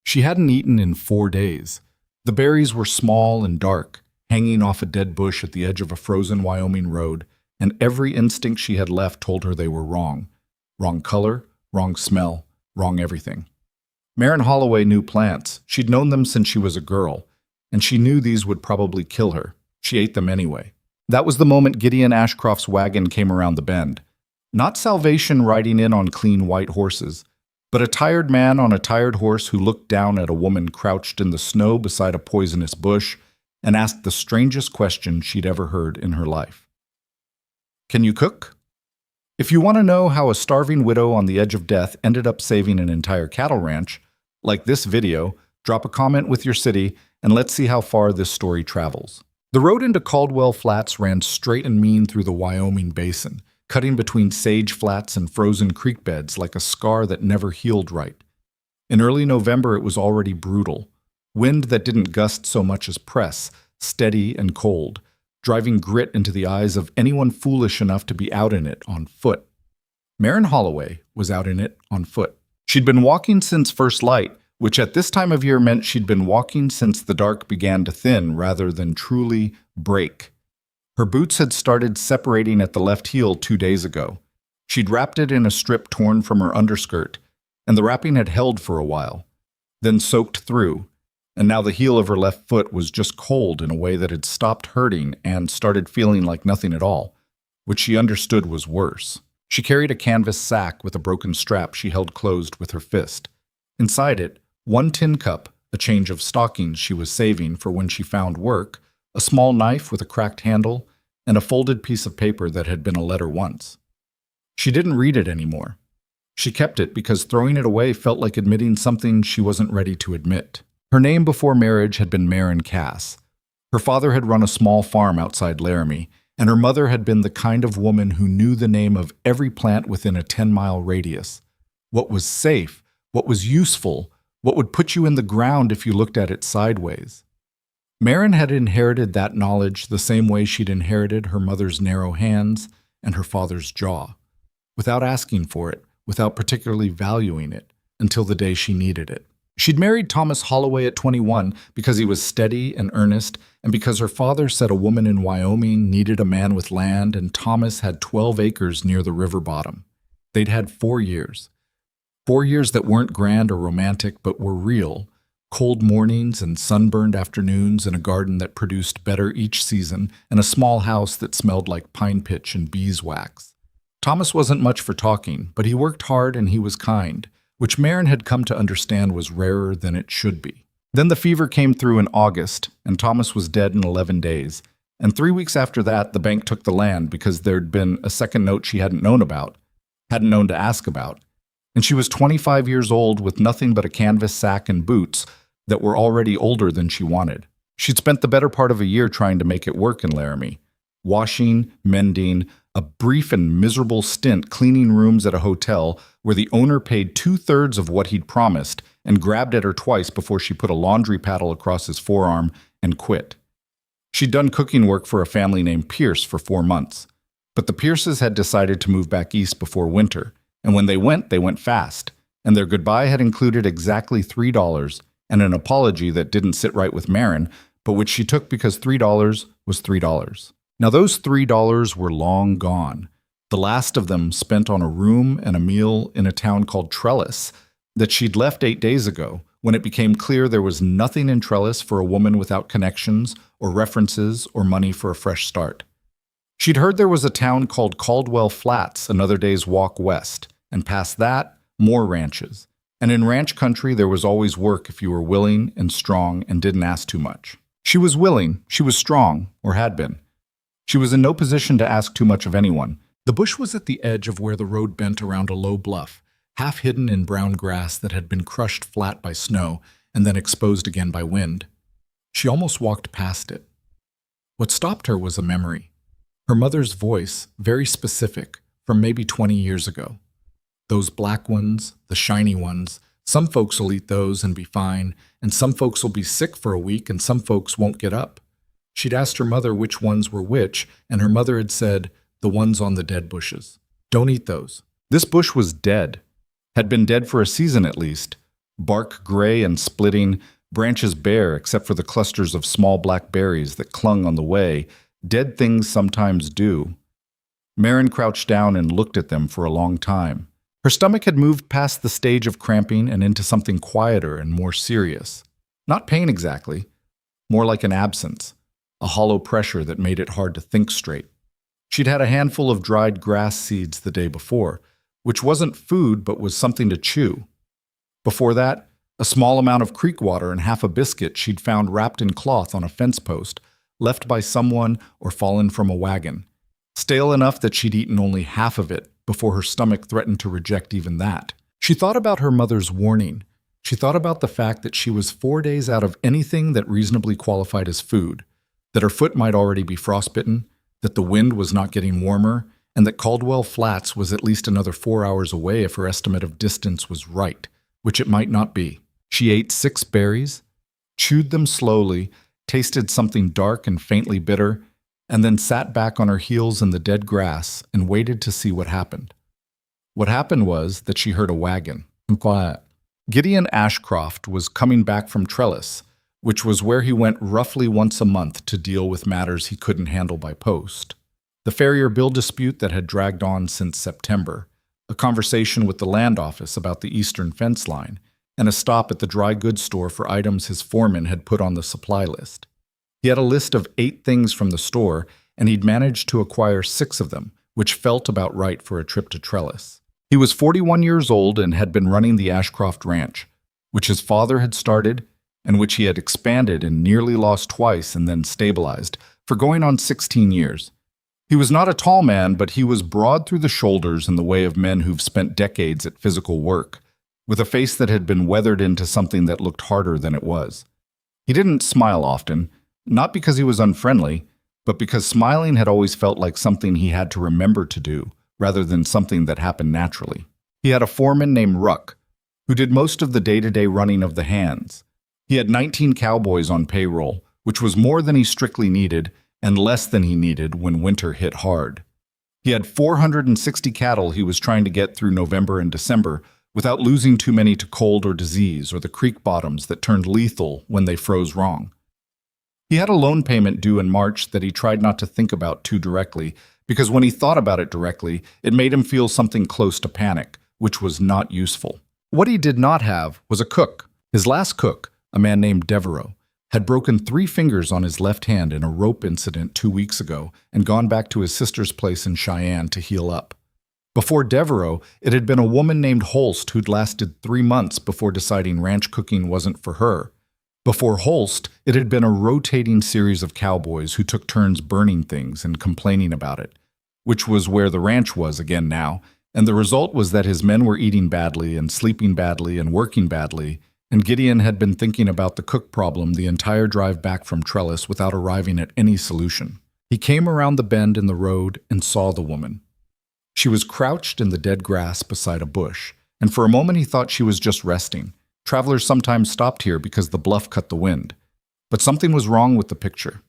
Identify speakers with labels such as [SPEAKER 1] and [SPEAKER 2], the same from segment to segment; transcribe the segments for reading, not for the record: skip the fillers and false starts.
[SPEAKER 1] She hadn't eaten in 4 days. The berries were small and dark, hanging off a dead bush at the edge of a frozen Wyoming road, and every instinct she had left told her they were wrong. Wrong color, wrong smell, wrong everything. Maren Holloway knew plants. She'd known them since she was a girl, and she knew these would probably kill her. She ate them anyway. That was the moment Gideon Ashcroft's wagon came around the bend. Not Salvation riding in on clean white horses, but a tired man on a tired horse who looked down at a woman crouched in the snow beside a poisonous bush and asked the strangest question she'd ever heard in her life. Can you cook? If you want to know how a starving widow on the edge of death ended up saving an entire cattle ranch, like this video, drop a comment with your city and let's see how far this story travels. The road into Caldwell Flats ran straight and mean through the Wyoming basin, cutting between sage flats and frozen creek beds like a scar that never healed right. In early November, it was already brutal. Wind that didn't gust so much as press, steady and cold, driving grit into the eyes of anyone foolish enough to be out in it on foot. Maren Holloway was out in it on foot. She'd been walking since first light, which at this time of year meant she'd been walking since the dark began to thin rather than truly break. Her boots had started separating at the left heel 2 days ago. She'd wrapped it in a strip torn from her underskirt, and the wrapping had held for a while, then soaked through, and now the heel of her left foot was just cold in a way that had stopped hurting and started feeling like nothing at all, which she understood was worse. She carried a canvas sack with a broken strap she held closed with her fist. Inside it, 1 tin cup, a change of stockings she was saving for when she found work, a small knife with a cracked handle, and a folded piece of paper that had been a letter once. She didn't read it anymore. She kept it because throwing it away felt like admitting something she wasn't ready to admit. Her name before marriage had been Maren Cass. Her father had run a small farm outside Laramie, and her mother had been the kind of woman who knew the name of every plant within a 10-mile radius. What was safe, what was useful, what would put you in the ground if you looked at it sideways. Maren had inherited that knowledge the same way she'd inherited her mother's narrow hands and her father's jaw, without asking for it, without particularly valuing it, until the day she needed it. She'd married Thomas Holloway at 21 because he was steady and earnest, and because her father said a woman in Wyoming needed a man with land, and Thomas had 12 acres near the river bottom. They'd had 4 years. 4 years that weren't grand or romantic, but were real. Cold mornings and sunburned afternoons in a garden that produced better each season, and a small house that smelled like pine pitch and beeswax. Thomas wasn't much for talking, but he worked hard and he was kind, which Maren had come to understand was rarer than it should be. Then the fever came through in August, and Thomas was dead in 11 days. And 3 weeks after that, the bank took the land because there'd been a second note she hadn't known to ask about. And she was 25 years old with nothing but a canvas sack and boots that were already older than she wanted. She'd spent the better part of a year trying to make it work in Laramie. Washing, mending, a brief and miserable stint cleaning rooms at a hotel where the owner paid 2/3 of what he'd promised and grabbed at her twice before she put a laundry paddle across his forearm and quit. She'd done cooking work for a family named Pierce for 4 months. But the Pierces had decided to move back east before winter, and when they went fast, and their goodbye had included exactly $3 and an apology that didn't sit right with Maren, but which she took because $3 was $3. Now those $3 were long gone, the last of them spent on a room and a meal in a town called Trellis that she'd left 8 days ago, when it became clear there was nothing in Trellis for a woman without connections or references or money for a fresh start. She'd heard there was a town called Caldwell Flats another day's walk west, and past that, more ranches. And in ranch country, there was always work if you were willing and strong and didn't ask too much. She was willing, she was strong, or had been. She was in no position to ask too much of anyone. The bush was at the edge of where the road bent around a low bluff, half hidden in brown grass that had been crushed flat by snow and then exposed again by wind. She almost walked past it. What stopped her was a memory. Her mother's voice, very specific, from maybe 20 years ago. Those black ones, the shiny ones, some folks will eat those and be fine, and some folks will be sick for a week and some folks won't get up. She'd asked her mother which ones were which, and her mother had said, the ones on the dead bushes. Don't eat those. This bush was dead. Had been dead for a season at least, bark gray and splitting, branches bare except for the clusters of small black berries that clung on the way. Dead things sometimes do. Marin crouched down and looked at them for a long time. Her stomach had moved past the stage of cramping and into something quieter and more serious. Not pain exactly, more like an absence, a hollow pressure that made it hard to think straight. She'd had a handful of dried grass seeds the day before, which wasn't food but was something to chew. Before that, a small amount of creek water and half a biscuit she'd found wrapped in cloth on a fence post, left by someone or fallen from a wagon. Stale enough that she'd eaten only half of it before her stomach threatened to reject even that. She thought about her mother's warning. She thought about the fact that she was 4 days out of anything that reasonably qualified as food, that her foot might already be frostbitten, that the wind was not getting warmer, and that Caldwell Flats was at least another 4 hours away if her estimate of distance was right, which it might not be. She ate 6 berries, chewed them slowly, tasted something dark and faintly bitter, and then sat back on her heels in the dead grass and waited to see what happened. What happened was that she heard a wagon. Quiet. Gideon Ashcroft was coming back from Trellis, which was where he went roughly once a month to deal with matters he couldn't handle by post. The farrier bill dispute that had dragged on since September, a conversation with the land office about the eastern fence line, and a stop at the dry goods store for items his foreman had put on the supply list. He had a list of 8 things from the store, and he'd managed to acquire 6 of them, which felt about right for a trip to Trellis. He was 41 years old and had been running the Ashcroft Ranch, which his father had started and which he had expanded and nearly lost twice and then stabilized, for going on 16 years. He was not a tall man, but he was broad through the shoulders in the way of men who've spent decades at physical work, with a face that had been weathered into something that looked harder than it was. He didn't smile often, not because he was unfriendly, but because smiling had always felt like something he had to remember to do, rather than something that happened naturally. He had a foreman named Ruck, who did most of the day-to-day running of the hands. He had 19 cowboys on payroll, which was more than he strictly needed and less than he needed when winter hit hard. He had 460 cattle he was trying to get through November and December without losing too many to cold or disease or the creek bottoms that turned lethal when they froze wrong. He had a loan payment due in March that he tried not to think about too directly, because when he thought about it directly, it made him feel something close to panic, which was not useful. What he did not have was a cook. His last cook, a man named Devereaux, had broken 3 fingers on his left hand in a rope incident 2 weeks ago and gone back to his sister's place in Cheyenne to heal up. Before Devereaux, it had been a woman named Holst who'd lasted 3 months before deciding ranch cooking wasn't for her. Before Holst, it had been a rotating series of cowboys who took turns burning things and complaining about it, which was where the ranch was again now, and the result was that his men were eating badly and sleeping badly and working badly, and Gideon had been thinking about the cook problem the entire drive back from Trellis without arriving at any solution. He came around the bend in the road and saw the woman. She was crouched in the dead grass beside a bush, and for a moment he thought she was just resting. Travelers sometimes stopped here because the bluff cut the wind. But something was wrong with the picture.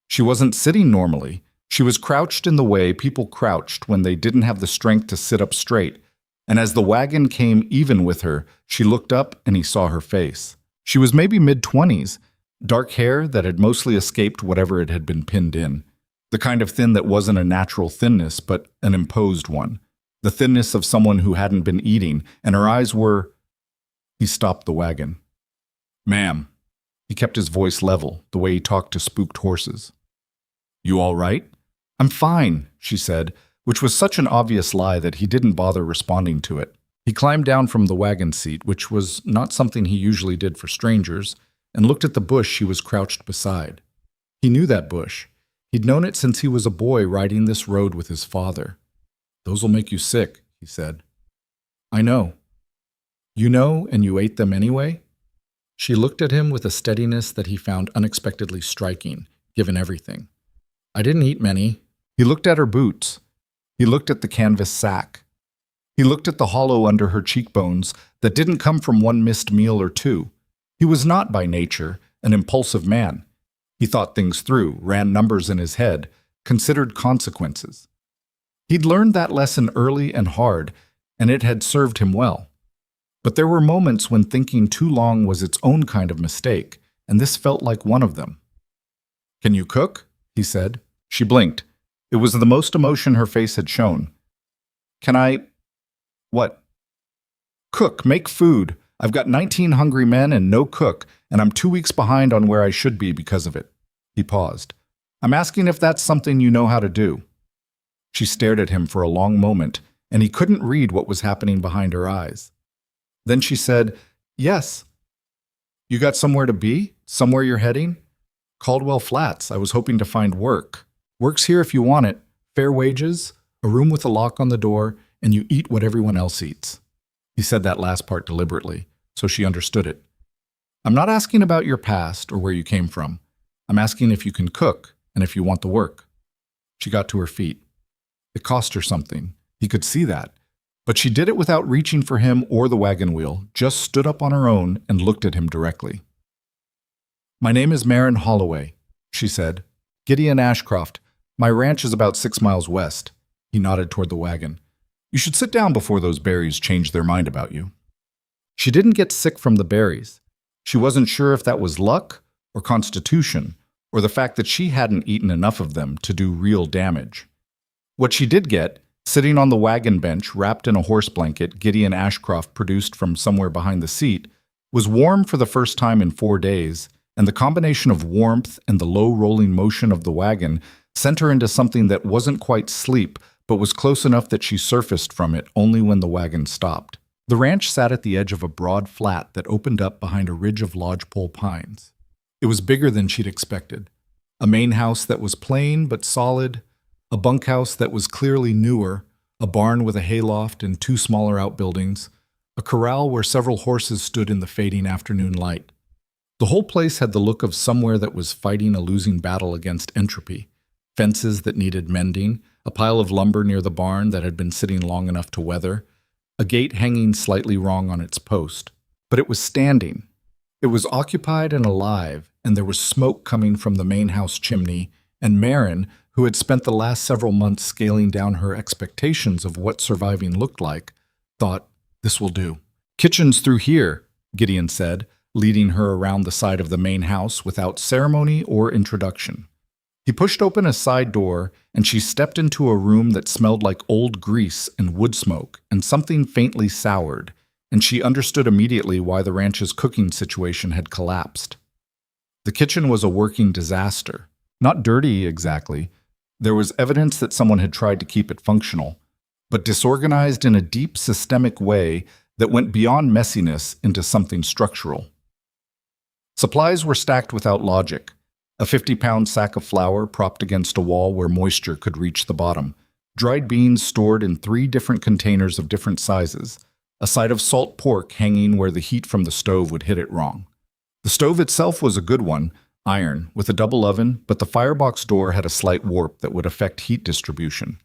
[SPEAKER 1] She wasn't sitting normally. She was crouched in the way people crouched when they didn't have the strength to sit up straight, and as the wagon came even with her, she looked up and he saw her face. She was maybe mid-20s, dark hair that had mostly escaped whatever it had been pinned in. The kind of thin that wasn't a natural thinness, but an imposed one. The thinness of someone who hadn't been eating, and her eyes were... He stopped the wagon. "Ma'am." He kept his voice level, the way he talked to spooked horses. "You all right?" "I'm fine," she said, which was such an obvious lie that he didn't bother responding to it. He climbed down from the wagon seat, which was not something he usually did for strangers, and looked at the bush she was crouched beside. He knew that bush. He'd known it since he was a boy riding this road with his father. "Those'll make you sick," he said. "I know." "You know, and you ate them anyway?" She looked at him with a steadiness that he found unexpectedly striking, given everything. "I didn't eat many." He looked at her boots. He looked at the canvas sack. He looked at the hollow under her cheekbones that didn't come from one missed meal or 2. He was not, by nature, an impulsive man. He thought things through, ran numbers in his head, considered consequences. He'd learned that lesson early and hard, and it had served him well. But there were moments when thinking too long was its own kind of mistake, and this felt like one of them. "Can you cook?" he said. She blinked. It was the most emotion her face had shown. "Can I... what?" "Cook, make food. I've got 19 hungry men and no cook, and I'm 2 weeks behind on where I should be because of it." He paused. "I'm asking if that's something you know how to do." She stared at him for a long moment, and he couldn't read what was happening behind her eyes. Then she said, "Yes." "You got somewhere to be? Somewhere you're heading?" "Caldwell Flats. I was hoping to find work. Work's here if you want it. Fair wages, a room with a lock on the door, and you eat what everyone else eats." He said that last part deliberately, so she understood it. "I'm not asking about your past or where you came from. I'm asking if you can cook and if you want the work." She got to her feet. It cost her something. He could see that. But she did it without reaching for him or the wagon wheel, just stood up on her own and looked at him directly. "My name is Maren Holloway," she said. "Gideon Ashcroft. My ranch is about 6 miles west." He nodded toward the wagon. "You should sit down before those berries change their mind about you." She didn't get sick from the berries. She wasn't sure if that was luck or constitution, or the fact that she hadn't eaten enough of them to do real damage. What she did get, sitting on the wagon bench wrapped in a horse blanket Gideon Ashcroft produced from somewhere behind the seat, was warm for the first time in 4 days, and the combination of warmth and the low rolling motion of the wagon sent her into something that wasn't quite sleep, but was close enough that she surfaced from it only when the wagon stopped. The ranch sat at the edge of a broad flat that opened up behind a ridge of lodgepole pines. It was bigger than she'd expected. A main house that was plain but solid, a bunkhouse that was clearly newer, a barn with a hayloft and 2 smaller outbuildings, a corral where several horses stood in the fading afternoon light. The whole place had the look of somewhere that was fighting a losing battle against entropy. Fences that needed mending, a pile of lumber near the barn that had been sitting long enough to weather, a gate hanging slightly wrong on its post. But it was standing. It was occupied and alive, and there was smoke coming from the main house chimney, and Maren, who had spent the last several months scaling down her expectations of what surviving looked like, thought, "This will do." "Kitchen's through here," Gideon said, leading her around the side of the main house without ceremony or introduction. He pushed open a side door, and she stepped into a room that smelled like old grease and wood smoke and something faintly soured, and she understood immediately why the ranch's cooking situation had collapsed. The kitchen was a working disaster. Not dirty, exactly. There was evidence that someone had tried to keep it functional, but disorganized in a deep systemic way that went beyond messiness into something structural. Supplies were stacked without logic. A 50-pound sack of flour propped against a wall where moisture could reach the bottom, dried beans stored in 3 different containers of different sizes, a side of salt pork hanging where the heat from the stove would hit it wrong. The stove itself was a good one, iron, with a double oven, but the firebox door had a slight warp that would affect heat distribution.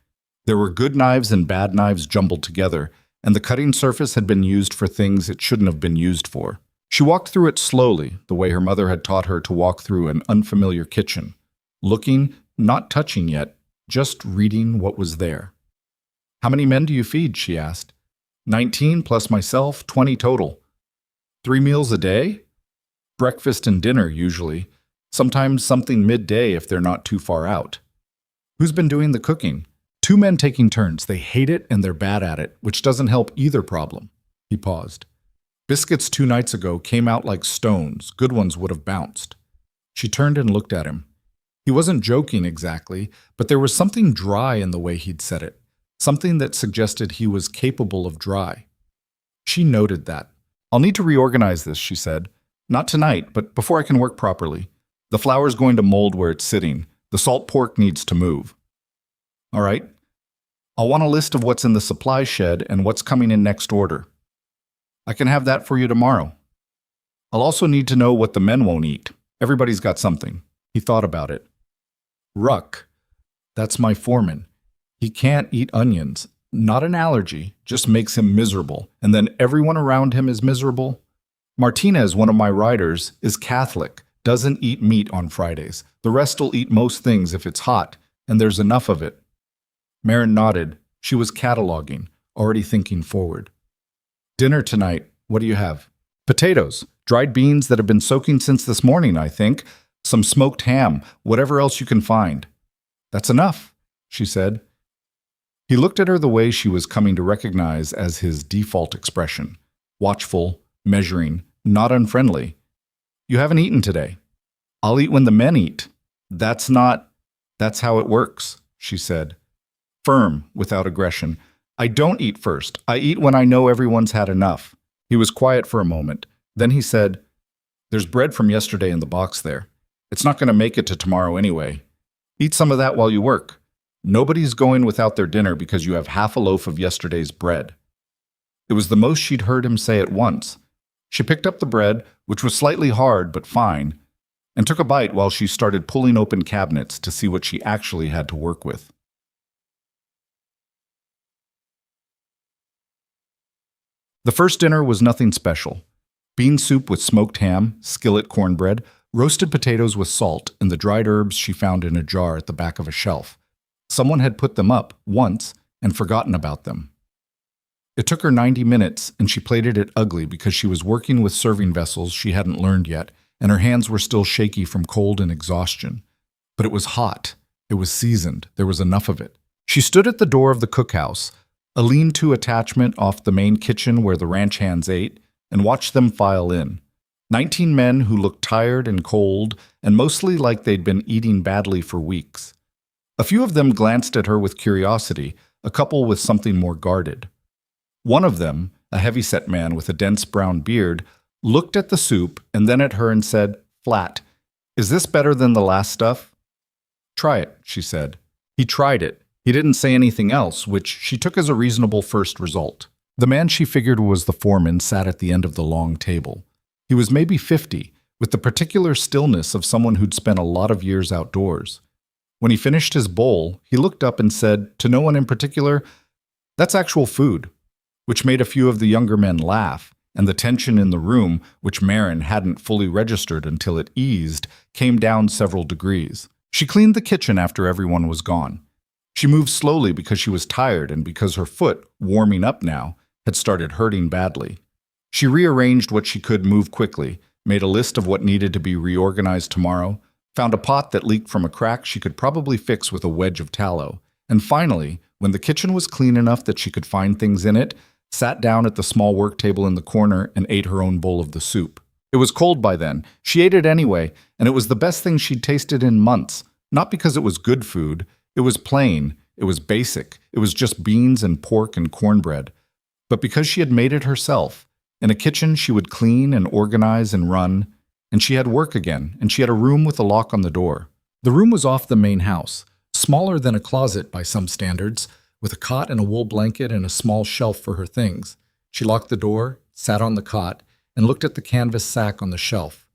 [SPEAKER 1] There were good knives and bad knives jumbled together, and the cutting surface had been used for things it shouldn't have been used for. She walked through it slowly, the way her mother had taught her to walk through an unfamiliar kitchen, looking, not touching yet, just reading what was there. "How many men do you feed?" she asked. 19 plus myself, 20 total. 3 meals a day? Breakfast and dinner, usually. Sometimes something midday if they're not too far out." "Who's been doing the cooking?" 2 men taking turns. They hate it and they're bad at it, which doesn't help either problem." He paused. "Biscuits 2 nights ago came out like stones. Good ones would have bounced." She turned and looked at him. He wasn't joking exactly, but there was something dry in the way he'd said it, something that suggested he was capable of dry. She noted that. "I'll need to reorganize this," she said. "Not tonight, but before I can work properly. The flour's going to mold where it's sitting. The salt pork needs to move." "All right. I'll want a list of what's in the supply shed and what's coming in next order." "I can have that for you tomorrow." "I'll also need to know what the men won't eat. Everybody's got something." He thought about it. "Ruck. That's my foreman. He can't eat onions. Not an allergy, just makes him miserable. And then everyone around him is miserable. Martinez, one of my riders, is Catholic, doesn't eat meat on Fridays. The rest'll eat most things if it's hot, and there's enough of it." Maren nodded. She was cataloging, already thinking forward. "Dinner tonight. What do you have? Potatoes, dried beans that have been soaking since this morning, I think, some smoked ham, whatever else you can find. That's enough, she said. He looked at her the way she was coming to recognize as his default expression, watchful, measuring, not unfriendly. You haven't eaten today. I'll eat when the men eat. That's how it works, she said, firm, without aggression. I don't eat first. I eat when I know everyone's had enough. He was quiet for a moment. Then he said, There's bread from yesterday in the box there. It's not going to make it to tomorrow anyway. Eat some of that while you work. Nobody's going without their dinner because you have half a loaf of yesterday's bread. It was the most she'd heard him say at once. She picked up the bread, which was slightly hard but fine, and took a bite while she started pulling open cabinets to see what she actually had to work with. The first dinner was nothing special. Bean soup with smoked ham, skillet cornbread, roasted potatoes with salt, and the dried herbs she found in a jar at the back of a shelf. Someone had put them up once and forgotten about them. It took her 90 minutes, and she plated it ugly because she was working with serving vessels she hadn't learned yet, and her hands were still shaky from cold and exhaustion. But it was hot. It was seasoned. There was enough of it. She stood at the door of the cookhouse, a lean-to attachment off the main kitchen where the ranch hands ate, and watched them file in. 19 men who looked tired and cold, and mostly like they'd been eating badly for weeks. A few of them glanced at her with curiosity, a couple with something more guarded. One of them, a heavy-set man with a dense brown beard, looked at the soup and then at her and said, flat, Is this better than the last stuff? Try it, she said. He tried it. He didn't say anything else, which she took as a reasonable first result. The man she figured was the foreman sat at the end of the long table. He was maybe 50, with the particular stillness of someone who'd spent a lot of years outdoors. When he finished his bowl, he looked up and said, to no one in particular, That's actual food, which made a few of the younger men laugh, and the tension in the room, which Marin hadn't fully registered until it eased, came down several degrees. She cleaned the kitchen after everyone was gone. She moved slowly because she was tired and because her foot, warming up now, had started hurting badly. She rearranged what she could move quickly, made a list of what needed to be reorganized tomorrow, found a pot that leaked from a crack she could probably fix with a wedge of tallow, and finally, when the kitchen was clean enough that she could find things in it, sat down at the small work table in the corner and ate her own bowl of the soup. It was cold by then. She ate it anyway, and it was the best thing she'd tasted in months, not because it was good food. It was plain, it was basic, it was just beans and pork and cornbread. But because she had made it herself, in a kitchen she would clean and organize and run, and she had work again, and she had a room with a lock on the door. The room was off the main house, smaller than a closet by some standards, with a cot and a wool blanket and a small shelf for her things. She locked the door, sat on the cot, and looked at the canvas sack on the shelf.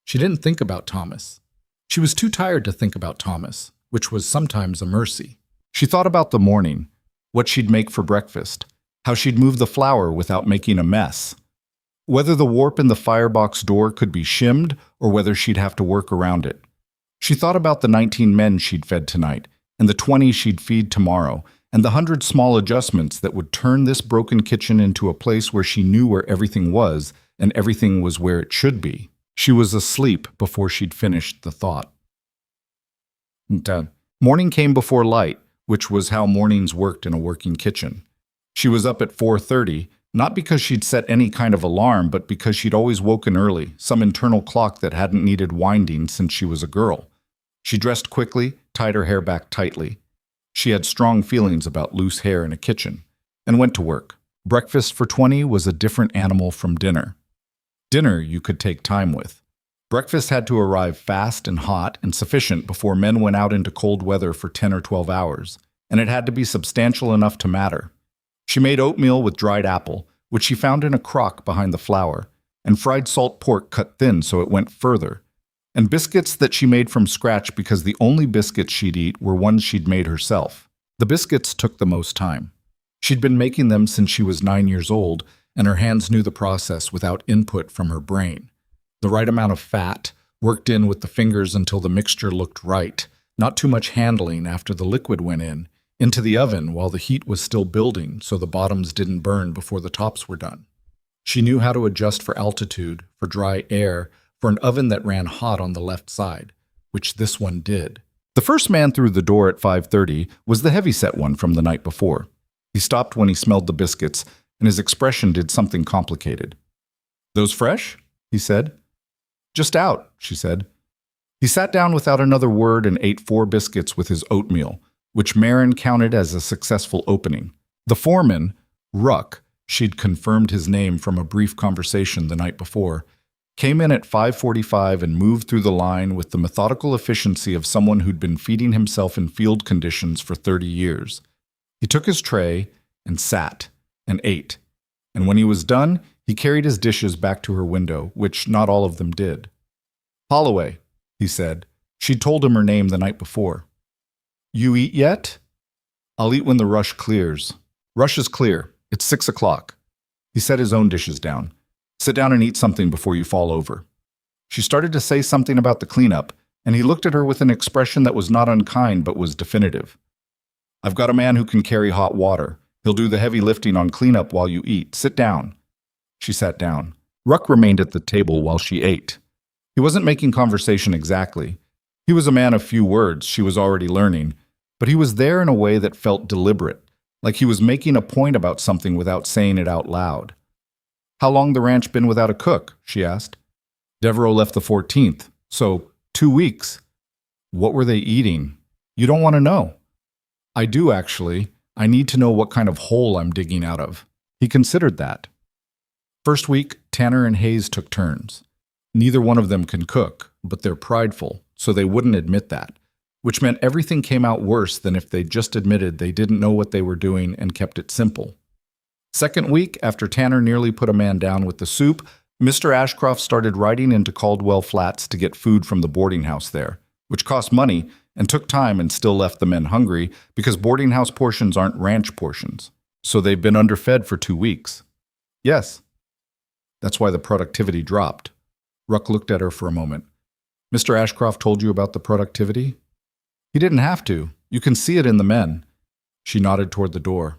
[SPEAKER 1] She didn't think about Thomas. She was too tired to think about Thomas, which was sometimes a mercy. She thought about the morning, what she'd make for breakfast, how she'd move the flour without making a mess, whether the warp in the firebox door could be shimmed or whether she'd have to work around it. She thought about the 19 men she'd fed tonight, and the 20 she'd feed tomorrow, and the 100 small adjustments that would turn this broken kitchen into a place where she knew where everything was, and everything was where it should be. She was asleep before she'd finished the thought. Morning came before light, which was how mornings worked in a working kitchen. She was up at 4:30, not because she'd set any kind of alarm, but because she'd always woken early, some internal clock that hadn't needed winding since she was a girl. She dressed quickly, tied her hair back tightly. She had strong feelings about loose hair in a kitchen, and went to work. Breakfast for 20 was a different animal from dinner. Dinner you could take time with. Breakfast had to arrive fast and hot and sufficient before men went out into cold weather for 10 or 12 hours, and it had to be substantial enough to matter. She made oatmeal with dried apple, which she found in a crock behind the flour, and fried salt pork cut thin so it went further, and biscuits that she made from scratch because the only biscuits she'd eat were ones she'd made herself. The biscuits took the most time. She'd been making them since she was 9 years old, and her hands knew the process without input from her brain. The right amount of fat, worked in with the fingers until the mixture looked right, not too much handling after the liquid went in, into the oven while the heat was still building so the bottoms didn't burn before the tops were done. She knew how to adjust for altitude, for dry air, for an oven that ran hot on the left side, which this one did. The first man through the door at 5:30 was the heavyset one from the night before. He stopped when he smelled the biscuits, and his expression did something complicated. "Those fresh?" he said. "Just out," she said. He sat down without another word and ate 4 biscuits with his oatmeal, which Marin counted as a successful opening. The foreman, Ruck, she'd confirmed his name from a brief conversation the night before, came in at 5:45 and moved through the line with the methodical efficiency of someone who'd been feeding himself in field conditions for 30 years. He took his tray and sat and ate, and when he was done, he carried his dishes back to her window, which not all of them did. "Holloway," he said. She'd told him her name the night before. "You eat yet?" "I'll eat when the rush clears." "Rush is clear. It's 6 o'clock." He set his own dishes down. "Sit down and eat something before you fall over." She started to say something about the cleanup, and he looked at her with an expression that was not unkind but was definitive. "I've got a man who can carry hot water. He'll do the heavy lifting on cleanup while you eat. Sit down." She sat down. Ruck remained at the table while she ate. He wasn't making conversation exactly. He was a man of few words, she was already learning, but he was there in a way that felt deliberate, like he was making a point about something without saying it out loud. "How long the ranch been without a cook?" she asked. "Devereaux left the 14th, so 2 weeks." "What were they eating?" "You don't want to know." "I do, actually. I need to know what kind of hole I'm digging out of." He considered that. First week, Tanner and Hayes took turns. Neither one of them can cook, but they're prideful, so they wouldn't admit that, which meant everything came out worse than if they just admitted they didn't know what they were doing and kept it simple. Second week, after Tanner nearly put a man down with the soup, Mr. Ashcroft started riding into Caldwell Flats to get food from the boarding house there, which cost money and took time and still left the men hungry because boarding house portions aren't ranch portions. So they've been underfed for 2 weeks. Yes. That's why the productivity dropped. Ruck looked at her for a moment. "Mr. Ashcroft told you about the productivity?" "He didn't have to. You can see it in the men." She nodded toward the door.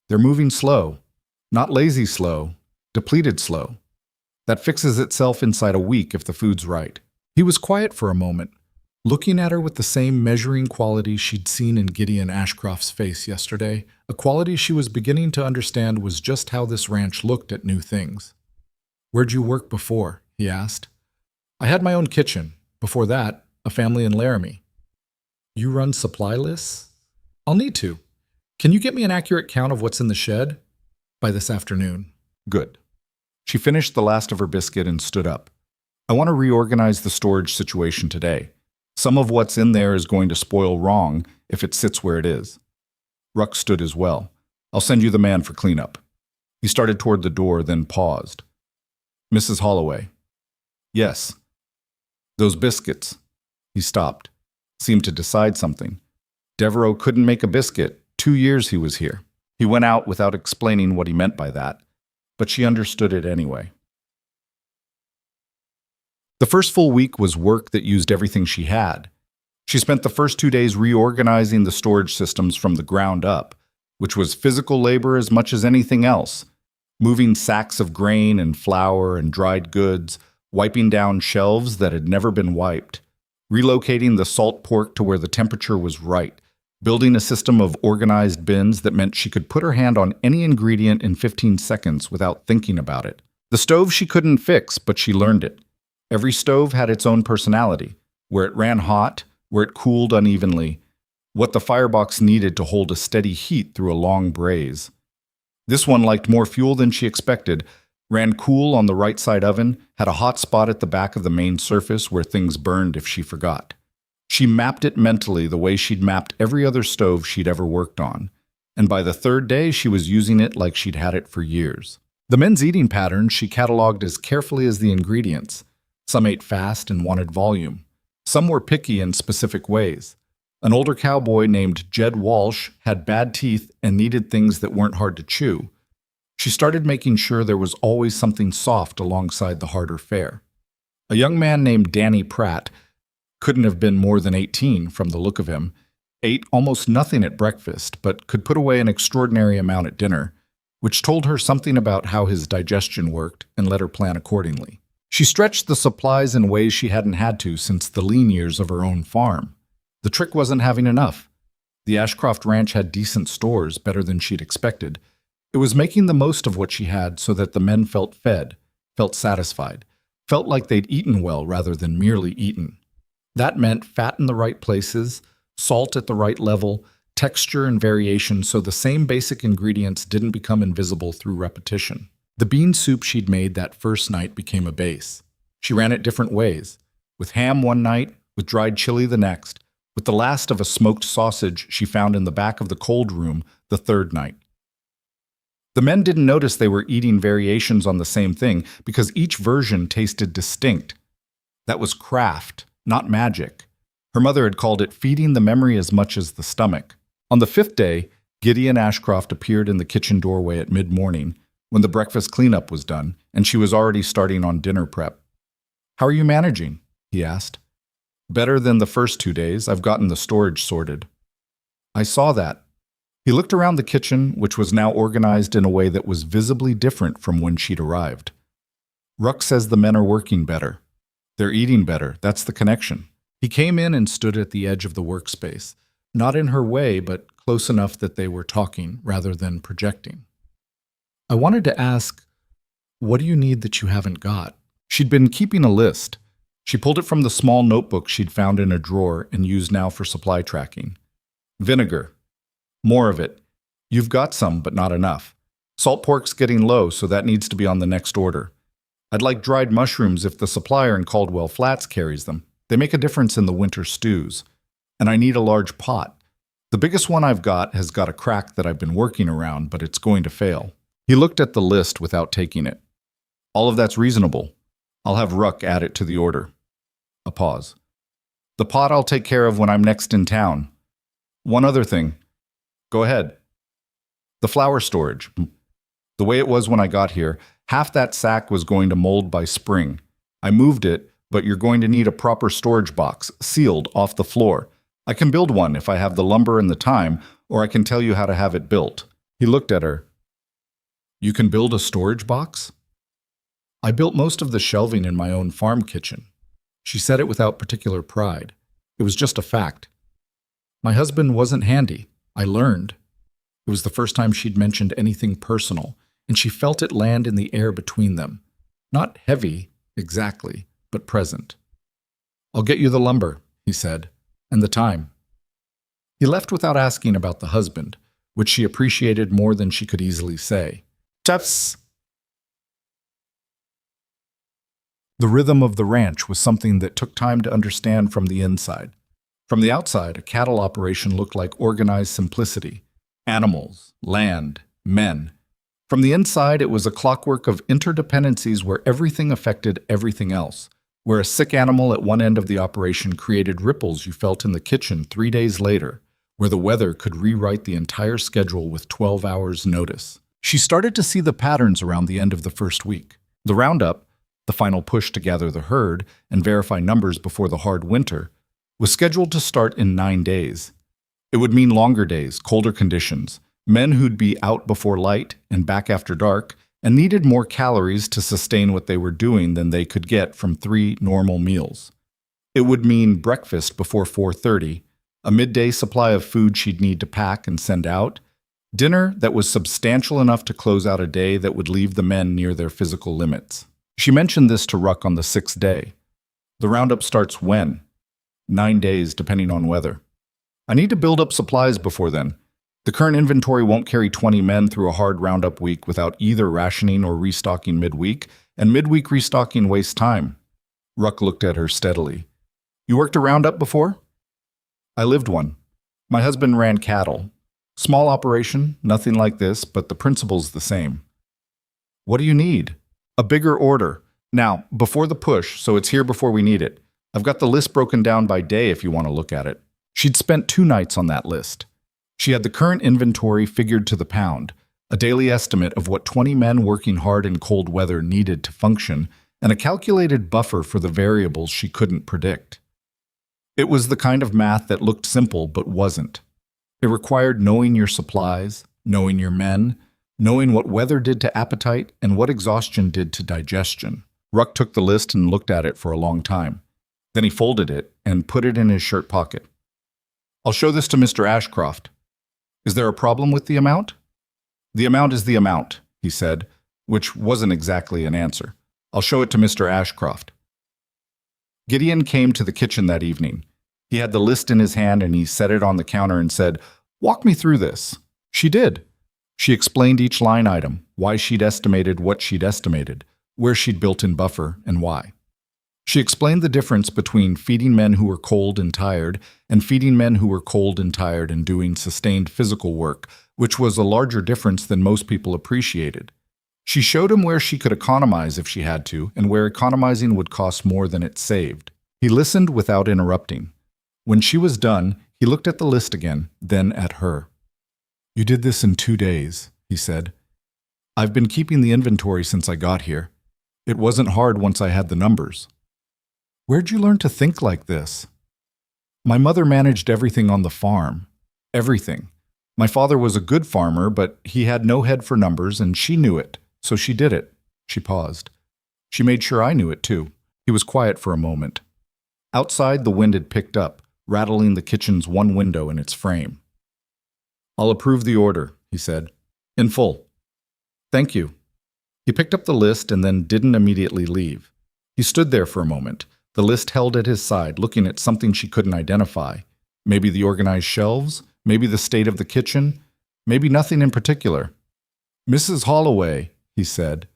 [SPEAKER 1] "They're moving slow. Not lazy slow, depleted slow. That fixes itself inside a week if the food's right." He was quiet for a moment, looking at her with the same measuring quality she'd seen in Gideon Ashcroft's face yesterday, a quality she was beginning to understand was just how this ranch looked at new things. "Where'd you work before?" he asked. "I had my own kitchen. Before that, a family in Laramie." "You run supply lists?" "I'll need to. Can you get me an accurate count of what's in the shed?" "By this afternoon." "Good." She finished the last of her biscuit and stood up. "I want to reorganize the storage situation today. Some of what's in there is going to spoil wrong if it sits where it is." Ruck stood as well. "I'll send you the man for cleanup." He started toward the door, then paused. "Mrs. Holloway." "Yes." "Those biscuits." He stopped, seemed to decide something. Devereaux couldn't make a biscuit. 2 years he was here. He went out without explaining what he meant by that, but she understood it anyway. The first full week was work that used everything she had. She spent the first 2 days reorganizing the storage systems from the ground up, which was physical labor as much as anything else. Moving sacks of grain and flour and dried goods, wiping down shelves that had never been wiped, relocating the salt pork to where the temperature was right, building a system of organized bins that meant she could put her hand on any ingredient in 15 seconds without thinking about it. The stove she couldn't fix, but she learned it. Every stove had its own personality, where it ran hot, where it cooled unevenly, what the firebox needed to hold a steady heat through a long braise. This one liked more fuel than she expected, ran cool on the right side oven, had a hot spot at the back of the main surface where things burned if she forgot. She mapped it mentally the way she'd mapped every other stove she'd ever worked on, and by the 3rd day she was using it like she'd had it for years. The men's eating patterns she cataloged as carefully as the ingredients. Some ate fast and wanted volume. Some were picky in specific ways. An older cowboy named Jed Walsh had bad teeth and needed things that weren't hard to chew. She started making sure there was always something soft alongside the harder fare. A young man named Danny Pratt, couldn't have been more than 18 from the look of him, ate almost nothing at breakfast but could put away an extraordinary amount at dinner. which told her something about how his digestion worked and let her plan accordingly. She stretched the supplies in ways she hadn't had to since the lean years of her own farm. The trick wasn't having enough. The Ashcroft Ranch had decent stores, better than she'd expected. It was making the most of what she had so that the men felt fed, felt satisfied, felt like they'd eaten well rather than merely eaten. That meant fat in the right places, salt at the right level, texture and variation so the same basic ingredients didn't become invisible through repetition. The bean soup she'd made that first night became a base. She ran it different ways, with ham one night, with dried chili the next, with the last of a smoked sausage she found in the back of the cold room the third night. The men didn't notice they were eating variations on the same thing because each version tasted distinct. That was craft, not magic. Her mother had called it feeding the memory as much as the stomach. On the fifth day, Gideon Ashcroft appeared in the kitchen doorway at mid-morning when the breakfast cleanup was done, and she was already starting on dinner prep. "How are you managing?" he asked. "Better than the first 2 days. I've gotten the storage sorted." "I saw that." He looked around the kitchen, which was now organized in a way that was visibly different from when she'd arrived. "Ruck says the men are working better. They're eating better. That's the connection." He came in and stood at the edge of the workspace, not in her way, but close enough that they were talking rather than projecting. "I wanted to ask, what do you need that you haven't got?" She'd been keeping a list. She pulled it from the small notebook she'd found in a drawer and used now for supply tracking. "Vinegar. More of it. You've got some, but not enough. Salt pork's getting low, so that needs to be on the next order. I'd like dried mushrooms if the supplier in Caldwell Flats carries them. They make a difference in the winter stews. And I need a large pot. The biggest one I've got has got a crack that I've been working around, but it's going to fail." He looked at the list without taking it. "All of that's reasonable. I'll have Ruck add it to the order." A pause. "The pot I'll take care of when I'm next in town. One other thing." "Go ahead." "The flour storage. The way it was when I got here, half that sack was going to mold by spring. I moved it, but you're going to need a proper storage box, sealed, off the floor. I can build one if I have the lumber and the time, or I can tell you how to have it built." He looked at her. "You can build a storage box?" "I built most of the shelving in my own farm kitchen." She said it without particular pride. It was just a fact. "My husband wasn't handy. I learned." It was the first time she'd mentioned anything personal, and she felt it land in the air between them. Not heavy, exactly, but present. "I'll get you the lumber," he said, "and the time." He left without asking about the husband, which she appreciated more than she could easily say. Tufts! The rhythm of the ranch was something that took time to understand from the inside. From the outside, a cattle operation looked like organized simplicity. Animals, land, men. From the inside, it was a clockwork of interdependencies where everything affected everything else, where a sick animal at one end of the operation created ripples you felt in the kitchen 3 days later, where the weather could rewrite the entire schedule with 12 hours' notice. She started to see the patterns around the end of the first week. The roundup, the final push to gather the herd and verify numbers before the hard winter, was scheduled to start in 9 days. It would mean longer days, colder conditions, men who'd be out before light and back after dark, and needed more calories to sustain what they were doing than they could get from 3 normal meals. It would mean breakfast before 4:30, a midday supply of food she'd need to pack and send out, dinner that was substantial enough to close out a day that would leave the men near their physical limits. She mentioned this to Ruck on the 6th day. "The roundup starts when?" 9 days, depending on weather. "I need to build up supplies before then. The current inventory won't carry 20 men through a hard roundup week without either rationing or restocking midweek, and midweek restocking wastes time." Ruck looked at her steadily. "You worked a roundup before?" "I lived one. My husband ran cattle. Small operation, nothing like this, but the principle's the same." "What do you need?" "A bigger order. Now, before the push, so it's here before we need it. I've got the list broken down by day if you want to look at it." She'd spent 2 nights on that list. She had the current inventory figured to the pound, a daily estimate of what 20 men working hard in cold weather needed to function, and a calculated buffer for the variables she couldn't predict. It was the kind of math that looked simple but wasn't. It required knowing your supplies, knowing your men, knowing what weather did to appetite and what exhaustion did to digestion. Ruck took the list and looked at it for a long time. Then he folded it and put it in his shirt pocket. I'll show this to Mr. Ashcroft. Is there a problem with the amount? The amount is the amount, he said, which wasn't exactly an answer. I'll show it to Mr. Ashcroft. Gideon came to the kitchen that evening. He had the list in his hand and he set it on the counter and said, "Walk me through this." She did. She explained each line item, why she'd estimated what she'd estimated, where she'd built in buffer, and why. She explained the difference between feeding men who were cold and tired and feeding men who were cold and tired and doing sustained physical work, which was a larger difference than most people appreciated. She showed him where she could economize if she had to, and where economizing would cost more than it saved. He listened without interrupting. When she was done, he looked at the list again, then at her. "You did this in 2 days," he said. "I've been keeping the inventory since I got here. It wasn't hard once I had the numbers." "Where'd you learn to think like this?" "My mother managed everything on the farm. Everything. My father was a good farmer, but he had no head for numbers, and she knew it, so she did it." She paused. She made sure I knew it, too. He was quiet for a moment. Outside, the wind had picked up, rattling the kitchen's one window in its frame. "I'll approve the order," he said. "In full." "Thank you." He picked up the list and then didn't immediately leave. He stood there for a moment, the list held at his side, looking at something she couldn't identify. Maybe the organized shelves, maybe the state of the kitchen, maybe nothing in particular. "Mrs. Holloway," he said.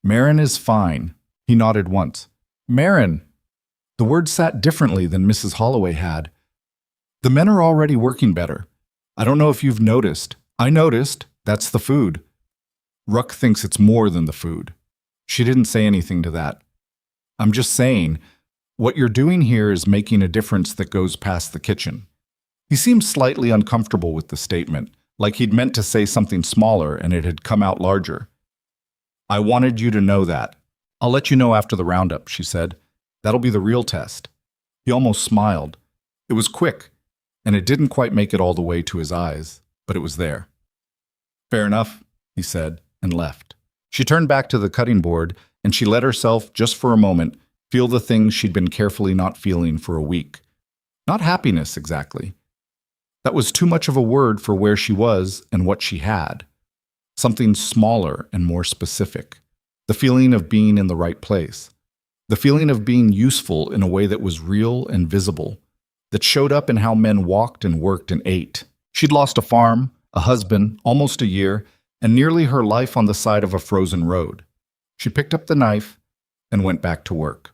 [SPEAKER 1] "Marin is fine." He nodded once. "Marin!" The word sat differently than Mrs. Holloway had. "The men are already working better. I don't know if you've noticed." "I noticed. That's the food." "Ruck thinks it's more than the food." She didn't say anything to that. "I'm just saying, what you're doing here is making a difference that goes past the kitchen." He seemed slightly uncomfortable with the statement, like he'd meant to say something smaller and it had come out larger. "I wanted you to know that. I'll let you know after the roundup," she said. "That'll be the real test." He almost smiled. It was quick, and it didn't quite make it all the way to his eyes, but it was there. "Fair enough," he said, and left. She turned back to the cutting board, and she let herself, just for a moment, feel the things she'd been carefully not feeling for a week. Not happiness, exactly. That was too much of a word for where she was and what she had. Something smaller and more specific. The feeling of being in the right place. The feeling of being useful in a way that was real and visible, that showed up in how men walked and worked and ate. She'd lost a farm, a husband, almost a year, and nearly her life on the side of a frozen road. She picked up the knife and went back to work.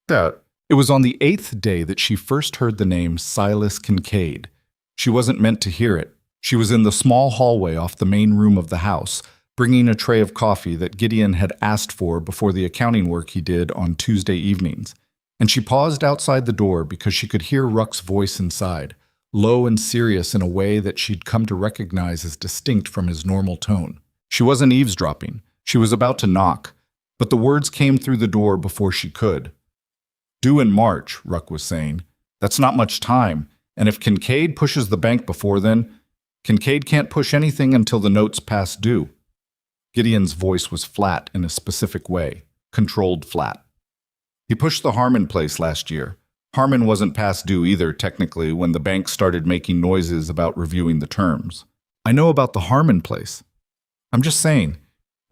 [SPEAKER 1] It was on the 8th day that she first heard the name Silas Kincaid. She wasn't meant to hear it. She was in the small hallway off the main room of the house, bringing a tray of coffee that Gideon had asked for before the accounting work he did on Tuesday evenings. And she paused outside the door because she could hear Ruck's voice inside, low and serious in a way that she'd come to recognize as distinct from his normal tone. She wasn't eavesdropping. She was about to knock, but the words came through the door before she could. "Due in March," Ruck was saying. "That's not much time, and if Kincaid pushes the bank before then, Kincaid can't push anything until the note's past due." Gideon's voice was flat in a specific way, controlled flat. "He pushed the Harmon place last year. Harmon wasn't past due either, technically, when the bank started making noises about reviewing the terms. I know about the Harmon place. I'm just saying,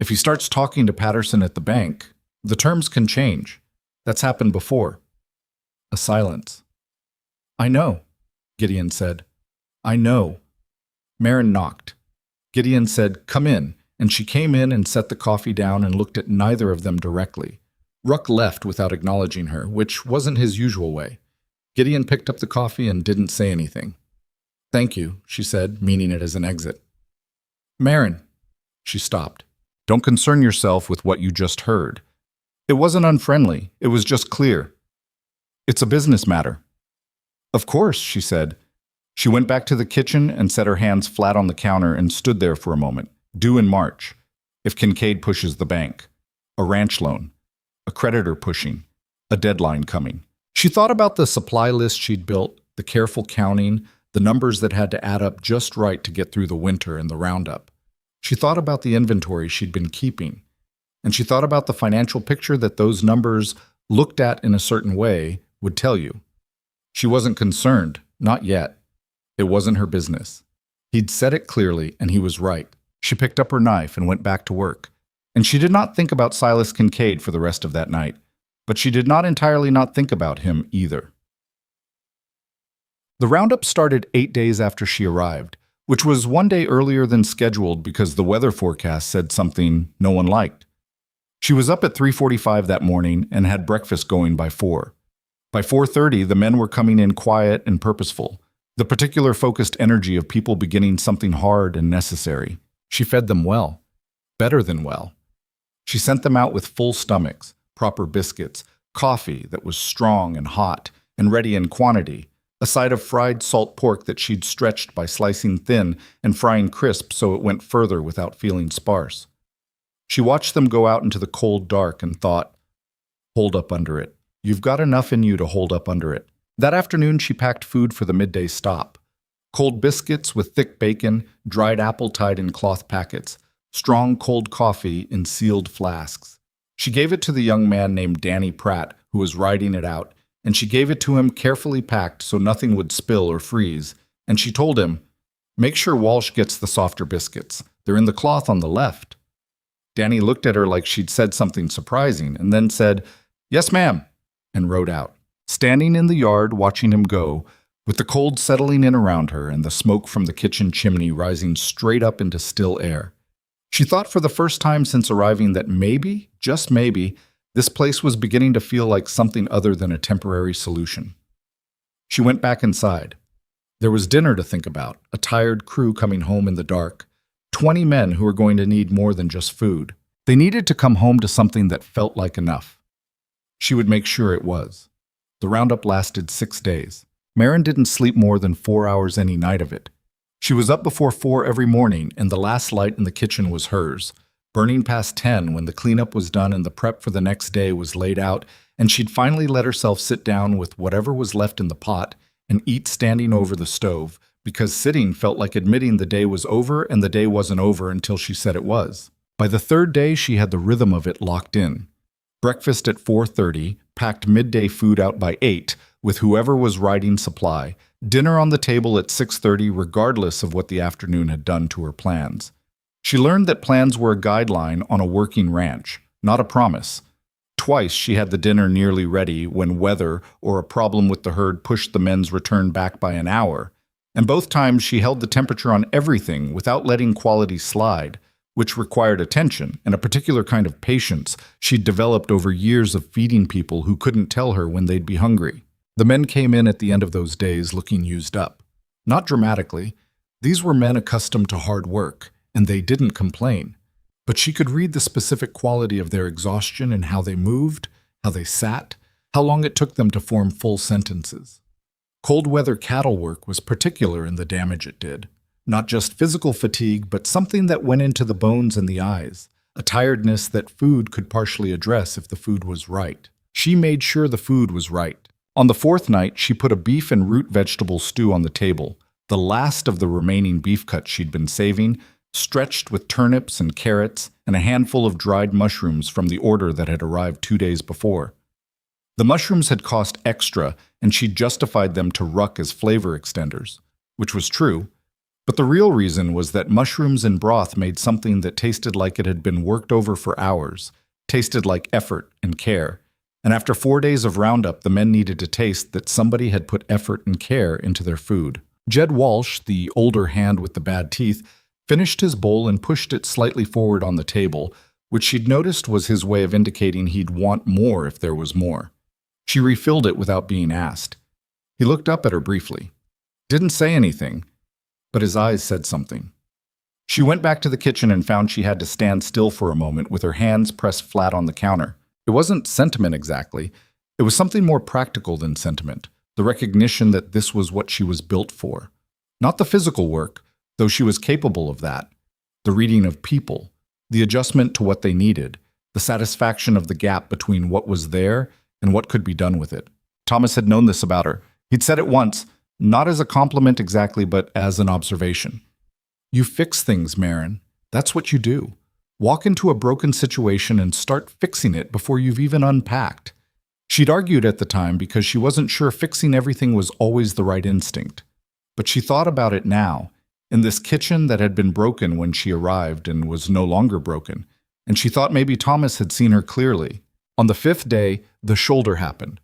[SPEAKER 1] if he starts talking to Patterson at the bank, the terms can change. That's happened before." A silence. "I know," Gideon said. "I know." Marin knocked. Gideon said, "Come in," and she came in and set the coffee down and looked at neither of them directly. Ruck left without acknowledging her, which wasn't his usual way. Gideon picked up the coffee and didn't say anything. "Thank you," she said, meaning it as an exit. "Marin." She stopped. "Don't concern yourself with what you just heard. It wasn't unfriendly. It was just clear. It's a business matter." "Of course," she said. She went back to the kitchen and set her hands flat on the counter and stood there for a moment. Due in March. If Kincaid pushes the bank. A ranch loan. A creditor pushing. A deadline coming. She thought about the supply list she'd built, the careful counting, the numbers that had to add up just right to get through the winter and the roundup. She thought about the inventory she'd been keeping, and she thought about the financial picture that those numbers, looked at in a certain way, would tell you. She wasn't concerned, not yet. It wasn't her business. He'd said it clearly, and he was right. She picked up her knife and went back to work. And she did not think about Silas Kincaid for the rest of that night, but she did not entirely not think about him either. The roundup started 8 days after she arrived, which was one day earlier than scheduled because the weather forecast said something no one liked. She was up at 3:45 that morning and had breakfast going by 4. By 4:30, the men were coming in quiet and purposeful, the particular focused energy of people beginning something hard and necessary. She fed them well, better than well. She sent them out with full stomachs, proper biscuits, coffee that was strong and hot and ready in quantity, a side of fried salt pork that she'd stretched by slicing thin and frying crisp so it went further without feeling sparse. She watched them go out into the cold dark and thought, hold up under it. You've got enough in you to hold up under it. That afternoon, she packed food for the midday stop. Cold biscuits with thick bacon, dried apple tied in cloth packets, strong cold coffee in sealed flasks. She gave it to the young man named Danny Pratt, who was riding it out, and she gave it to him carefully packed so nothing would spill or freeze, and she told him, make sure Walsh gets the softer biscuits. They're in the cloth on the left. Danny looked at her like she'd said something surprising, and then said, yes, ma'am, and rode out. Standing in the yard watching him go, with the cold settling in around her and the smoke from the kitchen chimney rising straight up into still air. She thought for the first time since arriving that maybe, just maybe, this place was beginning to feel like something other than a temporary solution. She went back inside. There was dinner to think about, a tired crew coming home in the dark, 20 men who were going to need more than just food. They needed to come home to something that felt like enough. She would make sure it was. The roundup lasted 6 days. Maren didn't sleep more than 4 hours any night of it. She was up before 4 every morning, and the last light in the kitchen was hers, burning past 10 when the cleanup was done and the prep for the next day was laid out, and she'd finally let herself sit down with whatever was left in the pot and eat standing over the stove, because sitting felt like admitting the day was over, and the day wasn't over until she said it was. By the 3rd day, she had the rhythm of it locked in. Breakfast at 4:30, packed midday food out by 8, with whoever was riding supply, dinner on the table at 6:30 regardless of what the afternoon had done to her plans. She learned that plans were a guideline on a working ranch, not a promise. Twice she had the dinner nearly ready when weather or a problem with the herd pushed the men's return back by an hour, and both times she held the temperature on everything without letting quality slide, which required attention and a particular kind of patience she'd developed over years of feeding people who couldn't tell her when they'd be hungry. The men came in at the end of those days looking used up. Not dramatically. These were men accustomed to hard work, and they didn't complain. But she could read the specific quality of their exhaustion in how they moved, how they sat, how long it took them to form full sentences. Cold weather cattle work was particular in the damage it did. Not just physical fatigue, but something that went into the bones and the eyes, a tiredness that food could partially address if the food was right. She made sure the food was right. On the 4th night, she put a beef and root vegetable stew on the table, the last of the remaining beef cuts she'd been saving, stretched with turnips and carrots and a handful of dried mushrooms from the order that had arrived 2 days before. The mushrooms had cost extra, and she'd justified them to Ruck as flavor extenders, which was true. But the real reason was that mushrooms in broth made something that tasted like it had been worked over for hours, tasted like effort and care. And after 4 days of roundup, the men needed to taste that somebody had put effort and care into their food. Jed Walsh, the older hand with the bad teeth, finished his bowl and pushed it slightly forward on the table, which she'd noticed was his way of indicating he'd want more if there was more. She refilled it without being asked. He looked up at her briefly. Didn't say anything, but his eyes said something. She went back to the kitchen and found she had to stand still for a moment with her hands pressed flat on the counter. It wasn't sentiment exactly. It was something more practical than sentiment, the recognition that this was what she was built for. Not the physical work, though she was capable of that. The reading of people, the adjustment to what they needed, the satisfaction of the gap between what was there and what could be done with it. Thomas had known this about her. He'd said it once, not as a compliment exactly, but as an observation. You fix things, Maren. That's what you do. Walk into a broken situation and start fixing it before you've even unpacked. She'd argued at the time because she wasn't sure fixing everything was always the right instinct. But she thought about it now, in this kitchen that had been broken when she arrived and was no longer broken, and she thought maybe Thomas had seen her clearly. On the fifth day, the shoulder happened.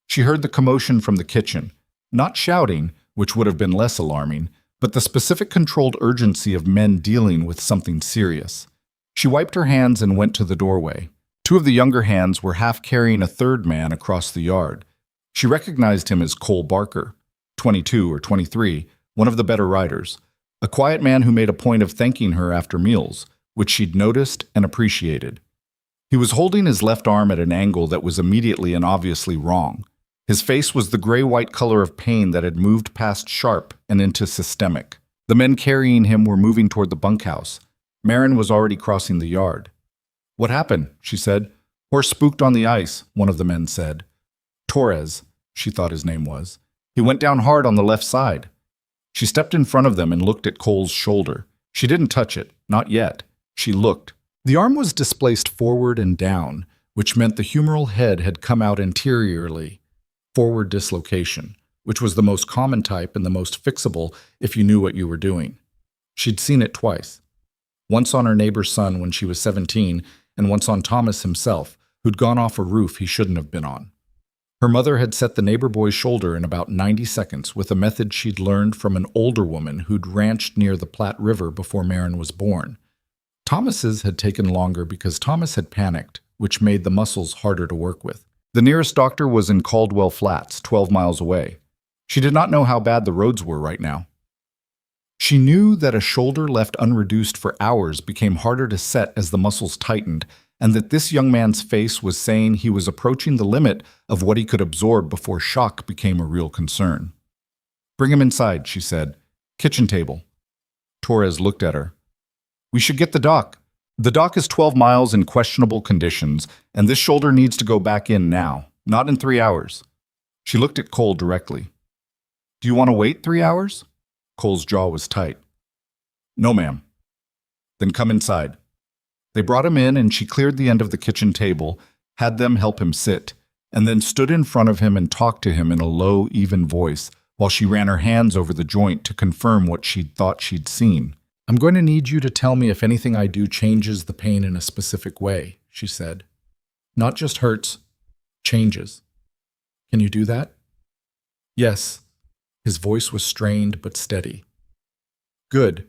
[SPEAKER 1] She heard the commotion from the kitchen, not shouting, which would have been less alarming, but the specific controlled urgency of men dealing with something serious. She wiped her hands and went to the doorway. Two of the younger hands were half carrying a third man across the yard. She recognized him as Cole Barker, 22 or 23, one of the better riders, a quiet man who made a point of thanking her after meals, which she'd noticed and appreciated. He was holding his left arm at an angle that was immediately and obviously wrong. His face was the gray-white color of pain that had moved past sharp and into systemic. The men carrying him were moving toward the bunkhouse. Marin was already crossing the yard. "What happened?" she said. "Horse spooked on the ice," one of the men said. Torres, she thought his name was. "He went down hard on the left side." She stepped in front of them and looked at Cole's shoulder. She didn't touch it, not yet. She looked. The arm was displaced forward and down, which meant the humeral head had come out anteriorly. Forward dislocation, which was the most common type and the most fixable if you knew what you were doing. She'd seen it twice. Once on her neighbor's son when she was 17, and once on Thomas himself, who'd gone off a roof he shouldn't have been on. Her mother had set the neighbor boy's shoulder in about 90 seconds with a method she'd learned from an older woman who'd ranched near the Platte River before Marin was born. Thomas's had taken longer because Thomas had panicked, which made the muscles harder to work with. The nearest doctor was in Caldwell Flats, 12 miles away. She did not know how bad the roads were right now. She knew that a shoulder left unreduced for hours became harder to set as the muscles tightened, and that this young man's face was saying he was approaching the limit of what he could absorb before shock became a real concern. "Bring him inside," she said. "Kitchen table." Torres looked at her. "We should get the doc. The doc is 12 miles in questionable conditions, and this shoulder needs to go back in now, not in 3 hours." She looked at Cole directly. "Do you want to wait 3 hours?" Cole's jaw was tight. "No, ma'am." "Then come inside." They brought him in, and she cleared the end of the kitchen table, had them help him sit, and then stood in front of him and talked to him in a low, even voice, while she ran her hands over the joint to confirm what she'd thought she'd seen. "I'm going to need you to tell me if anything I do changes the pain in a specific way," she said. "Not just hurts, changes. Can you do that?" "Yes." His voice was strained but steady. "Good."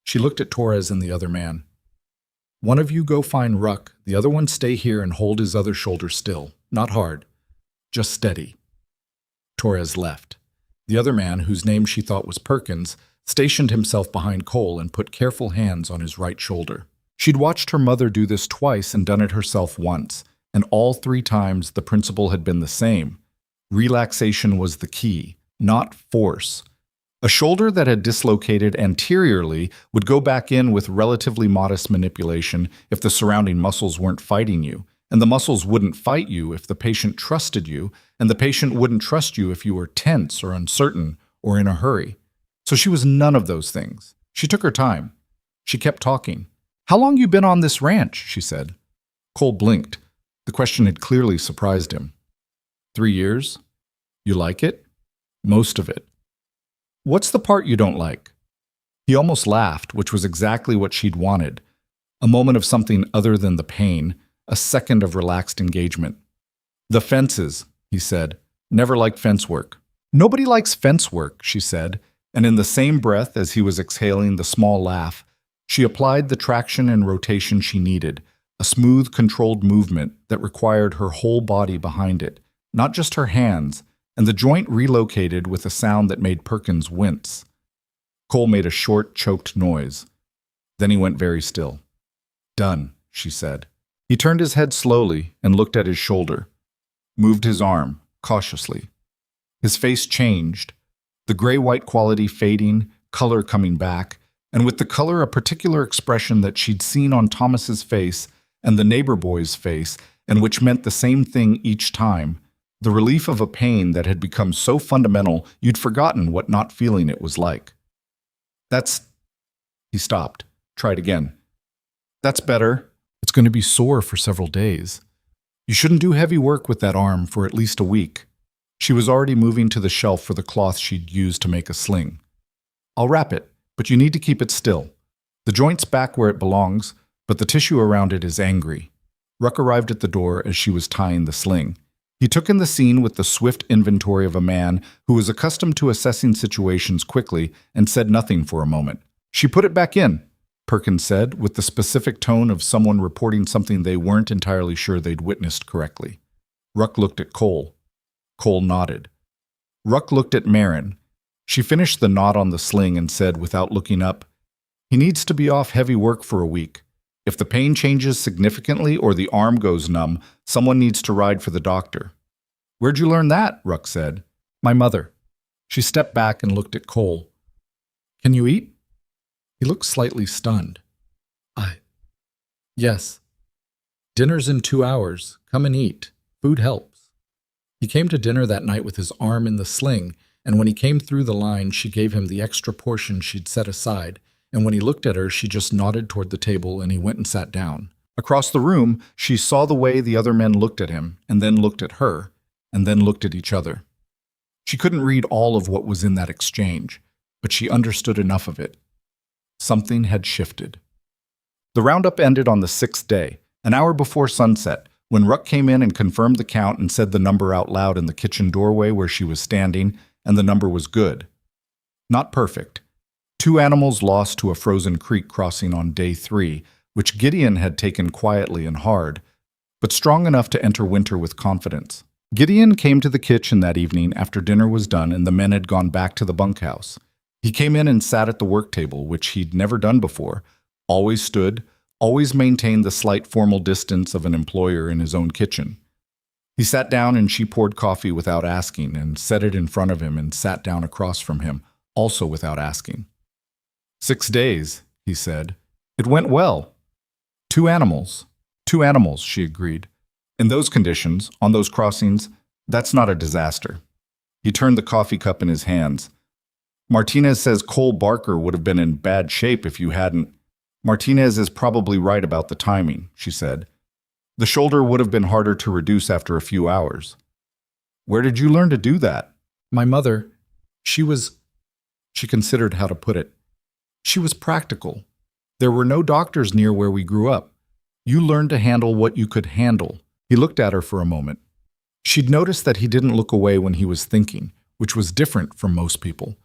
[SPEAKER 1] She looked at Torres and the other man. "One of you go find Ruck, the other one stay here and hold his other shoulder still. Not hard, just steady." Torres left. The other man, whose name she thought was Perkins, stationed himself behind Cole and put careful hands on his right shoulder. She'd watched her mother do this twice and done it herself once, and all 3 times the principle had been the same. Relaxation was the key, not force. A shoulder that had dislocated anteriorly would go back in with relatively modest manipulation if the surrounding muscles weren't fighting you, and the muscles wouldn't fight you if the patient trusted you, and the patient wouldn't trust you if you were tense or uncertain or in a hurry. So she was none of those things. She took her time. She kept talking. "How long you been on this ranch?" she said. Cole blinked. The question had clearly surprised him. 3 years? You like it? Most of it. What's the part you don't like? He almost laughed, which was exactly what she'd wanted. A moment of something other than the pain, a second of relaxed engagement. "The fences," he said. "Never liked fence work." "Nobody likes fence work," she said, and in the same breath as he was exhaling the small laugh, she applied the traction and rotation she needed, a smooth, controlled movement that required her whole body behind it, not just her hands, and the joint relocated with a sound that made Perkins wince. Cole made a short, choked noise. Then he went very still. "Done," she said. He turned his head slowly and looked at his shoulder, moved his arm, cautiously. His face changed, the gray-white quality fading, color coming back, and with the color a particular expression that she'd seen on Thomas's face and the neighbor boy's face, and which meant the same thing each time, the relief of a pain that had become so fundamental you'd forgotten what not feeling it was like. He stopped, tried again. That's better. It's going to be sore for several days. You shouldn't do heavy work with that arm for at least a week. She was already moving to the shelf for the cloth she'd used to make a sling. I'll wrap it, but you need to keep it still. The joint's back where it belongs, but the tissue around it is angry. Ruck arrived at the door as she was tying the sling. He took in the scene with the swift inventory of a man who was accustomed to assessing situations quickly and said nothing for a moment. She put it back in, Perkins said, with the specific tone of someone reporting something they weren't entirely sure they'd witnessed correctly. Ruck looked at Cole. Cole nodded. Ruck looked at Marin. She finished the knot on the sling and said, without looking up, "He needs to be off heavy work for a week. If the pain changes significantly or the arm goes numb, someone needs to ride for the doctor." "Where'd you learn that?" Ruck said. "My mother." She stepped back and looked at Cole. "Can you eat?" He looked slightly stunned. Yes. Dinner's in 2 hours. Come and eat. Food helps." He came to dinner that night with his arm in the sling, and when he came through the line, she gave him the extra portion she'd set aside, and when he looked at her, she just nodded toward the table and he went and sat down. Across the room, she saw the way the other men looked at him, and then looked at her, and then looked at each other. She couldn't read all of what was in that exchange, but she understood enough of it. Something had shifted. The roundup ended on the 6th day, an hour before sunset, when Ruck came in and confirmed the count and said the number out loud in the kitchen doorway where she was standing, and the number was good. Not perfect. 2 animals lost to a frozen creek crossing on day 3, which Gideon had taken quietly and hard, but strong enough to enter winter with confidence. Gideon came to the kitchen that evening after dinner was done and the men had gone back to the bunkhouse. He came in and sat at the work table, which he'd never done before, always stood, always maintained the slight formal distance of an employer in his own kitchen. He sat down and she poured coffee without asking and set it in front of him and sat down across from him, also without asking. 6 days, he said. It went well. 2 animals. 2 animals, she agreed. In those conditions, on those crossings, that's not a disaster. He turned the coffee cup in his hands. Martinez says Cole Barker would have been in bad shape if you hadn't. Martinez is probably right about the timing, she said. The shoulder would have been harder to reduce after a few hours. Where did you learn to do that? My mother, she considered how to put it. She was practical. There were no doctors near where we grew up. You learned to handle what you could handle. He looked at her for a moment. She'd noticed that he didn't look away when he was thinking, which was different from most people.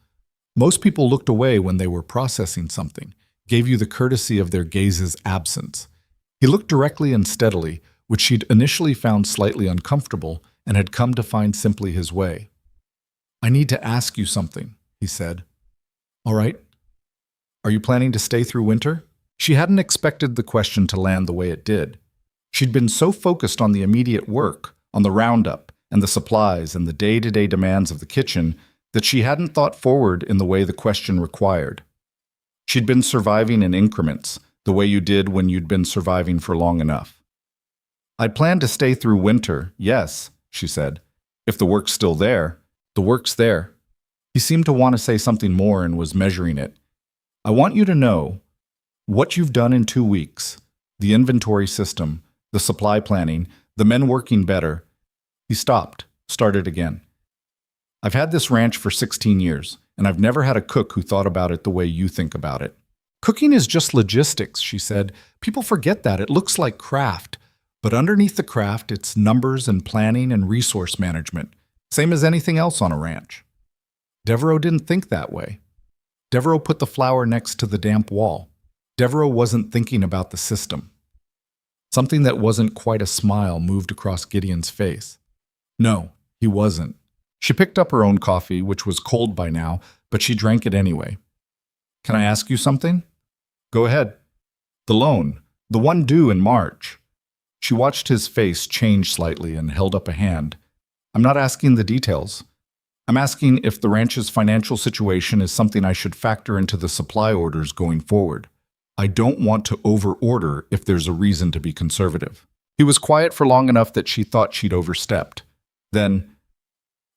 [SPEAKER 1] Most people looked away when they were processing something, gave you the courtesy of their gaze's absence. He looked directly and steadily, which she'd initially found slightly uncomfortable and had come to find simply his way. I need to ask you something, he said. All right. Are you planning to stay through winter? She hadn't expected the question to land the way it did. She'd been so focused on the immediate work, on the roundup, and the supplies and the day-to-day demands of the kitchen that she hadn't thought forward in the way the question required. She'd been surviving in increments, the way you did when you'd been surviving for long enough. I plan to stay through winter, yes, she said. If the work's still there, the work's there. He seemed to want to say something more and was measuring it. I want you to know what you've done in 2 weeks, the inventory system, the supply planning, the men working better. He stopped, started again. I've had this ranch for 16 years, and I've never had a cook who thought about it the way you think about it. Cooking is just logistics, she said. People forget that. It looks like craft. But underneath the craft, it's numbers and planning and resource management, same as anything else on a ranch. Devereaux didn't think that way. Devereaux put the flour next to the damp wall. Devereaux wasn't thinking about the system. Something that wasn't quite a smile moved across Gideon's face. No, he wasn't. She picked up her own coffee, which was cold by now, but she drank it anyway. Can I ask you something? Go ahead. The loan, the one due in March. She watched his face change slightly and held up a hand. I'm not asking the details. I'm asking if the ranch's financial situation is something I should factor into the supply orders going forward. I don't want to over-order if there's a reason to be conservative. He was quiet for long enough that she thought she'd overstepped. Then,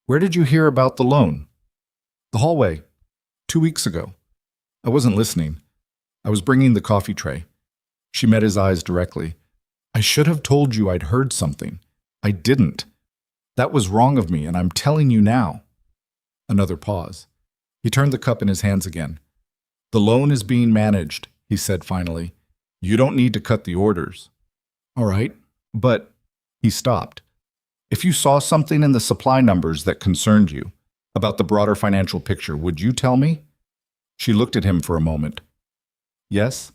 [SPEAKER 1] where did you hear about the loan? The hallway. 2 weeks ago. I wasn't listening. I was bringing the coffee tray. She met his eyes directly. I should have told you I'd heard something. I didn't. That was wrong of me, and I'm telling you now. Another pause. He turned the cup in his hands again. The loan is being managed, he said finally. You don't need to cut the orders. All right, but he stopped. If you saw something in the supply numbers that concerned you, about the broader financial picture, would you tell me? She looked at him for a moment. Yes?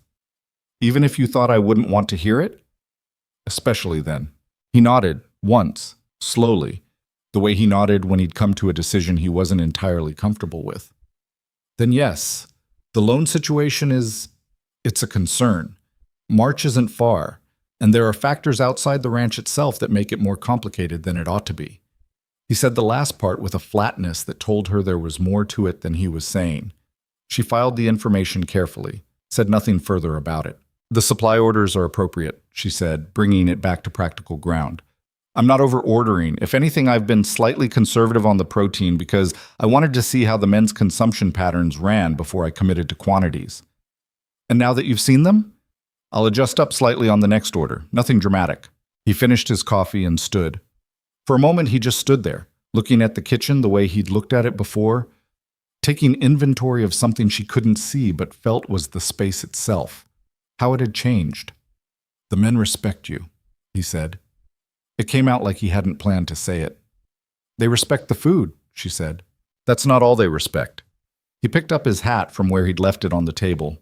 [SPEAKER 1] Even if you thought I wouldn't want to hear it? Especially then. He nodded, once, slowly, the way he nodded when he'd come to a decision he wasn't entirely comfortable with. Then yes, the loan situation it's a concern. March isn't far, and there are factors outside the ranch itself that make it more complicated than it ought to be. He said the last part with a flatness that told her there was more to it than he was saying. She filed the information carefully, said nothing further about it. The supply orders are appropriate, she said, bringing it back to practical ground. I'm not over-ordering. If anything, I've been slightly conservative on the protein because I wanted to see how the men's consumption patterns ran before I committed to quantities. And now that you've seen them, I'll adjust up slightly on the next order. Nothing dramatic. He finished his coffee and stood. For a moment, he just stood there, looking at the kitchen the way he'd looked at it before, taking inventory of something she couldn't see but felt was the space itself, how it had changed. The men respect you, he said. It came out like he hadn't planned to say it. They respect the food, she said. That's not all they respect. He picked up his hat from where he'd left it on the table.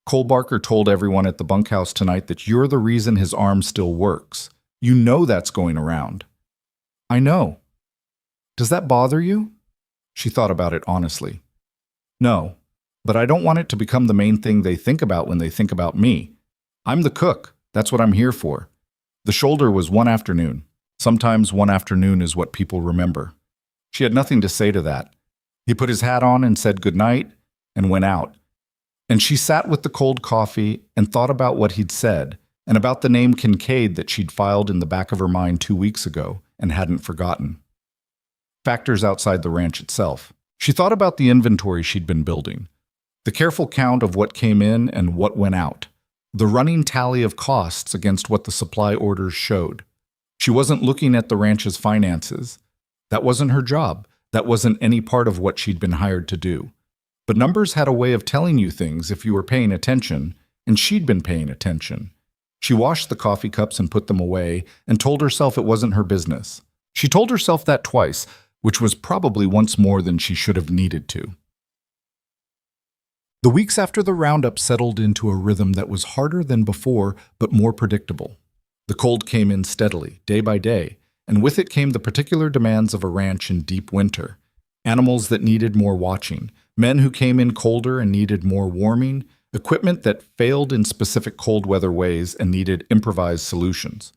[SPEAKER 1] Cole Barker told everyone at the bunkhouse tonight that you're the reason his arm still works. You know that's going around. I know. Does that bother you? She thought about it honestly. No, but I don't want it to become the main thing they think about when they think about me. I'm the cook. That's what I'm here for. The shoulder was one afternoon. Sometimes one afternoon is what people remember. She had nothing to say to that. He put his hat on and said goodnight and went out. And she sat with the cold coffee and thought about what he'd said and about the name Kincaid that she'd filed in the back of her mind 2 weeks ago and hadn't forgotten. Factors outside the ranch itself. She thought about the inventory she'd been building, the careful count of what came in and what went out, the running tally of costs against what the supply orders showed. She wasn't looking at the ranch's finances. That wasn't her job. That wasn't any part of what she'd been hired to do. But numbers had a way of telling you things if you were paying attention, and she'd been paying attention. She washed the coffee cups and put them away and told herself it wasn't her business. She told herself that twice, which was probably once more than she should have needed to. The weeks after the roundup settled into a rhythm that was harder than before, but more predictable. The cold came in steadily, day by day, and with it came the particular demands of a ranch in deep winter. Animals that needed more watching, men who came in colder and needed more warming, equipment that failed in specific cold weather ways and needed improvised solutions.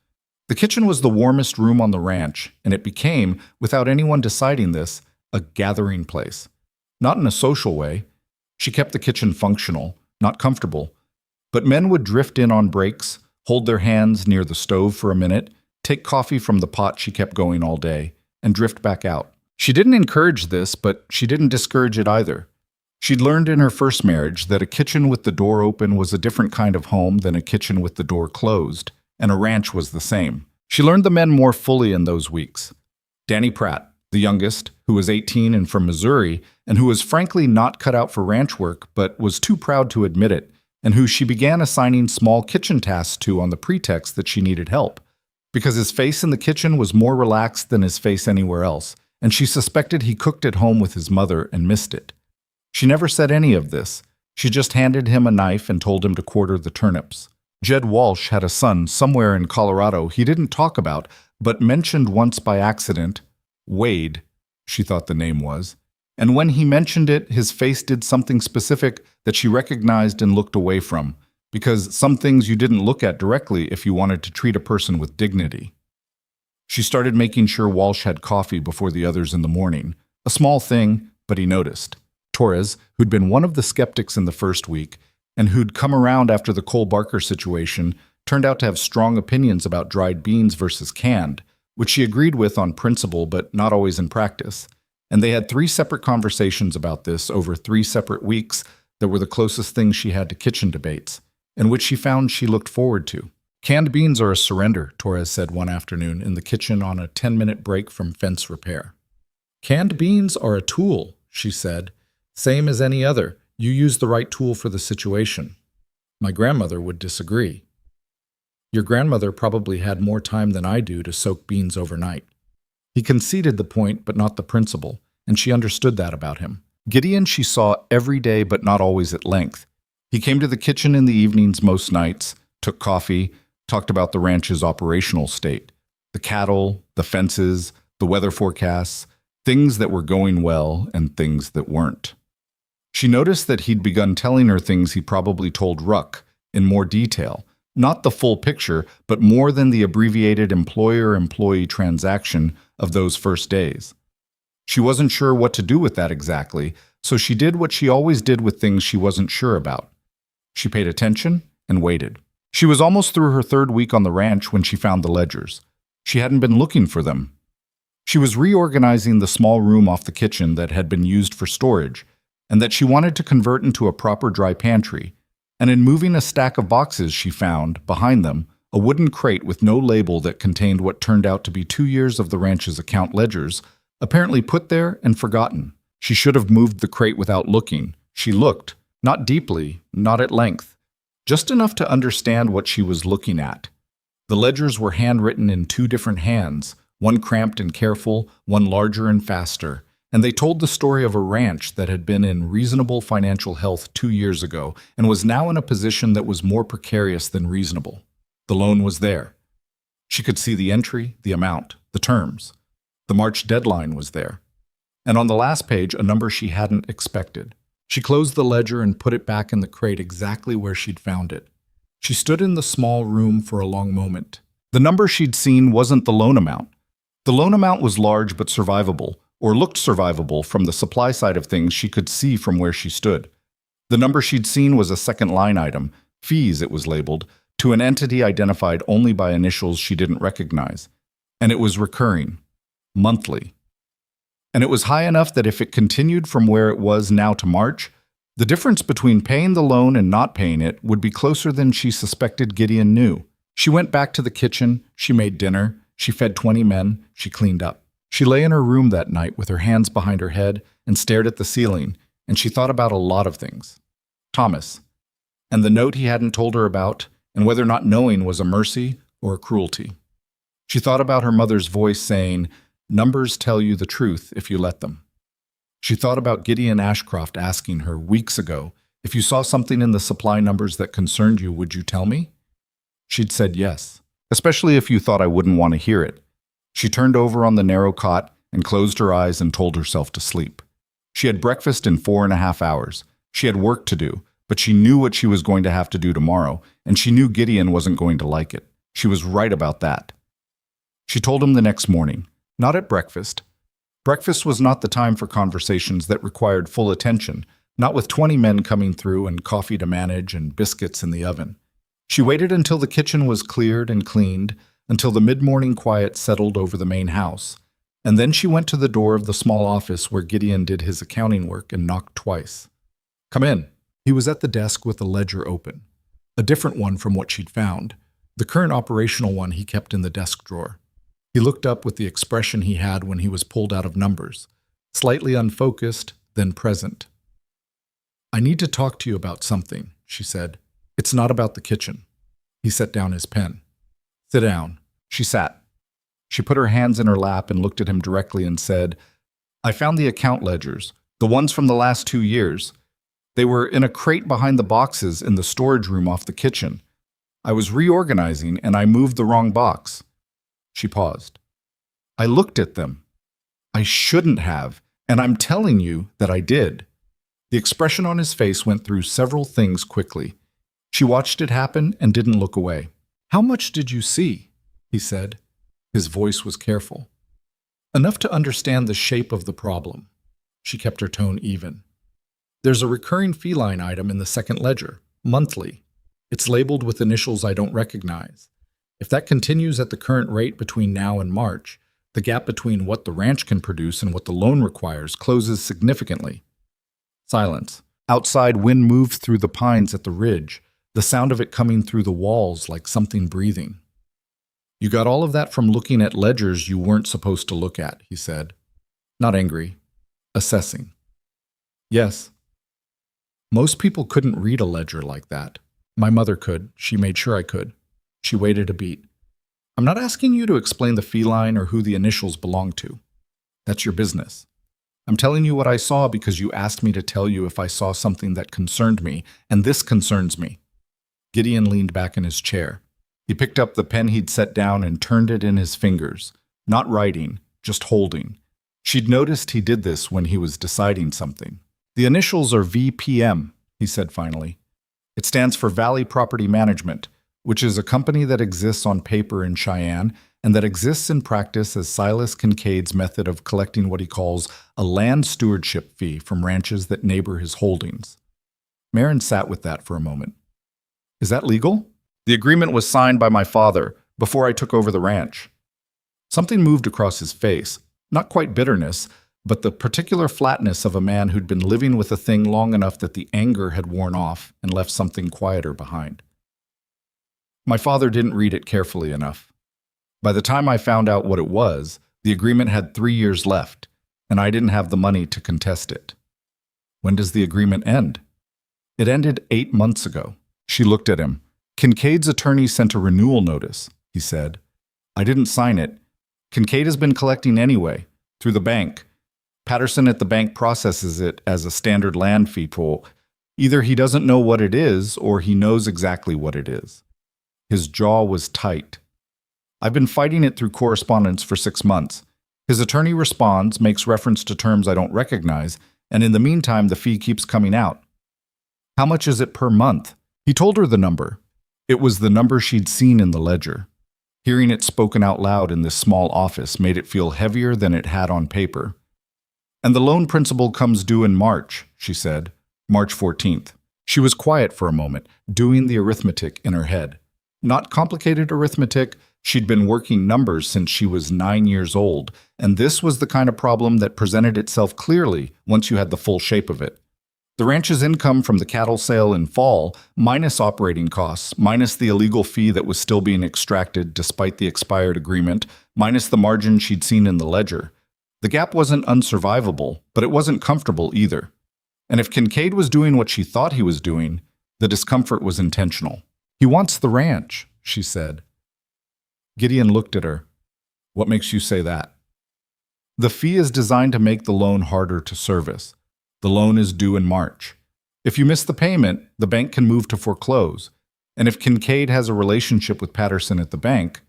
[SPEAKER 1] The kitchen was the warmest room on the ranch, and it became, without anyone deciding this, a gathering place. Not in a social way. She kept the kitchen functional, not comfortable. But men would drift in on breaks, hold their hands near the stove for a minute, take coffee from the pot she kept going all day, and drift back out. She didn't encourage this, but she didn't discourage it either. She'd learned in her first marriage that a kitchen with the door open was a different kind of home than a kitchen with the door closed, and a ranch was the same. She learned the men more fully in those weeks. Danny Pratt, the youngest, who was 18 and from Missouri, and who was frankly not cut out for ranch work but was too proud to admit it, and who she began assigning small kitchen tasks to on the pretext that she needed help, because his face in the kitchen was more relaxed than his face anywhere else, and she suspected he cooked at home with his mother and missed it. She never said any of this. She just handed him a knife and told him to quarter the turnips. Jed Walsh had a son somewhere in Colorado he didn't talk about, but mentioned once by accident, Wade, she thought the name was, and when he mentioned it, his face did something specific that she recognized and looked away from, because some things you didn't look at directly if you wanted to treat a person with dignity. She started making sure Walsh had coffee before the others in the morning, a small thing, but he noticed. Torres, who'd been one of the skeptics in the first week, and who'd come around after the Cole Barker situation, turned out to have strong opinions about dried beans versus canned, which she agreed with on principle but not always in practice. And they had 3 separate conversations about this over 3 separate weeks that were the closest things she had to kitchen debates. and which she found she looked forward to. Canned beans are a surrender, Torres said one afternoon in the kitchen on a 10-minute break from fence repair. Canned beans are a tool, she said. Same as any other. You use the right tool for the situation. My grandmother would disagree. Your grandmother probably had more time than I do to soak beans overnight. He conceded the point, but not the principle, and she understood that about him. Gideon she saw every day, but not always at length. He came to the kitchen in the evenings most nights, took coffee, talked about the ranch's operational state, the cattle, the fences, the weather forecasts, things that were going well and things that weren't. She noticed that he'd begun telling her things he probably told Ruck, in more detail, not the full picture, but more than the abbreviated employer-employee transaction of those first days. She wasn't sure what to do with that exactly, so she did what she always did with things she wasn't sure about. She paid attention and waited. She was almost through her third week on the ranch when she found the ledgers. She hadn't been looking for them. She was reorganizing the small room off the kitchen that had been used for storage, and that she wanted to convert into a proper dry pantry. And in moving a stack of boxes, she found, behind them, a wooden crate with no label that contained what turned out to be 2 years of the ranch's account ledgers, apparently put there and forgotten. She should have moved the crate without looking. She looked, not deeply, not at length, just enough to understand what she was looking at. The ledgers were handwritten in 2 different hands, one cramped and careful, one larger and faster, and they told the story of a ranch that had been in reasonable financial health 2 years ago and was now in a position that was more precarious than reasonable. The loan was there. She could see the entry, the amount, the terms. The March deadline was there. And on the last page, a number she hadn't expected. She closed the ledger and put it back in the crate exactly where she'd found it. She stood in the small room for a long moment. The number she'd seen wasn't the loan amount. The loan amount was large but survivable, or looked survivable from the supply side of things she could see from where she stood. The number she'd seen was a second line item, fees it was labeled, to an entity identified only by initials she didn't recognize. And it was recurring, monthly. And it was high enough that if it continued from where it was now to March, the difference between paying the loan and not paying it would be closer than she suspected Gideon knew. She went back to the kitchen, she made dinner, she fed 20 men, she cleaned up. She lay in her room that night with her hands behind her head and stared at the ceiling, and she thought about a lot of things. Thomas, and the note he hadn't told her about, and whether not knowing was a mercy or a cruelty. She thought about her mother's voice saying, "Numbers tell you the truth if you let them." She thought about Gideon Ashcroft asking her weeks ago, "If you saw something in the supply numbers that concerned you, would you tell me?" She'd said yes, especially if you thought I wouldn't want to hear it. She turned over on the narrow cot and closed her eyes and told herself to sleep. She had breakfast in 4.5 hours. She had work to do, but she knew what she was going to have to do tomorrow, and she knew Gideon wasn't going to like it. She was right about that. She told him the next morning, not at breakfast. Breakfast was not the time for conversations that required full attention, not with 20 men coming through and coffee to manage and biscuits in the oven. She waited until the kitchen was cleared and cleaned, until the mid-morning quiet settled over the main house, and then she went to the door of the small office where Gideon did his accounting work and knocked twice. "Come in." He was at the desk with the ledger open, a different one from what she'd found, the current operational one he kept in the desk drawer. He looked up with the expression he had when he was pulled out of numbers, slightly unfocused, then present. "I need to talk to you about something," she said. "It's not about the kitchen." He set down his pen. "Sit down." She sat. She put her hands in her lap and looked at him directly and said, "I found the account ledgers, the ones from the last 2 years. They were in a crate behind the boxes in the storage room off the kitchen. I was reorganizing and I moved the wrong box." She paused. "I looked at them. I shouldn't have, and I'm telling you that I did." The expression on his face went through several things quickly. She watched it happen and didn't look away. "How much did you see?" he said. His voice was careful. "Enough to understand the shape of the problem." She kept her tone even. "There's a recurring fee line item in the second ledger, monthly. It's labeled with initials I don't recognize. If that continues at the current rate between now and March, the gap between what the ranch can produce and what the loan requires closes significantly." Silence. Outside, wind moved through the pines at the ridge, the sound of it coming through the walls like something breathing. You got all of that from looking at ledgers you weren't supposed to look at, he said. Not angry, assessing. Yes. Most people couldn't read a ledger like that. My mother could. She made sure I could. She waited a beat. I'm not asking you to explain the feline or who the initials belong to. That's your business. I'm telling you what I saw because you asked me to tell you if I saw something that concerned me, and this concerns me. Gideon leaned back in his chair. He picked up the pen he'd set down and turned it in his fingers, not writing, just holding. She'd noticed he did this when he was deciding something. The initials are VPM, he said finally. It stands for Valley Property Management, which is a company that exists on paper in Cheyenne and that exists in practice as Silas Kincaid's method of collecting what he calls a land stewardship fee from ranches that neighbor his holdings. Marin sat with that for a moment. Is that legal? The agreement was signed by my father before I took over the ranch. Something moved across his face, not quite bitterness, but the particular flatness of a man who'd been living with a thing long enough that the anger had worn off and left something quieter behind. My father didn't read it carefully enough. By the time I found out what it was, the agreement had 3 years left, and I didn't have the money to contest it. When does the agreement end? It ended 8 months ago. She looked at him. Kincaid's attorney sent a renewal notice, he said. I didn't sign it. Kincaid has been collecting anyway, through the bank. Patterson at the bank processes it as a standard land fee pool. Either he doesn't know what it is, or he knows exactly what it is. His jaw was tight. I've been fighting it through correspondence for 6 months. His attorney responds, makes reference to terms I don't recognize, and in the meantime, the fee keeps coming out. How much is it per month? He told her the number. It was the number she'd seen in the ledger. Hearing it spoken out loud in this small office made it feel heavier than it had on paper. And the loan principal comes due in March, she said, March 14th. She was quiet for a moment, doing the arithmetic in her head. Not complicated arithmetic. She'd been working numbers since she was 9 years old, and this was the kind of problem that presented itself clearly once you had the full shape of it. The ranch's income from the cattle sale in fall, minus operating costs, minus the illegal fee that was still being extracted despite the expired agreement, minus the margin she'd seen in the ledger. The gap wasn't unsurvivable, but it wasn't comfortable either. And if Kincaid was doing what she thought he was doing, the discomfort was intentional. He wants the ranch, she said. Gideon looked at her. What makes you say that? The fee is designed to make the loan harder to service. The loan is due in March. If you miss the payment, the bank can move to foreclose. And if Kincaid has a relationship with Patterson at the bank,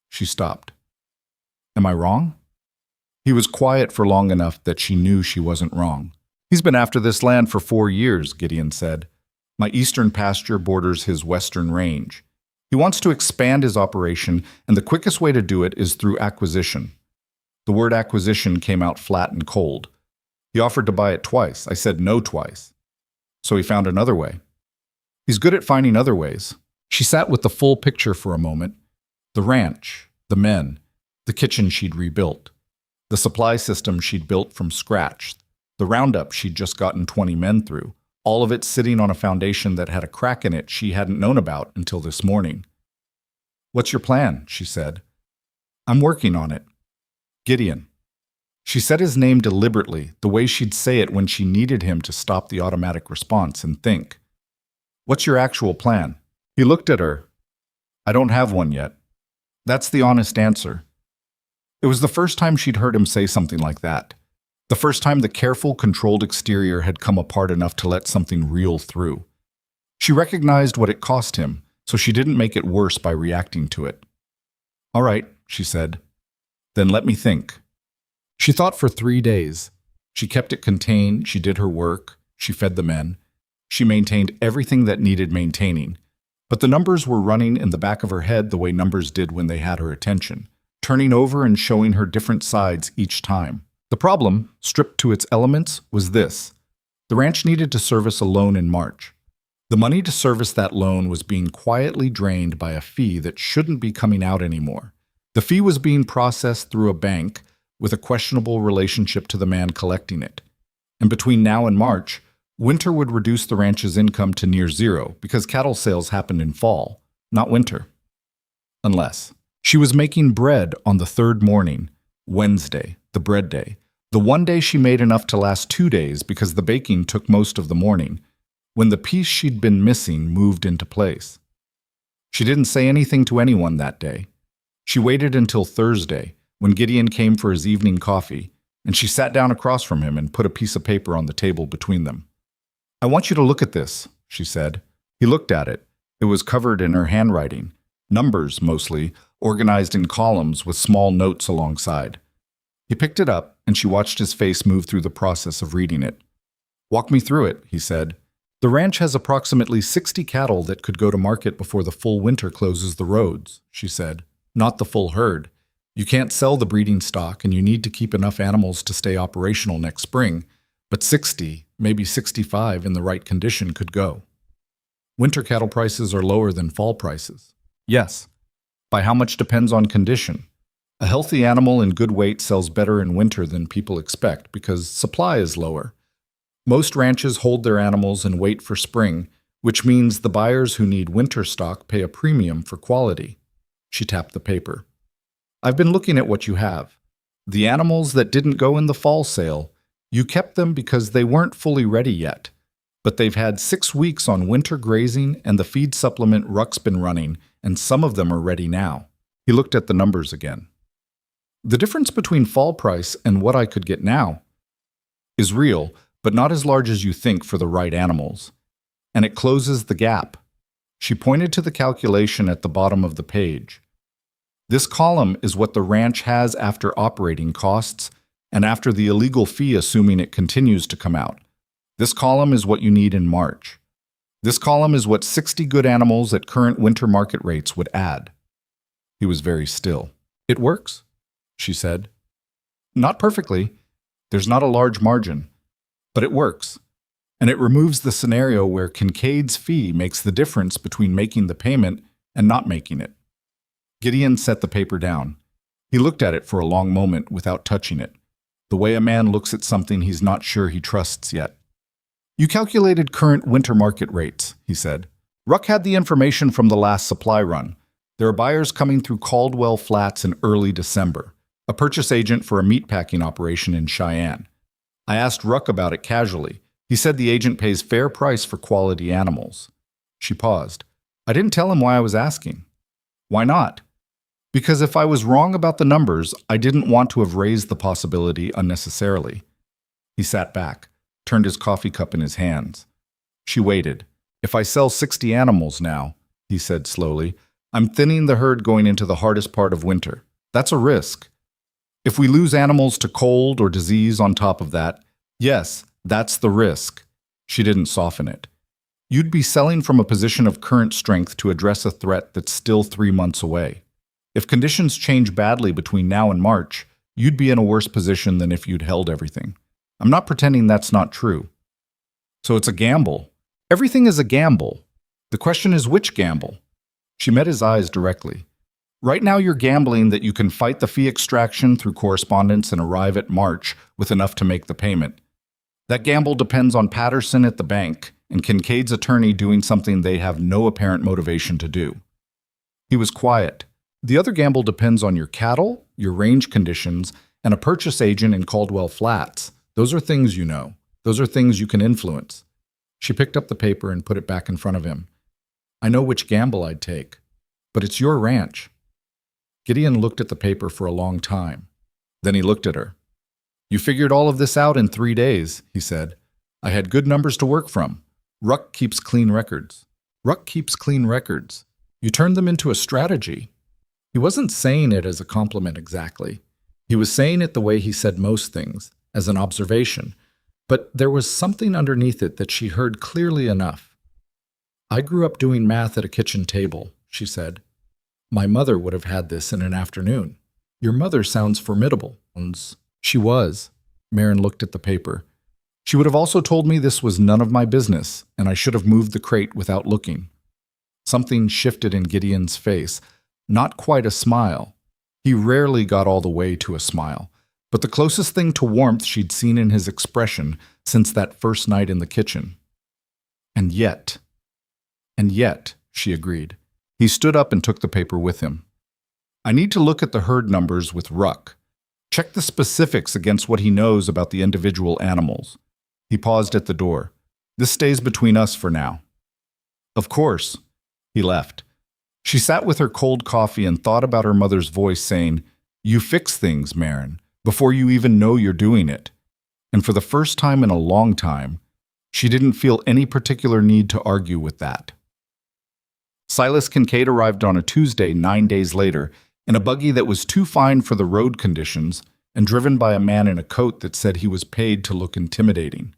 [SPEAKER 1] she stopped. Am I wrong? He was quiet for long enough that she knew she wasn't wrong. He's been after this land for 4 years, Gideon said. My eastern pasture borders his western range. He wants to expand his operation, and the quickest way to do it is through acquisition. The word acquisition came out flat and cold. He offered to buy it twice. I said no twice. So he found another way. He's good at finding other ways. She sat with the full picture for a moment. The ranch, the men, the kitchen she'd rebuilt, the supply system she'd built from scratch, the roundup she'd just gotten 20 men through, all of it sitting on a foundation that had a crack in it she hadn't known about until this morning. What's your plan? She said. I'm working on it. Gideon. She said his name deliberately, the way she'd say it when she needed him to stop the automatic response and think. What's your actual plan? He looked at her. I don't have one yet. That's the honest answer. It was the first time she'd heard him say something like that. The first time the careful, controlled exterior had come apart enough to let something real through. She recognized what it cost him, so she didn't make it worse by reacting to it. All right, she said. Then let me think. She thought for 3 days. She kept it contained, she did her work, she fed the men. She maintained everything that needed maintaining. But the numbers were running in the back of her head the way numbers did when they had her attention, turning over and showing her different sides each time. The problem, stripped to its elements, was this. The ranch needed to service a loan in March. The money to service that loan was being quietly drained by a fee that shouldn't be coming out anymore. The fee was being processed through a bank with a questionable relationship to the man collecting it. And between now and March, Winter would reduce the ranch's income to near zero because cattle sales happened in fall, not winter. Unless she was making bread on the third morning, Wednesday, the bread day, the one day she made enough to last 2 days because the baking took most of the morning, when the piece she'd been missing moved into place. She didn't say anything to anyone that day. She waited until Thursday, when Gideon came for his evening coffee, and she sat down across from him and put a piece of paper on the table between them. "I want you to look at this," she said. He looked at it. It was covered in her handwriting, numbers mostly, organized in columns with small notes alongside. He picked it up, and she watched his face move through the process of reading it. "Walk me through it," he said. "The ranch has approximately 60 cattle that could go to market before the full winter closes the roads," she said. "Not the full herd. You can't sell the breeding stock, and you need to keep enough animals to stay operational next spring, but 60, maybe 65 in the right condition could go. Winter cattle prices are lower than fall prices. Yes. By how much depends on condition. A healthy animal in good weight sells better in winter than people expect because supply is lower. Most ranches hold their animals and wait for spring, which means the buyers who need winter stock pay a premium for quality." She tapped the paper. "I've been looking at what you have. The animals that didn't go in the fall sale, you kept them because they weren't fully ready yet. But they've had 6 weeks on winter grazing and the feed supplement Ruck's been running, and some of them are ready now." He looked at the numbers again. "The difference between fall price and what I could get now is real, but not as large as you think for the right animals. And it closes the gap." She pointed to the calculation at the bottom of the page. "This column is what the ranch has after operating costs and after the illegal fee, assuming it continues to come out. This column is what you need in March. This column is what 60 good animals at current winter market rates would add." He was very still. "It works?" she said. "Not perfectly. There's not a large margin. But it works. And it removes the scenario where Kincaid's fee makes the difference between making the payment and not making it." Gideon set the paper down. He looked at it for a long moment without touching it, the way a man looks at something he's not sure he trusts yet. "You calculated current winter market rates," he said. "Ruck had the information from the last supply run. There are buyers coming through Caldwell Flats in early December, a purchase agent for a meatpacking operation in Cheyenne. I asked Ruck about it casually. He said the agent pays fair price for quality animals." She paused. "I didn't tell him why I was asking." "Why not?" "Because if I was wrong about the numbers, I didn't want to have raised the possibility unnecessarily." He sat back, turned his coffee cup in his hands. She waited. "If I sell 60 animals now," he said slowly, "I'm thinning the herd going into the hardest part of winter. That's a risk. If we lose animals to cold or disease on top of that, yes, that's the risk." She didn't soften it. "You'd be selling from a position of current strength to address a threat that's still 3 months away. If conditions change badly between now and March, you'd be in a worse position than if you'd held everything. I'm not pretending that's not true." "So it's a gamble." "Everything is a gamble. The question is which gamble?" She met his eyes directly. "Right now you're gambling that you can fight the fee extraction through correspondence and arrive at March with enough to make the payment. That gamble depends on Patterson at the bank and Kincaid's attorney doing something they have no apparent motivation to do." He was quiet. "The other gamble depends on your cattle, your range conditions, and a purchase agent in Caldwell Flats. Those are things you know. Those are things you can influence." She picked up the paper and put it back in front of him. "I know which gamble I'd take, but it's your ranch." Gideon looked at the paper for a long time. Then he looked at her. "You figured all of this out in 3 days," he said. "I had good numbers to work from. Ruck keeps clean records." "Ruck keeps clean records. You turned them into a strategy." He wasn't saying it as a compliment exactly. He was saying it the way he said most things, as an observation. But there was something underneath it that she heard clearly enough. "I grew up doing math at a kitchen table," she said. "My mother would have had this in an afternoon. Your mother sounds formidable." She was. Marin looked at the paper. "She would have also told me this was none of my business, and I should have moved the crate without looking." Something shifted in Gideon's face. Not quite a smile. He rarely got all the way to a smile, but the closest thing to warmth she'd seen in his expression since that first night in the kitchen. And yet, she agreed. He stood up and took the paper with him. I need to look at the herd numbers with Ruck. Check the specifics against what he knows about the individual animals. He paused at the door. This stays between us for now. Of course. He left. She sat with her cold coffee and thought about her mother's voice saying, "You fix things, Marin, before you even know you're doing it." And for the first time in a long time, she didn't feel any particular need to argue with that. Silas Kincaid arrived on a Tuesday 9 days later in a buggy that was too fine for the road conditions and driven by a man in a coat that said he was paid to look intimidating.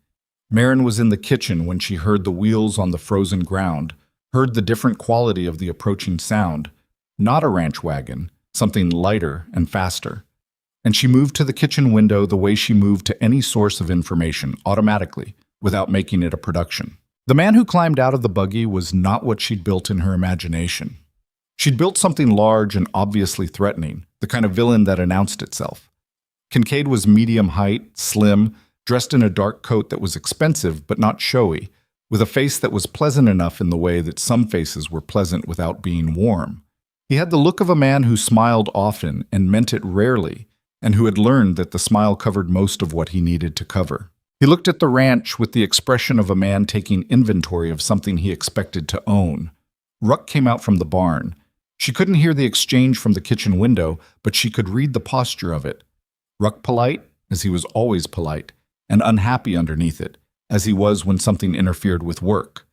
[SPEAKER 1] Marin was in the kitchen when she heard the wheels on the frozen ground, heard the different quality of the approaching sound, not a ranch wagon, something lighter and faster. And she moved to the kitchen window the way she moved to any source of information, automatically, without making it a production. The man who climbed out of the buggy was not what she'd built in her imagination. She'd built something large and obviously threatening, the kind of villain that announced itself. Kincaid was medium height, slim, dressed in a dark coat that was expensive but not showy, with a face that was pleasant enough in the way that some faces were pleasant without being warm. He had the look of a man who smiled often and meant it rarely, and who had learned that the smile covered most of what he needed to cover. He looked at the ranch with the expression of a man taking inventory of something he expected to own. Ruck came out from the barn. She couldn't hear the exchange from the kitchen window, but she could read the posture of it. Ruck polite, as he was always polite, and unhappy underneath it, as he was when something interfered with work.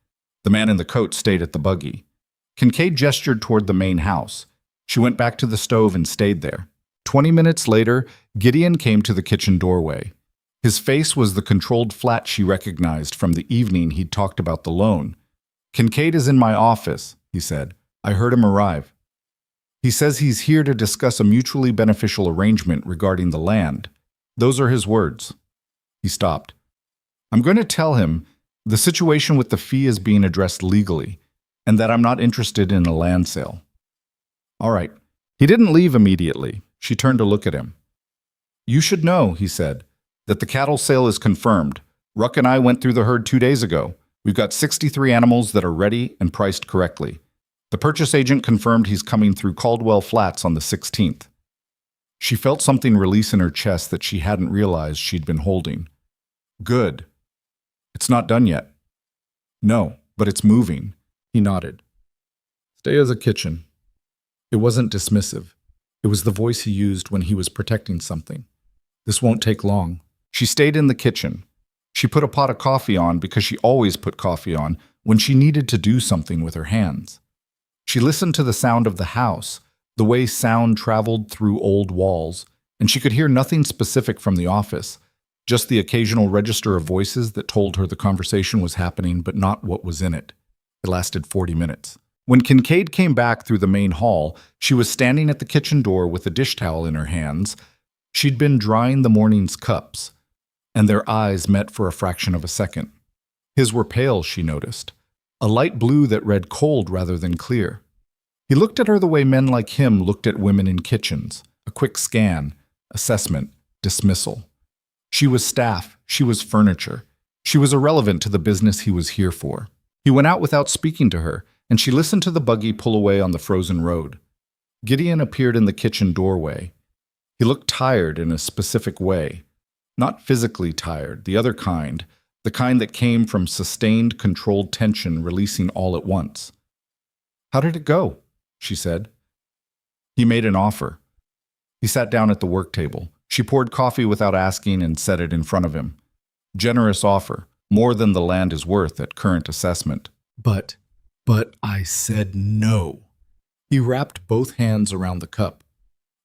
[SPEAKER 1] The man in the coat stayed at the buggy. Kincaid gestured toward the main house. She went back to the stove and stayed there. 20 minutes later, Gideon came to the kitchen doorway. His face was the controlled flat she recognized from the evening he'd talked about the loan. "Kincaid is in my office," he said. "I heard him arrive. He says he's here to discuss a mutually beneficial arrangement regarding the land. Those are his words." He stopped. "I'm going to tell him the situation with the fee is being addressed legally, and that I'm not interested in a land sale." "All right." He didn't leave immediately. She turned to look at him. "You should know," he said, "that the cattle sale is confirmed. Ruck and I went through the herd 2 days ago. We've got 63 animals that are ready and priced correctly. The purchase agent confirmed he's coming through Caldwell Flats on the 16th. She felt something release in her chest that she hadn't realized she'd been holding. "Good. It's not done yet." "No, but it's moving." He nodded. "Stay as a kitchen." It wasn't dismissive. It was the voice he used when he was protecting something. "This won't take long." She stayed in the kitchen. She put a pot of coffee on because she always put coffee on when she needed to do something with her hands. She listened to the sound of the house, the way sound traveled through old walls, and she could hear nothing specific from the office, just the occasional register of voices that told her the conversation was happening but not what was in it. It lasted 40 minutes. When Kincaid came back through the main hall, she was standing at the kitchen door with a dish towel in her hands. She'd been drying the morning's cups, and their eyes met for a fraction of a second. His were pale, she noticed, a light blue that read cold rather than clear. He looked at her the way men like him looked at women in kitchens, a quick scan, assessment, dismissal. She was staff, she was furniture. She was irrelevant to the business he was here for. He went out without speaking to her, and she listened to the buggy pull away on the frozen road. Gideon appeared in the kitchen doorway. He looked tired in a specific way. Not physically tired, the other kind, the kind that came from sustained, controlled tension releasing all at once. "How did it go?" she said. He made an offer. He sat down at the work table. She poured coffee without asking and set it in front of him. Generous offer, more than the land is worth at current assessment. But I said no. He wrapped both hands around the cup.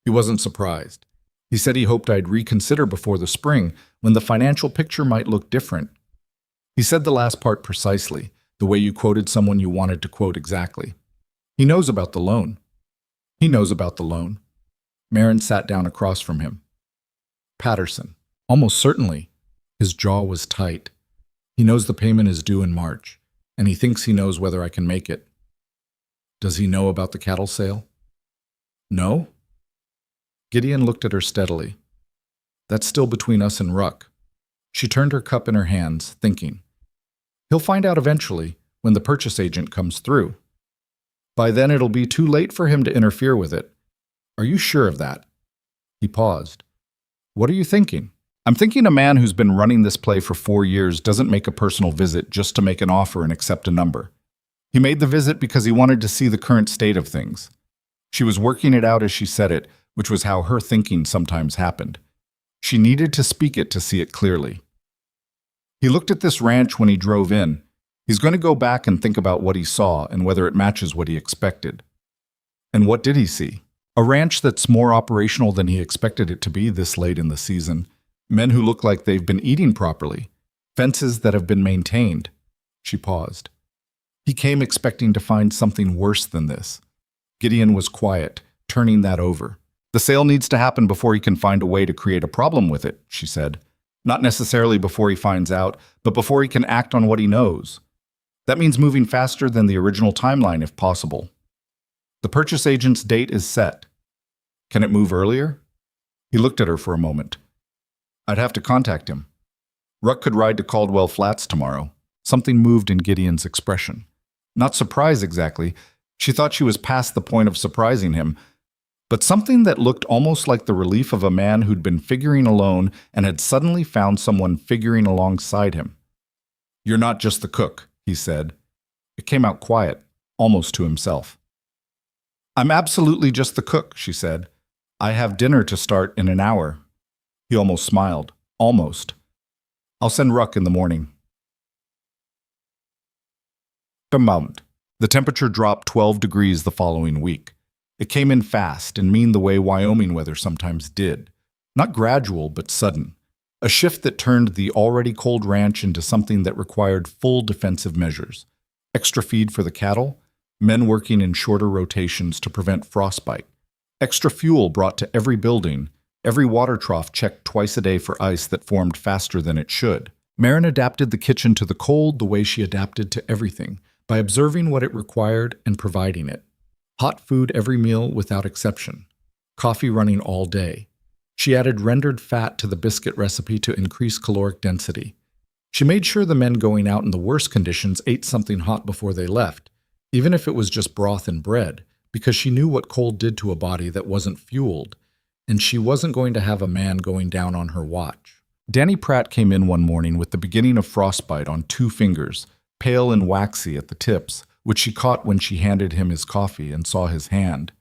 [SPEAKER 1] He wasn't surprised. He said he hoped I'd reconsider before the spring, when the financial picture might look different. He said the last part precisely, the way you quoted someone you wanted to quote exactly. He knows about the loan. He knows about the loan. Marin sat down across from him. Patterson. Almost certainly. His jaw was tight. He knows the payment is due in March, and he thinks he knows whether I can make it. Does he know about the cattle sale? No? Gideon looked at her steadily. That's still between us and Ruck. She turned her cup in her hands, thinking. He'll find out eventually, when the purchase agent comes through. By then it'll be too late for him to interfere with it. Are you sure of that? He paused. What are you thinking? I'm thinking a man who's been running this play for 4 years doesn't make a personal visit just to make an offer and accept a number. He made the visit because he wanted to see the current state of things. She was working it out as she said it, which was how her thinking sometimes happened. She needed to speak it to see it clearly. He looked at this ranch when he drove in. He's going to go back and think about what he saw and whether it matches what he expected. And what did he see? A ranch that's more operational than he expected it to be this late in the season. Men who look like they've been eating properly. Fences that have been maintained. She paused. He came expecting to find something worse than this. Gideon was quiet, turning that over. The sale needs to happen before he can find a way to create a problem with it, she said. Not necessarily before he finds out, but before he can act on what he knows. That means moving faster than the original timeline if possible. The purchase agent's date is set. Can it move earlier? He looked at her for a moment. I'd have to contact him. Ruck could ride to Caldwell Flats tomorrow. Something moved in Gideon's expression. Not surprise exactly. She thought she was past the point of surprising him, but something that looked almost like the relief of a man who'd been figuring alone and had suddenly found someone figuring alongside him. You're not just the cook, he said. It came out quiet, almost to himself. I'm absolutely just the cook, she said. I have dinner to start in an hour. He almost smiled. Almost. I'll send Ruck in the morning. The temperature dropped 12 degrees the following week. It came in fast and mean the way Wyoming weather sometimes did. Not gradual, but sudden. A shift that turned the already cold ranch into something that required full defensive measures. Extra feed for the cattle, men working in shorter rotations to prevent frostbite. Extra fuel brought to every building, every water trough checked twice a day for ice that formed faster than it should. Marin adapted the kitchen to the cold the way she adapted to everything, by observing what it required and providing it. Hot food every meal without exception. Coffee running all day. She added rendered fat to the biscuit recipe to increase caloric density. She made sure the men going out in the worst conditions ate something hot before they left, even if it was just broth and bread, because she knew what cold did to a body that wasn't fueled, and she wasn't going to have a man going down on her watch. Danny Pratt came in one morning with the beginning of frostbite on 2 fingers, pale and waxy at the tips, which she caught when she handed him his coffee and saw his hand.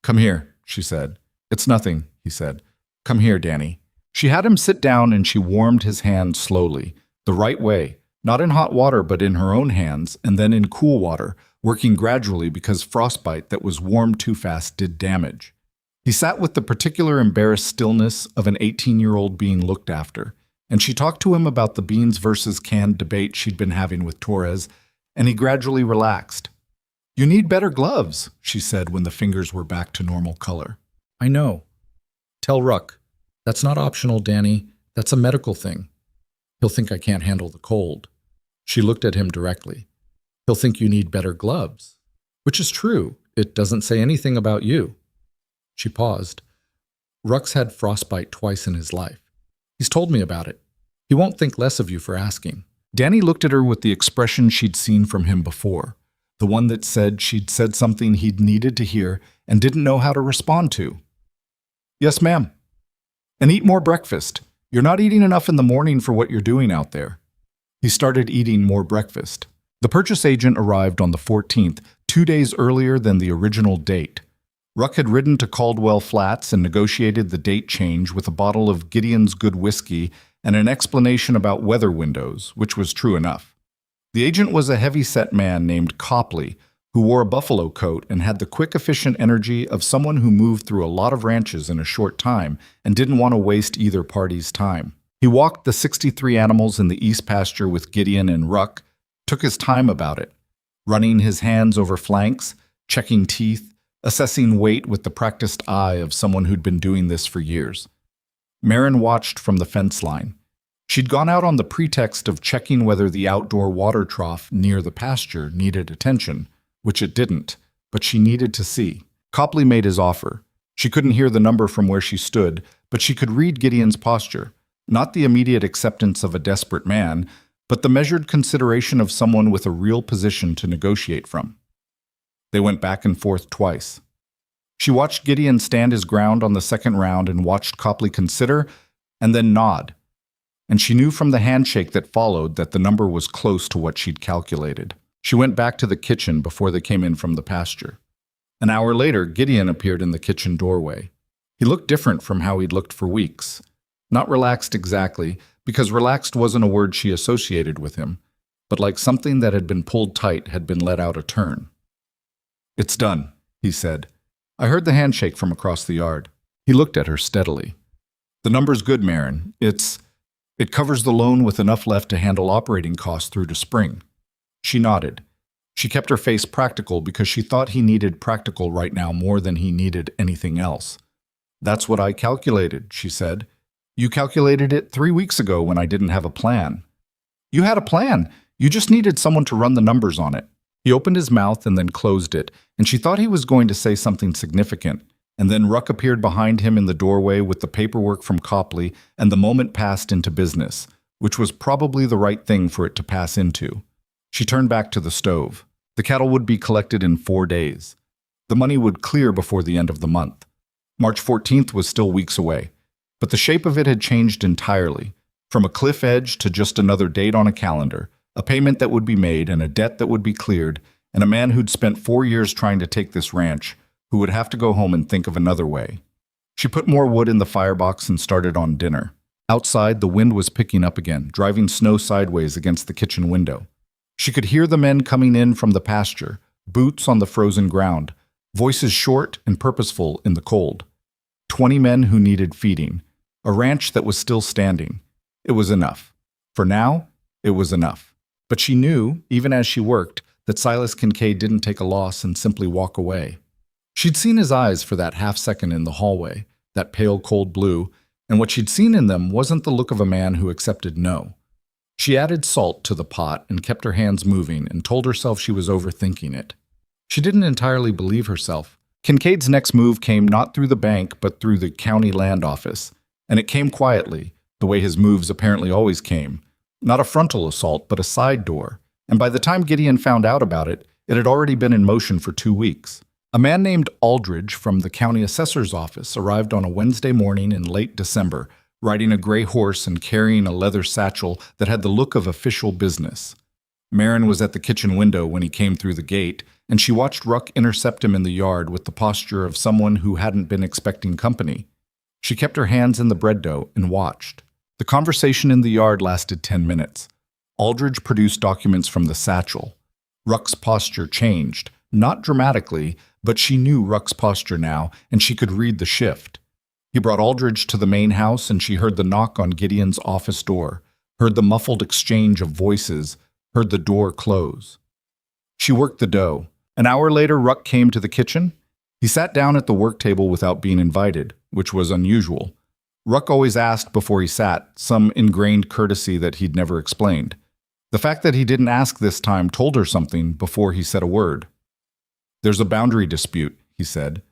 [SPEAKER 1] Come here, she said. It's nothing, he said. Come here, Danny. She had him sit down and she warmed his hand slowly, the right way, not in hot water but in her own hands, and then in cool water, working gradually because frostbite that was warmed too fast did damage. He sat with the particular embarrassed stillness of an 18-year-old being looked after, and she talked to him about the beans versus canned debate she'd been having with Torres, and he gradually relaxed. You need better gloves, she said when the fingers were back to normal color. I know. Tell Ruck. That's not optional, Danny. That's a medical thing. He'll think I can't handle the cold. She looked at him directly. He'll think you need better gloves. Which is true. It doesn't say anything about you. She paused. Ruck's had frostbite twice in his life. He's told me about it. He won't think less of you for asking. Danny looked at her with the expression she'd seen from him before, the one that said she'd said something he'd needed to hear and didn't know how to respond to. Yes, ma'am. And eat more breakfast. You're not eating enough in the morning for what you're doing out there. He started eating more breakfast. The purchase agent arrived on the 14th, 2 days earlier than the original date. Ruck had ridden to Caldwell Flats and negotiated the date change with a bottle of Gideon's Good Whiskey and an explanation about weather windows, which was true enough. The agent was a heavy-set man named Copley, who wore a buffalo coat and had the quick, efficient energy of someone who moved through a lot of ranches in a short time and didn't want to waste either party's time. He walked the 63 animals in the east pasture with Gideon and Ruck, took his time about it, running his hands over flanks, checking teeth, assessing weight with the practiced eye of someone who'd been doing this for years. Marin watched from the fence line. She'd gone out on the pretext of checking whether the outdoor water trough near the pasture needed attention, which it didn't, but she needed to see. Copley made his offer. She couldn't hear the number from where she stood, but she could read Gideon's posture, not the immediate acceptance of a desperate man, but the measured consideration of someone with a real position to negotiate from. They went back and forth twice. She watched Gideon stand his ground on the second round and watched Copley consider and then nod. And she knew from the handshake that followed that the number was close to what she'd calculated. She went back to the kitchen before they came in from the pasture. An hour later, Gideon appeared in the kitchen doorway. He looked different from how he'd looked for weeks. Not relaxed exactly, because relaxed wasn't a word she associated with him, but like something that had been pulled tight had been let out a turn. "It's done," he said. "I heard the handshake from across the yard." He looked at her steadily. "The number's good, Marin. It covers the loan with enough left to handle operating costs through to spring." She nodded. She kept her face practical because she thought he needed practical right now more than he needed anything else. "That's what I calculated," she said. "You calculated it 3 weeks ago when I didn't have a plan." "You had a plan. You just needed someone to run the numbers on it." He opened his mouth and then closed it, and she thought he was going to say something significant. And then Ruck appeared behind him in the doorway with the paperwork from Copley, and the moment passed into business, which was probably the right thing for it to pass into. She turned back to the stove. The cattle would be collected in 4 days. The money would clear before the end of the month. March 14th was still weeks away, but the shape of it had changed entirely, from a cliff edge to just another date on a calendar, a payment that would be made and a debt that would be cleared, and a man who'd spent 4 years trying to take this ranch, who would have to go home and think of another way. She put more wood in the firebox and started on dinner. Outside, the wind was picking up again, driving snow sideways against the kitchen window. She could hear the men coming in from the pasture, boots on the frozen ground, voices short and purposeful in the cold. 20 men who needed feeding, a ranch that was still standing. It was enough. For now, it was enough. But she knew, even as she worked, that Silas Kincaid didn't take a loss and simply walk away. She'd seen his eyes for that half second in the hallway, that pale cold blue, and what she'd seen in them wasn't the look of a man who accepted no. She added salt to the pot and kept her hands moving and told herself she was overthinking it. She didn't entirely believe herself. Kincaid's next move came not through the bank but through the county land office, and it came quietly, the way his moves apparently always came. Not a frontal assault, but a side door, and by the time Gideon found out about it, it had already been in motion for 2 weeks. A man named Aldridge from the county assessor's office arrived on a Wednesday morning in late December, riding a gray horse and carrying a leather satchel that had the look of official business. Marin was at the kitchen window when he came through the gate, and she watched Ruck intercept him in the yard with the posture of someone who hadn't been expecting company. She kept her hands in the bread dough and watched. The conversation in the yard lasted 10 minutes. Aldridge produced documents from the satchel. Ruck's posture changed, not dramatically, but she knew Ruck's posture now, and she could read the shift. He brought Aldridge to the main house, and she heard the knock on Gideon's office door, heard the muffled exchange of voices, heard the door close. She worked the dough. An hour later, Ruck came to the kitchen. He sat down at the work table without being invited, which was unusual. Ruck always asked before he sat, some ingrained courtesy that he'd never explained. The fact that he didn't ask this time told her something before he said a word. "There's a boundary dispute," he said.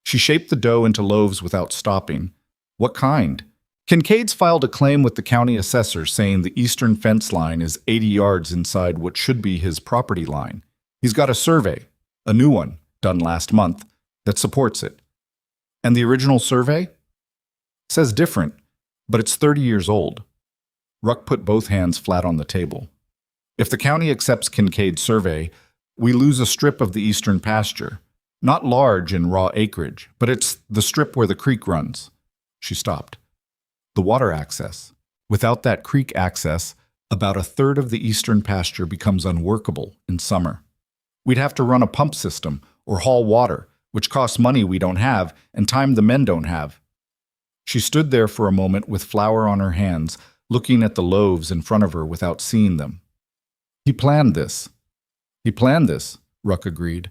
[SPEAKER 1] She shaped the dough into loaves without stopping. "What kind?" "Kincaid's filed a claim with the county assessor saying the eastern fence line is 80 yards inside what should be his property line. He's got a survey, a new one, done last month, that supports it." "And the original survey?" "Says different, but it's 30 years old." Ruck put both hands flat on the table. "If the county accepts Kincaid's survey, we lose a strip of the eastern pasture. Not large in raw acreage, but it's the strip where the creek runs." She stopped. "The water access. Without that creek access, about a third of the eastern pasture becomes unworkable in summer. We'd have to run a pump system or haul water, which costs money we don't have and time the men don't have." She stood there for a moment with flour on her hands, looking at the loaves in front of her without seeing them. "He planned this." "He planned this," Ruck agreed.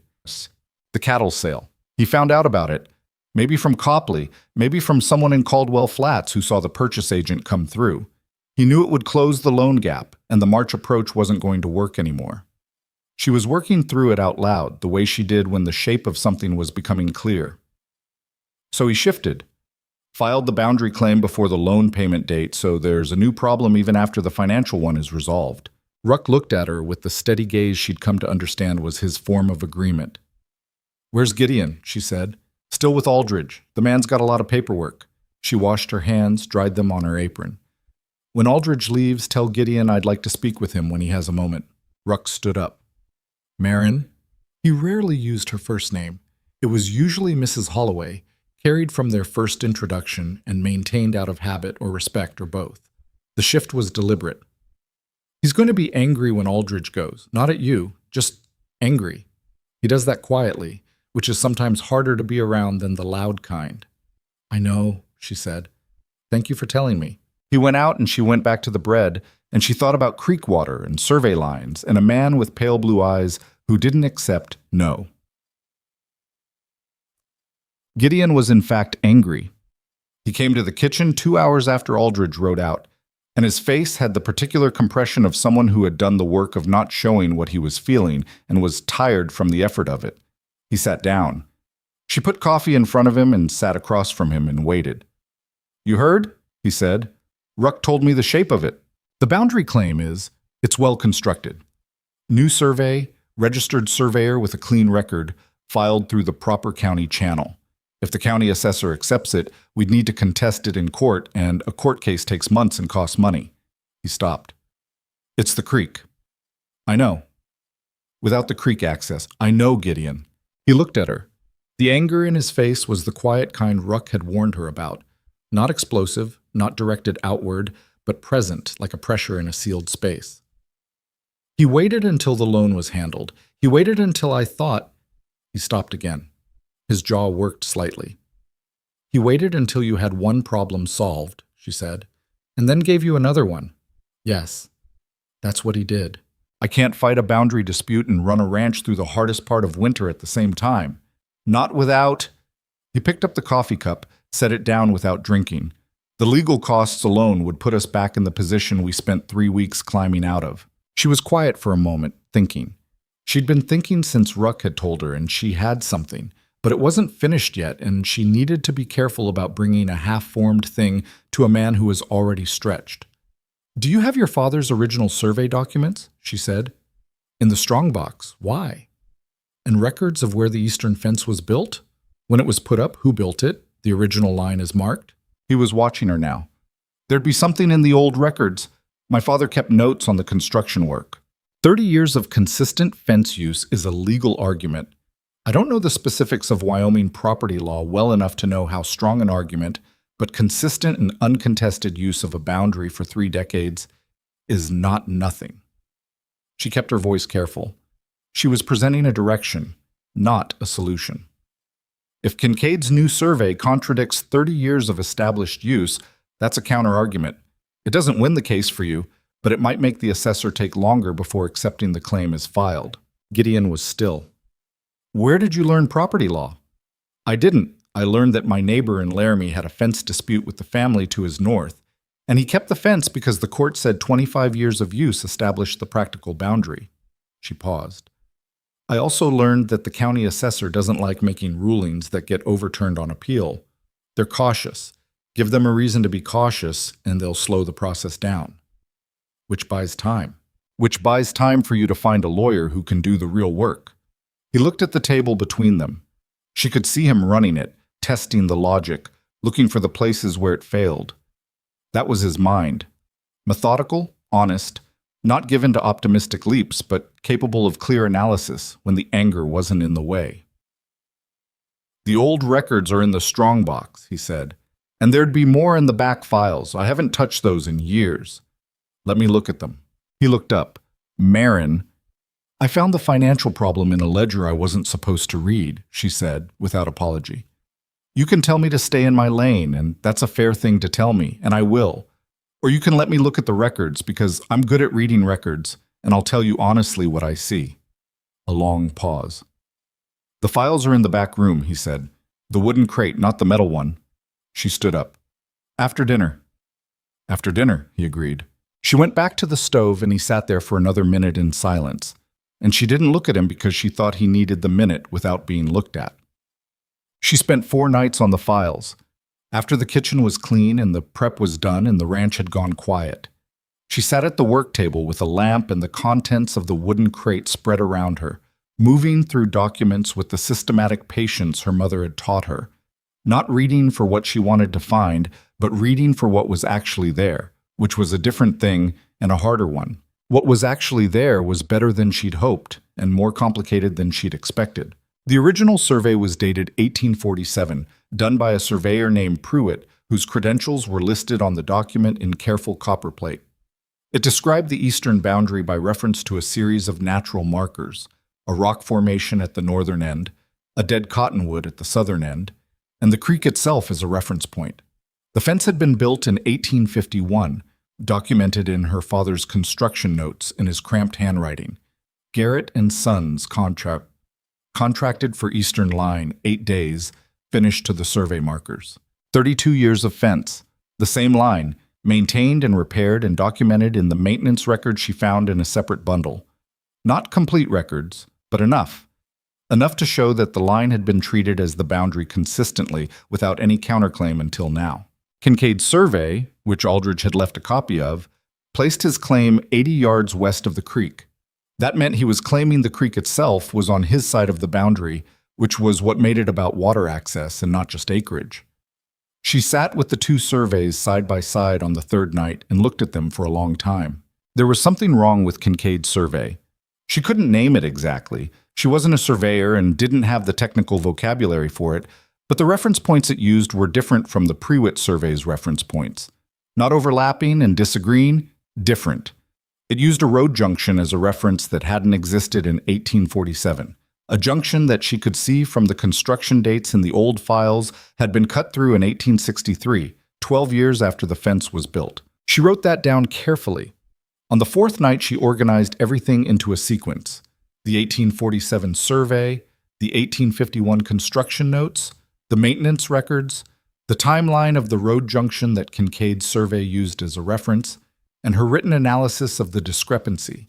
[SPEAKER 1] "The cattle sale. He found out about it. Maybe from Copley, maybe from someone in Caldwell Flats who saw the purchase agent come through. He knew it would close the loan gap, and the March approach wasn't going to work anymore." She was working through it out loud, the way she did when the shape of something was becoming clear. So he shifted, filed the boundary claim before the loan payment date, so there's a new problem even after the financial one is resolved. Ruck looked at her with the steady gaze she'd come to understand was his form of agreement. "Where's Gideon?" she said. "Still with Aldridge. The man's got a lot of paperwork." She washed her hands, dried them on her apron. "When Aldridge leaves, tell Gideon I'd like to speak with him when he has a moment." Ruck stood up. "Marin?" He rarely used her first name. It was usually Mrs. Holloway, carried from their first introduction and maintained out of habit or respect or both. The shift was deliberate. "He's going to be angry when Aldridge goes. Not at you, just angry. He does that quietly, which is sometimes harder to be around than the loud kind." "I know," she said. "Thank you for telling me." He went out and she went back to the bread, and she thought about creek water and survey lines and a man with pale blue eyes who didn't accept no. Gideon was in fact angry. He came to the kitchen 2 hours after Aldridge rode out, and his face had the particular compression of someone who had done the work of not showing what he was feeling and was tired from the effort of it. He sat down. She put coffee in front of him and sat across from him and waited. "You heard?" he said. "Ruck told me the shape of it. The boundary claim is, it's well constructed. New survey, registered surveyor with a clean record, filed through the proper county channel. If the county assessor accepts it, we'd need to contest it in court, and a court case takes months and costs money." He stopped. "It's the creek." "I know." "Without the creek access, I know, Gideon." He looked at her. The anger in his face was the quiet kind Ruck had warned her about. Not explosive, not directed outward, but present, like a pressure in a sealed space. "He waited until the loan was handled. He waited until I thought—" He stopped again. His jaw worked slightly. "He waited until you had one problem solved," she said, "and then gave you another one." "Yes, that's what he did." "I can't fight a boundary dispute and run a ranch through the hardest part of winter at the same time. Not without—" He picked up the coffee cup, set it down without drinking. "The legal costs alone would put us back in the position we spent 3 weeks climbing out of." She was quiet for a moment, thinking. She'd been thinking since Ruck had told her, and she had something. But it wasn't finished yet, and she needed to be careful about bringing a half-formed thing to a man who was already stretched. "Do you have your father's original survey documents?" she said. "In the strongbox. Why? And records of where the eastern fence was built? When it was put up, who built it? The original line is marked." He was watching her now. "There'd be something in the old records. My father kept notes on the construction work. 30 years of consistent fence use is a legal argument. I don't know the specifics of Wyoming property law well enough to know how strong an argument, but consistent and uncontested use of a boundary for 3 decades is not nothing." She kept her voice careful. She was presenting a direction, not a solution. "If Kincaid's new survey contradicts 30 years of established use, that's a counter-argument. It doesn't win the case for you, but it might make the assessor take longer before accepting the claim as filed." Gideon was still. "Where did you learn property law?" "I didn't. I learned that my neighbor in Laramie had a fence dispute with the family to his north, and he kept the fence because the court said 25 years of use established the practical boundary." She paused. "I also learned that the county assessor doesn't like making rulings that get overturned on appeal. They're cautious. Give them a reason to be cautious, and they'll slow the process down. Which buys time. Which buys time for you to find a lawyer who can do the real work." He looked at the table between them. She could see him running it, testing the logic, looking for the places where it failed. That was his mind. Methodical, honest, not given to optimistic leaps, but capable of clear analysis when the anger wasn't in the way. "The old records are in the strongbox," he said, "and there'd be more in the back files. I haven't touched those in years." "Let me look at them." He looked up. "Marin—" "I found the financial problem in a ledger I wasn't supposed to read," she said, without apology. "You can tell me to stay in my lane, and that's a fair thing to tell me, and I will. Or you can let me look at the records, because I'm good at reading records, and I'll tell you honestly what I see." A long pause. "The files are in the back room," he said. "The wooden crate, not the metal one." She stood up. "After dinner." "After dinner," he agreed. She went back to the stove, and he sat there for another minute in silence. And she didn't look at him because she thought he needed the minute without being looked at. She spent 4 nights on the files. After the kitchen was clean and the prep was done and the ranch had gone quiet, she sat at the work table with a lamp and the contents of the wooden crate spread around her, moving through documents with the systematic patience her mother had taught her, not reading for what she wanted to find, but reading for what was actually there, which was a different thing and a harder one. What was actually there was better than she'd hoped and more complicated than she'd expected. The original survey was dated 1847, done by a surveyor named Pruitt, whose credentials were listed on the document in careful copperplate. It described the eastern boundary by reference to a series of natural markers, a rock formation at the northern end, a dead cottonwood at the southern end, and the creek itself as a reference point. The fence had been built in 1851, documented in her father's construction notes in his cramped handwriting. Garrett and Sons contracted for eastern line, 8 days, finished to the survey markers. 32 years of fence, the same line, maintained and repaired and documented in the maintenance records she found in a separate bundle. Not complete records, but enough. Enough to show that the line had been treated as the boundary consistently without any counterclaim until now. Kincaid's survey, which Aldridge had left a copy of, placed his claim 80 yards west of the creek. That meant he was claiming the creek itself was on his side of the boundary, which was what made it about water access and not just acreage. She sat with the two surveys side by side on the third night and looked at them for a long time. There was something wrong with Kincaid's survey. She couldn't name it exactly. She wasn't a surveyor and didn't have the technical vocabulary for it, but the reference points it used were different from the Pruitt survey's reference points. Not overlapping and disagreeing, different. It used a road junction as a reference that hadn't existed in 1847. A junction that she could see from the construction dates in the old files had been cut through in 1863, 12 years after the fence was built. She wrote that down carefully. On the fourth night, she organized everything into a sequence. The 1847 survey, the 1851 construction notes, the maintenance records, the timeline of the road junction that Kincaid's survey used as a reference, and her written analysis of the discrepancy.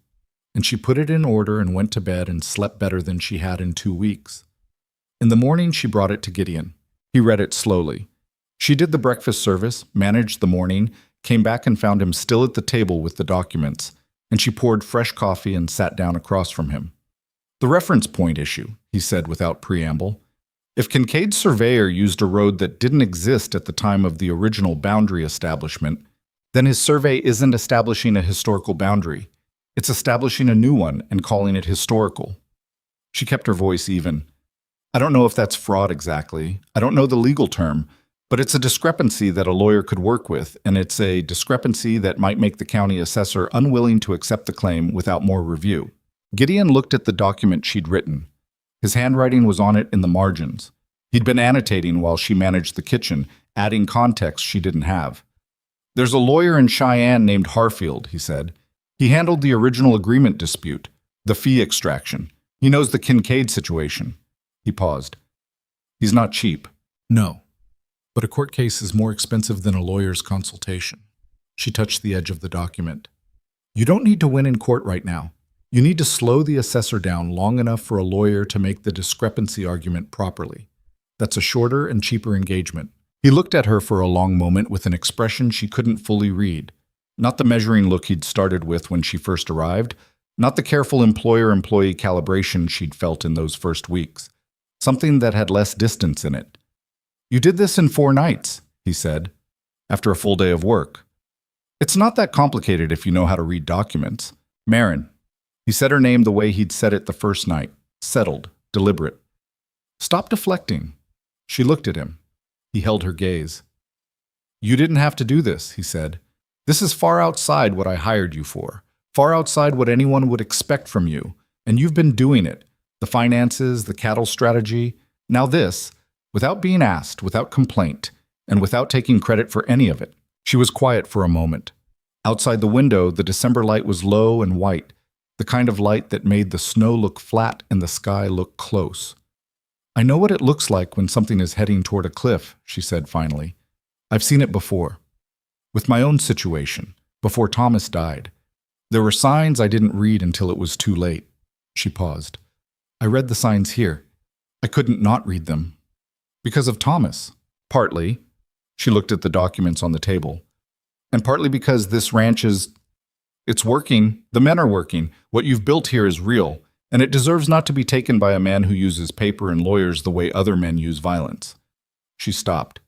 [SPEAKER 1] And she put it in order and went to bed and slept better than she had in 2 weeks. In the morning, she brought it to Gideon. He read it slowly. She did the breakfast service, managed the morning, came back and found him still at the table with the documents, and she poured fresh coffee and sat down across from him. The reference point issue, he said without preamble. If Kincaid's surveyor used a road that didn't exist at the time of the original boundary establishment, then his survey isn't establishing a historical boundary. It's establishing a new one and calling it historical. She kept her voice even. I don't know if that's fraud exactly. I don't know the legal term, but it's a discrepancy that a lawyer could work with, and it's a discrepancy that might make the county assessor unwilling to accept the claim without more review. Gideon looked at the document she'd written. His handwriting was on it in the margins. He'd been annotating while she managed the kitchen, adding context she didn't have. There's a lawyer in Cheyenne named Harfield, he said. He handled the original agreement dispute, the fee extraction. He knows the Kincaid situation. He paused. He's not cheap. No. But a court case is more expensive than a lawyer's consultation. She touched the edge of the document. You don't need to win in court right now. You need to slow the assessor down long enough for a lawyer to make the discrepancy argument properly. That's a shorter and cheaper engagement. He looked at her for a long moment with an expression she couldn't fully read. Not the measuring look he'd started with when she first arrived, not the careful employer-employee calibration she'd felt in those first weeks. Something that had less distance in it. You did this in 4 nights, he said, after a full day of work. It's not that complicated if you know how to read documents. Marin. He said her name the way he'd said it the first night. Settled, deliberate. Stop deflecting. She looked at him. He held her gaze. You didn't have to do this, he said. This is far outside what I hired you for, far outside what anyone would expect from you, and you've been doing it. The finances, the cattle strategy, now this, without being asked, without complaint, and without taking credit for any of it. She was quiet for a moment. Outside the window, the December light was low and white, the kind of light that made the snow look flat and the sky look close. I know what it looks like when something is heading toward a cliff, she said finally. I've seen it before. With my own situation, before Thomas died. There were signs I didn't read until it was too late. She paused. I read the signs here. I couldn't not read them. Because of Thomas. Partly. She looked at the documents on the table. And partly because this ranch it's working. The men are working. What you've built here is real, and it deserves not to be taken by a man who uses paper and lawyers the way other men use violence. She stopped.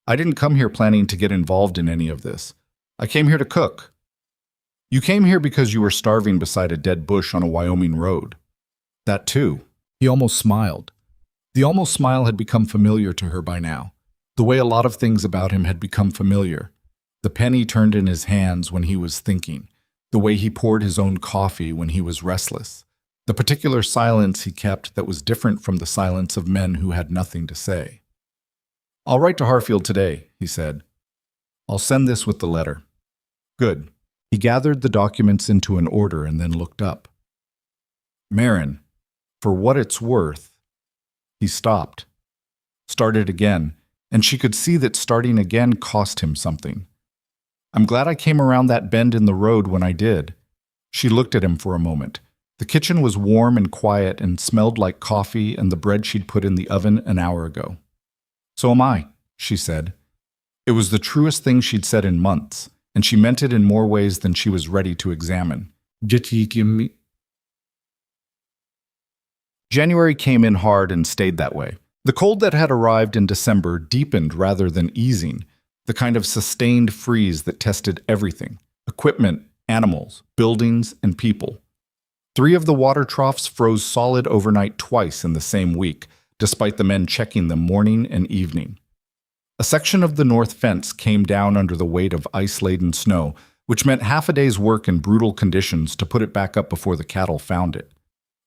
[SPEAKER 1] I didn't come here planning to get involved in any of this. I came here to cook. You came here because you were starving beside a dead bush on a Wyoming road. That too. He almost smiled. The almost smile had become familiar to her by now, the way a lot of things about him had become familiar. The pen he turned in his hands when he was thinking, the way he poured his own coffee when he was restless, the particular silence he kept that was different from the silence of men who had nothing to say. I'll write to Harfield today, he said. I'll send this with the letter. Good. He gathered the documents into an order and then looked up. Marin, for what it's worth. He stopped, started again, and she could see that starting again cost him something. I'm glad I came around that bend in the road when I did. She looked at him for a moment. The kitchen was warm and quiet and smelled like coffee and the bread she'd put in the oven an hour ago. So am I, she said. It was the truest thing she'd said in months, and she meant it in more ways than she was ready to examine. January came in hard and stayed that way. The cold that had arrived in December deepened rather than easing, the kind of sustained freeze that tested everything: equipment, animals, buildings, and people. 3 of the water troughs froze solid overnight twice in the same week, despite the men checking them morning and evening. A section of the north fence came down under the weight of ice-laden snow, which meant half a day's work in brutal conditions to put it back up before the cattle found it.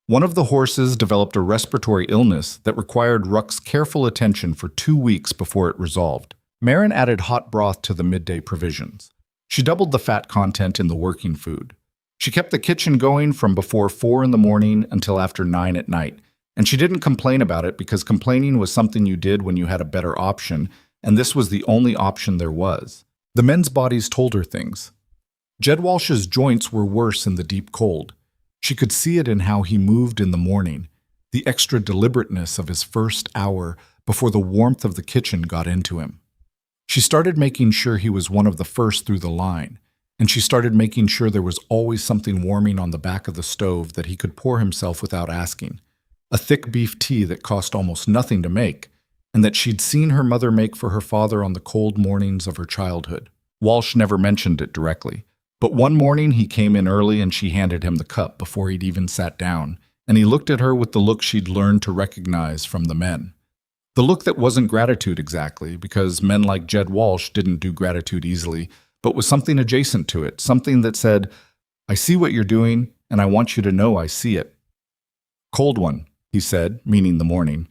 [SPEAKER 1] One of the horses developed a respiratory illness that required Ruck's careful attention for 2 weeks before it resolved. Marin added hot broth to the midday provisions. She doubled the fat content in the working food. She kept the kitchen going from before 4 in the morning until after 9 at night, and she didn't complain about it because complaining was something you did when you had a better option, and this was the only option there was. The men's bodies told her things. Jed Walsh's joints were worse in the deep cold. She could see it in how he moved in the morning, the extra deliberateness of his first hour before the warmth of the kitchen got into him. She started making sure he was one of the first through the line, and she started making sure there was always something warming on the back of the stove that he could pour himself without asking, a thick beef tea that cost almost nothing to make, and that she'd seen her mother make for her father on the cold mornings of her childhood. Walsh never mentioned it directly, but one morning he came in early and she handed him the cup before he'd even sat down, and he looked at her with the look she'd learned to recognize from the men. The look that wasn't gratitude exactly, because men like Jed Walsh didn't do gratitude easily, but was something adjacent to it, something that said, I see what you're doing, and I want you to know I see it. Cold one, he said, meaning the morning.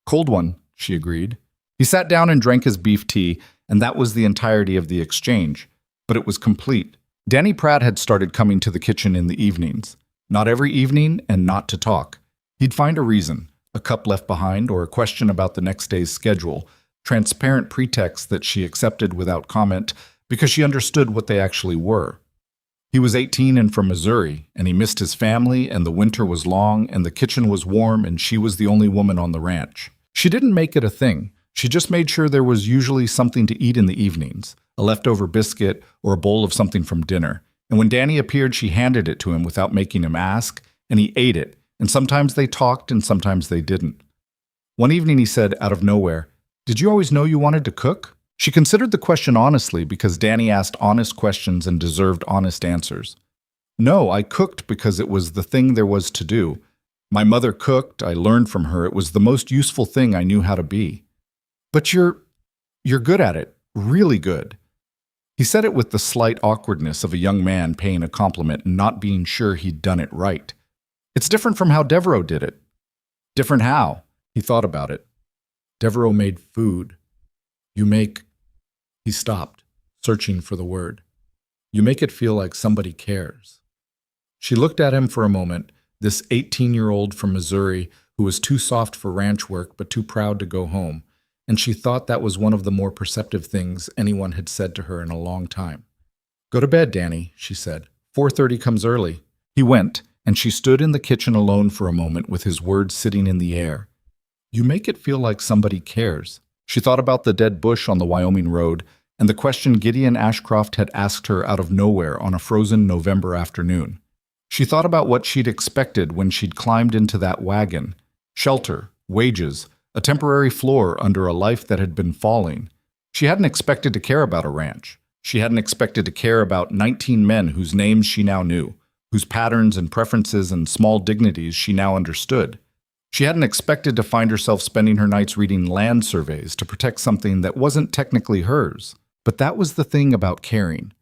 [SPEAKER 1] Cold one, she agreed. He sat down and drank his beef tea, and that was the entirety of the exchange. But it was complete. Danny Pratt had started coming to the kitchen in the evenings. Not every evening, and not to talk. He'd find a reason, a cup left behind, or a question about the next day's schedule, transparent pretexts that she accepted without comment because she understood what they actually were. He was 18 and from Missouri, and he missed his family, and the winter was long, and the kitchen was warm, and she was the only woman on the ranch. She didn't make it a thing. She just made sure there was usually something to eat in the evenings, a leftover biscuit or a bowl of something from dinner. And when Danny appeared, she handed it to him without making him ask, and he ate it, and sometimes they talked and sometimes they didn't. One evening he said, out of nowhere, "Did you always know you wanted to cook?" She considered the question honestly because Danny asked honest questions and deserved honest answers. No, I cooked because it was the thing there was to do. My mother cooked, I learned from her, it was the most useful thing I knew how to be. But you're good at it, really good. He said it with the slight awkwardness of a young man paying a compliment and not being sure he'd done it right. It's different from how Devereaux did it. Different how? He thought about it. Devereaux made food. You make... He stopped, searching for the word. You make it feel like somebody cares. She looked at him for a moment, this 18-year-old from Missouri who was too soft for ranch work but too proud to go home, and she thought that was one of the more perceptive things anyone had said to her in a long time. Go to bed, Danny, she said. 4:30 comes early. He went, and she stood in the kitchen alone for a moment with his words sitting in the air. You make it feel like somebody cares. She thought about the dead bush on the Wyoming road and the question Gideon Ashcroft had asked her out of nowhere on a frozen November afternoon. She thought about what she'd expected when she'd climbed into that wagon: shelter, wages, a temporary floor under a life that had been falling. She hadn't expected to care about a ranch. She hadn't expected to care about 19 men whose names she now knew, whose patterns and preferences and small dignities she now understood. She hadn't expected to find herself spending her nights reading land surveys to protect something that wasn't technically hers. But that was the thing about caring.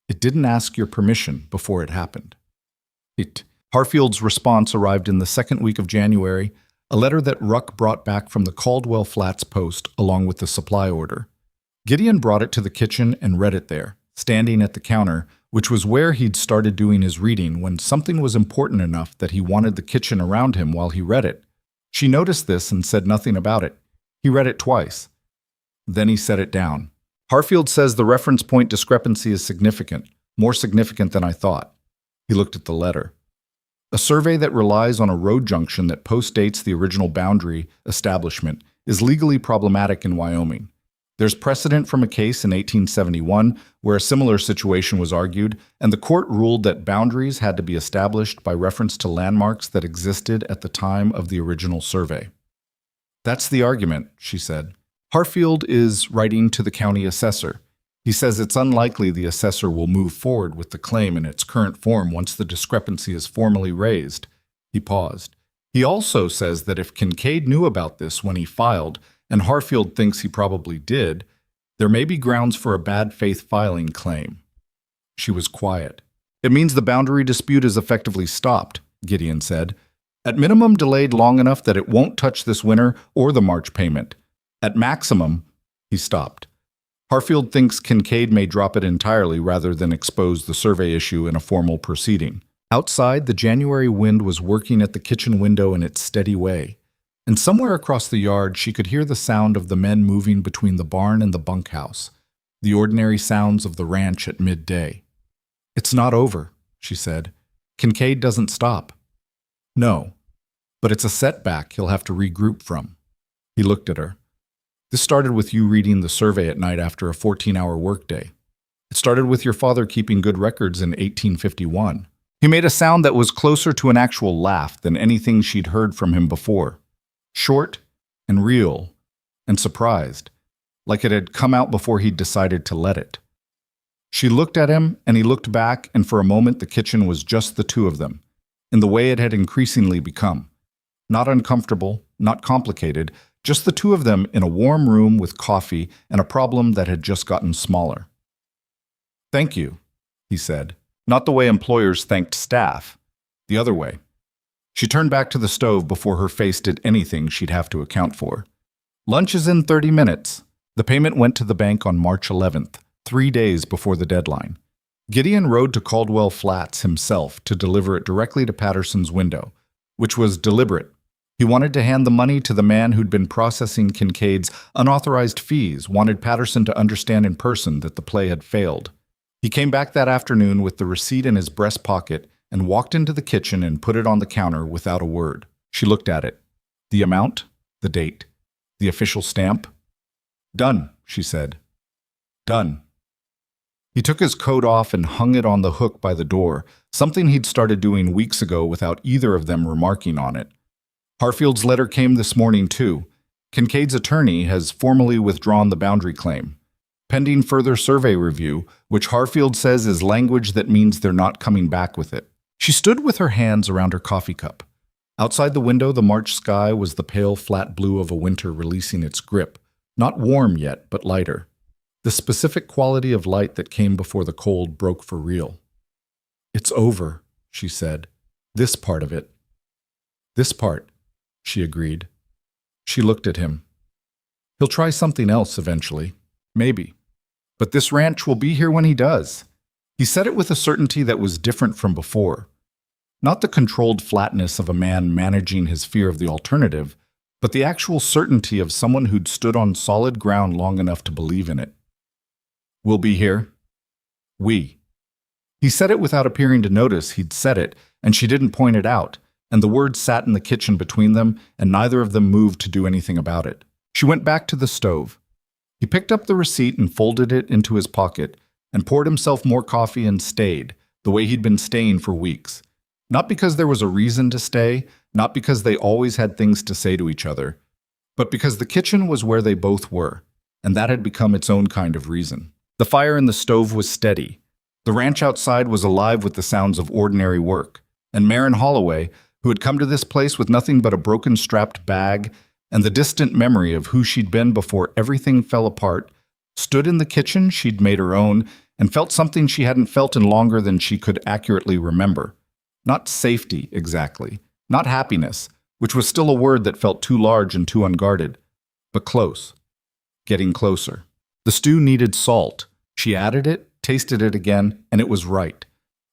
[SPEAKER 1] It didn't ask your permission before it happened. Harfield's response arrived in the second week of January, a letter that Ruck brought back from the Caldwell Flats post along with the supply order. Gideon brought it to the kitchen and read it there, standing at the counter, which was where he'd started doing his reading when something was important enough that he wanted the kitchen around him while he read it. She noticed this and said nothing about it. He read it twice. Then he set it down. Harfield says the reference point discrepancy is significant, more significant than I thought. He looked at the letter. A survey that relies on a road junction that postdates the original boundary establishment is legally problematic in Wyoming. There's precedent from a case in 1871 where a similar situation was argued, and the court ruled that boundaries had to be established by reference to landmarks that existed at the time of the original survey. That's the argument, she said. Harfield is writing to the county assessor. He says it's unlikely the assessor will move forward with the claim in its current form once the discrepancy is formally raised. He paused. He also says that if Kincaid knew about this when he filed, and Harfield thinks he probably did, there may be grounds for a bad faith filing claim. She was quiet. It means the boundary dispute is effectively stopped, Gideon said. At minimum, delayed long enough that it won't touch this winter or the March payment. At maximum, he stopped. Harfield thinks Kincaid may drop it entirely rather than expose the survey issue in a formal proceeding. Outside, the January wind was working at the kitchen window in its steady way, and somewhere across the yard she could hear the sound of the men moving between the barn and the bunkhouse, the ordinary sounds of the ranch at midday. "It's not over," she said. "Kincaid doesn't stop." "No, but it's a setback he'll have to regroup from." He looked at her. "This started with you reading the survey at night after a 14-hour workday. It started with your father keeping good records in 1851. He made a sound that was closer to an actual laugh than anything she'd heard from him before. Short and real and surprised, like it had come out before he'd decided to let it. She looked at him, and he looked back, and for a moment the kitchen was just the two of them, in the way it had increasingly become. Not uncomfortable, not complicated, just the two of them in a warm room with coffee and a problem that had just gotten smaller. "Thank you," he said, not the way employers thanked staff, the other way. She turned back to the stove before her face did anything she'd have to account for. "Lunch is in 30 minutes. The payment went to the bank on March 11th, 3 days before the deadline. Gideon rode to Caldwell Flats himself to deliver it directly to Patterson's window, which was deliberate. He wanted to hand the money to the man who'd been processing Kincaid's unauthorized fees, wanted Patterson to understand in person that the play had failed. He came back that afternoon with the receipt in his breast pocket and walked into the kitchen and put it on the counter without a word. She looked at it. The amount, the date, the official stamp. "Done," she said. "Done." He took his coat off and hung it on the hook by the door, something he'd started doing weeks ago without either of them remarking on it. Harfield's letter came this morning, too. Kincaid's attorney has formally withdrawn the boundary claim, pending further survey review, which Harfield says is language that means they're not coming back with it. She stood with her hands around her coffee cup. Outside the window, the March sky was the pale, flat blue of a winter releasing its grip, not warm yet, but lighter. The specific quality of light that came before the cold broke for real. "It's over," she said. "This part of it." "This part," she agreed. She looked at him. "He'll try something else eventually. Maybe. But this ranch will be here when he does." He said it with a certainty that was different from before. Not the controlled flatness of a man managing his fear of the alternative, but the actual certainty of someone who'd stood on solid ground long enough to believe in it. "We'll be here." "We." He said it without appearing to notice he'd said it, and she didn't point it out. and the word sat in the kitchen between them, and neither of them moved to do anything about it. She went back to the stove. He picked up the receipt and folded it into his pocket, and poured himself more coffee and stayed, the way he'd been staying for weeks. Not because there was a reason to stay, not because they always had things to say to each other, but because the kitchen was where they both were, and that had become its own kind of reason. The fire in the stove was steady. The ranch outside was alive with the sounds of ordinary work, and Maren Holloway, who had come to this place with nothing but a broken strapped bag and the distant memory of who she'd been before everything fell apart, stood in the kitchen she'd made her own and felt something she hadn't felt in longer than she could accurately remember. Not safety, exactly. Not happiness, which was still a word that felt too large and too unguarded, but close. Getting closer. The stew needed salt. She added it, tasted it again, and it was right.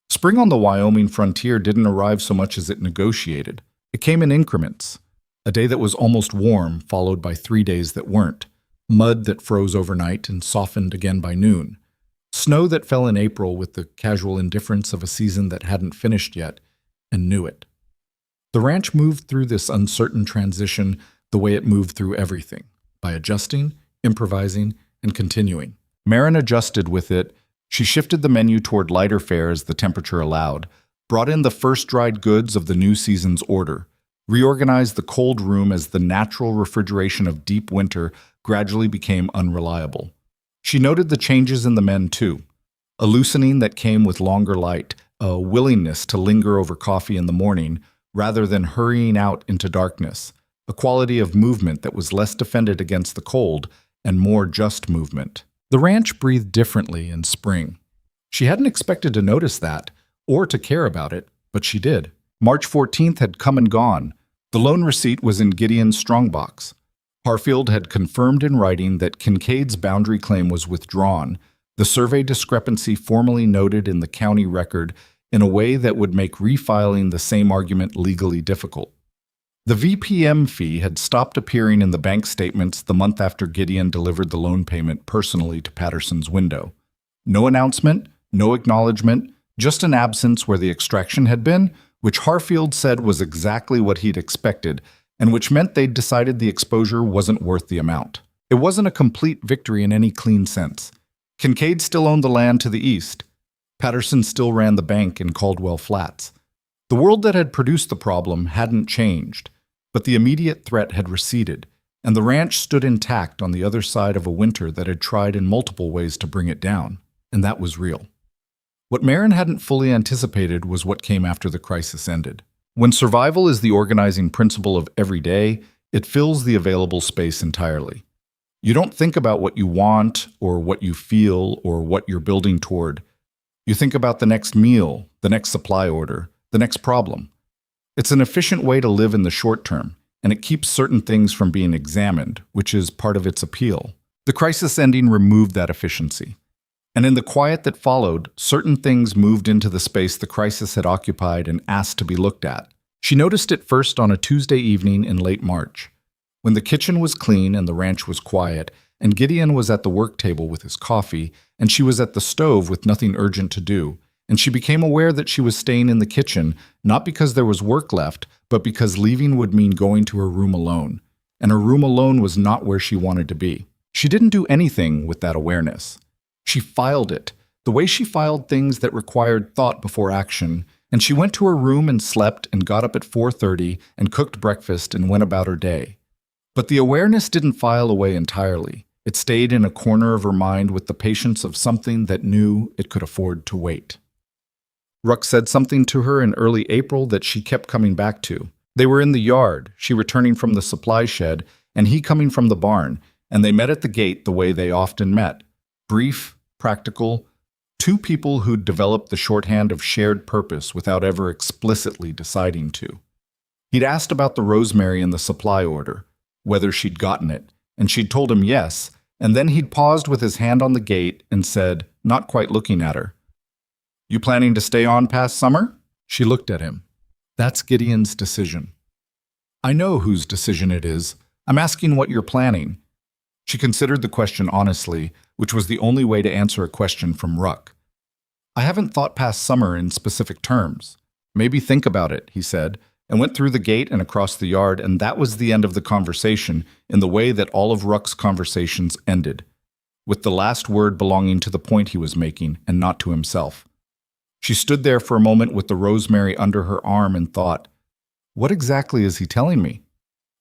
[SPEAKER 1] Spring on the Wyoming frontier didn't arrive so much as it negotiated. It came in increments. A day that was almost warm, followed by 3 days that weren't. Mud that froze overnight and softened again by noon. Snow that fell in April with the casual indifference of a season that hadn't finished yet, and knew it. The ranch moved through this uncertain transition the way it moved through everything, by adjusting, improvising, and continuing. Maren adjusted with it. She shifted the menu toward lighter fare as the temperature allowed, brought in the first dried goods of the new season's order, reorganized the cold room as the natural refrigeration of deep winter gradually became unreliable. She noted the changes in the men, too. A loosening that came with longer light, a willingness to linger over coffee in the morning rather than hurrying out into darkness, a quality of movement that was less defended against the cold and more just movement. The ranch breathed differently in spring. She hadn't expected to notice that, or to care about it, but she did. March 14th had come and gone. The loan receipt was in Gideon's strongbox. Harfield had confirmed in writing that Kincaid's boundary claim was withdrawn, the survey discrepancy formally noted in the county record in a way that would make refiling the same argument legally difficult. The VPM fee had stopped appearing in the bank statements the month after Gideon delivered the loan payment personally to Patterson's window. No announcement, no acknowledgement, just an absence where the extraction had been, which Harfield said was exactly what he'd expected, and which meant they'd decided the exposure wasn't worth the amount. It wasn't a complete victory in any clean sense. Kincaid still owned the land to the east. Patterson still ran the bank in Caldwell Flats. The world that had produced the problem hadn't changed, but the immediate threat had receded, and the ranch stood intact on the other side of a winter that had tried in multiple ways to bring it down, and that was real. What Maren hadn't fully anticipated was what came after the crisis ended. When survival is the organizing principle of every day, it fills the available space entirely. You don't think about what you want or what you feel or what you're building toward. You think about the next meal, the next supply order, the next problem. It's an efficient way to live in the short term, and it keeps certain things from being examined, which is part of its appeal. The crisis ending removed that efficiency. And in the quiet that followed, certain things moved into the space the crisis had occupied and asked to be looked at. She noticed it first on a Tuesday evening in late March, when the kitchen was clean and the ranch was quiet, and Gideon was at the work table with his coffee, and she was at the stove with nothing urgent to do, and she became aware that she was staying in the kitchen, not because there was work left, but because leaving would mean going to her room alone, and her room alone was not where she wanted to be. She didn't do anything with that awareness. She filed it, the way she filed things that required thought before action, and she went to her room and slept and got up at 4:30 and cooked breakfast and went about her day. But the awareness didn't file away entirely. It stayed in a corner of her mind with the patience of something that knew it could afford to wait. Ruck said something to her in early April that she kept coming back to. They were in the yard, she returning from the supply shed, and he coming from the barn, and they met at the gate the way they often met. Brief, practical, two people who'd developed the shorthand of shared purpose without ever explicitly deciding to. He'd asked about the rosemary in the supply order, whether she'd gotten it, and she'd told him yes, and then he'd paused with his hand on the gate and said, not quite looking at her, "You planning to stay on past summer?" She looked at him. "That's Gideon's decision." "I know whose decision it is. I'm asking what you're planning." She considered the question honestly, which was the only way to answer a question from Ruck. "I haven't thought past summer in specific terms." "Maybe think about it," he said, and went through the gate and across the yard, and that was the end of the conversation in the way that all of Ruck's conversations ended, with the last word belonging to the point he was making and not to himself. She stood there for a moment with the rosemary under her arm and thought, what exactly is he telling me?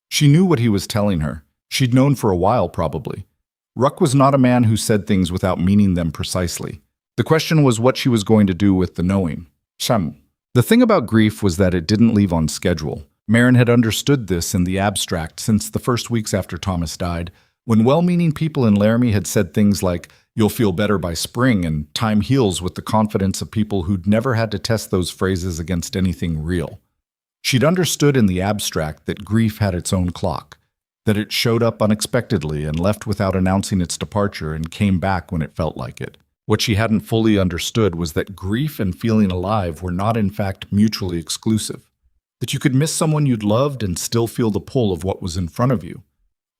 [SPEAKER 1] She knew what he was telling her. She'd known for a while, probably. Ruck was not a man who said things without meaning them precisely. The question was what she was going to do with the knowing. Sham. The thing about grief was that it didn't leave on schedule. Marin had understood this in the abstract since the first weeks after Thomas died, when well-meaning people in Laramie had said things like, you'll feel better by spring, and time heals, with the confidence of people who'd never had to test those phrases against anything real. She'd understood in the abstract that grief had its own clock, that it showed up unexpectedly and left without announcing its departure and came back when it felt like it. What she hadn't fully understood was that grief and feeling alive were not in fact mutually exclusive, that you could miss someone you'd loved and still feel the pull of what was in front of you,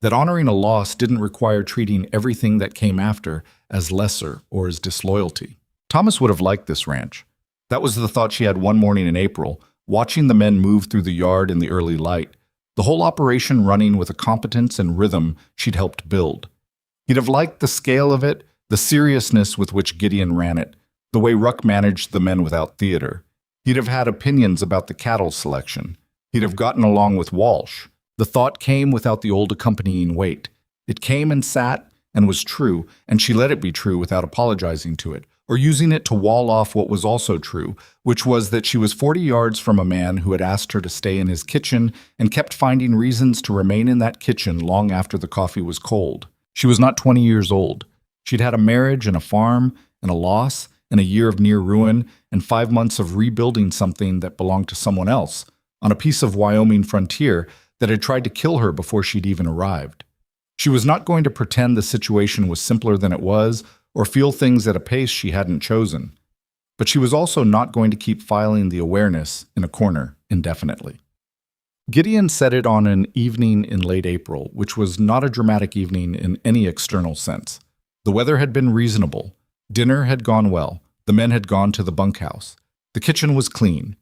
[SPEAKER 1] that honoring a loss didn't require treating everything that came after as lesser or as disloyalty. Thomas would have liked this ranch. That was the thought she had one morning in April, watching the men move through the yard in the early light, the whole operation running with a competence and rhythm she'd helped build. He'd have liked the scale of it, the seriousness with which Gideon ran it, the way Ruck managed the men without theater. He'd have had opinions about the cattle selection. He'd have gotten along with Walsh. The thought came without the old accompanying weight. It came and sat and was true, and she let it be true without apologizing to it, or using it to wall off what was also true, which was that she was 40 yards from a man who had asked her to stay in his kitchen and kept finding reasons to remain in that kitchen long after the coffee was cold. She was not 20 years old. She'd had a marriage and a farm and a loss and a year of near ruin and 5 months of rebuilding something that belonged to someone else on a piece of Wyoming frontier that had tried to kill her before she'd even arrived. She was not going to pretend the situation was simpler than it was or feel things at a pace she hadn't chosen. But she was also not going to keep filing the awareness in a corner indefinitely. Gideon said it on an evening in late April, which was not a dramatic evening in any external sense. The weather had been reasonable. Dinner had gone well. The men had gone to the bunkhouse. The kitchen was clean.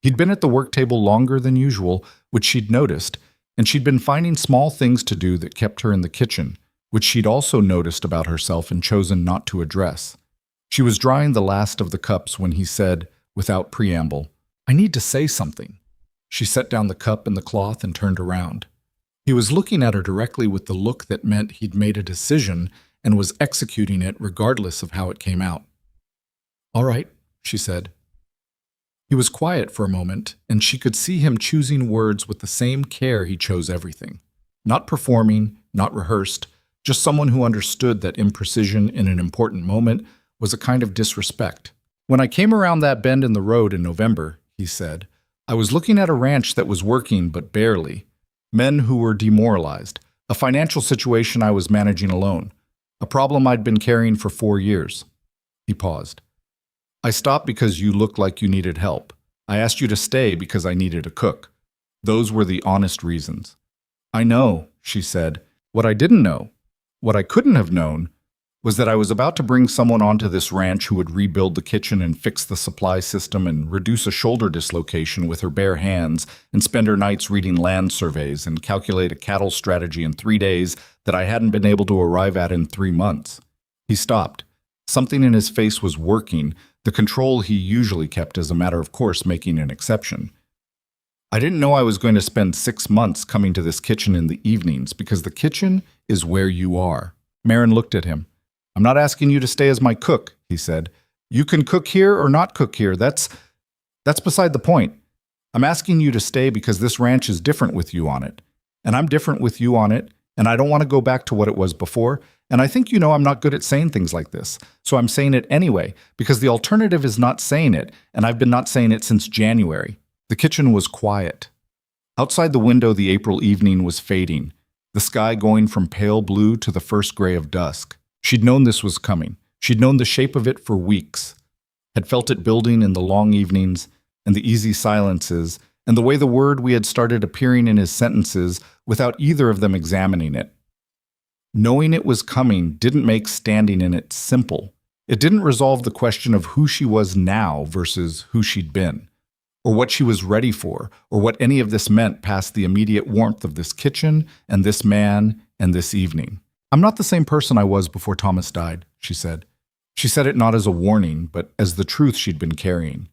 [SPEAKER 1] He'd been at the work table longer than usual, which she'd noticed, and she'd been finding small things to do that kept her in the kitchen, which she'd also noticed about herself and chosen not to address. She was drying the last of the cups when he said, without preamble, I need to say something. She set down the cup and the cloth and turned around. He was looking at her directly with the look that meant he'd made a decision and was executing it regardless of how it came out. All right, she said. He was quiet for a moment, and she could see him choosing words with the same care he chose everything. Not performing, not rehearsed, just someone who understood that imprecision in an important moment was a kind of disrespect. When I came around that bend in the road in November, he said, I was looking at a ranch that was working but barely. Men who were demoralized, a financial situation I was managing alone, a problem I'd been carrying for 4 years. He paused. I stopped because you looked like you needed help. I asked you to stay because I needed a cook. Those were the honest reasons. I know, she said. What I didn't know, what I couldn't have known, was that I was about to bring someone onto this ranch who would rebuild the kitchen and fix the supply system and reduce a shoulder dislocation with her bare hands and spend her nights reading land surveys and calculate a cattle strategy in 3 days that I hadn't been able to arrive at in 3 months. He stopped. Something in his face was working, the control he usually kept as a matter of course making an exception. I didn't know I was going to spend 6 months coming to this kitchen in the evenings because the kitchen is where you are. Marin looked at him. I'm not asking you to stay as my cook, he said. You can cook here or not cook here. That's beside the point. I'm asking you to stay because this ranch is different with you on it. And I'm different with you on it, and I don't want to go back to what it was before. And I think you know I'm not good at saying things like this. So I'm saying it anyway, because the alternative is not saying it, and I've been not saying it since January. The kitchen was quiet. Outside the window, the April evening was fading, the sky going from pale blue to the first gray of dusk. She'd known this was coming. She'd known the shape of it for weeks, had felt it building in the long evenings and the easy silences, and the way the word we had started appearing in his sentences without either of them examining it. Knowing it was coming didn't make standing in it simple. It didn't resolve the question of who she was now versus who she'd been. or what she was ready for, or what any of this meant past the immediate warmth of this kitchen and this man and this evening. "I'm not the same person I was before Thomas died," she said. She said it not as a warning, but as the truth she'd been carrying.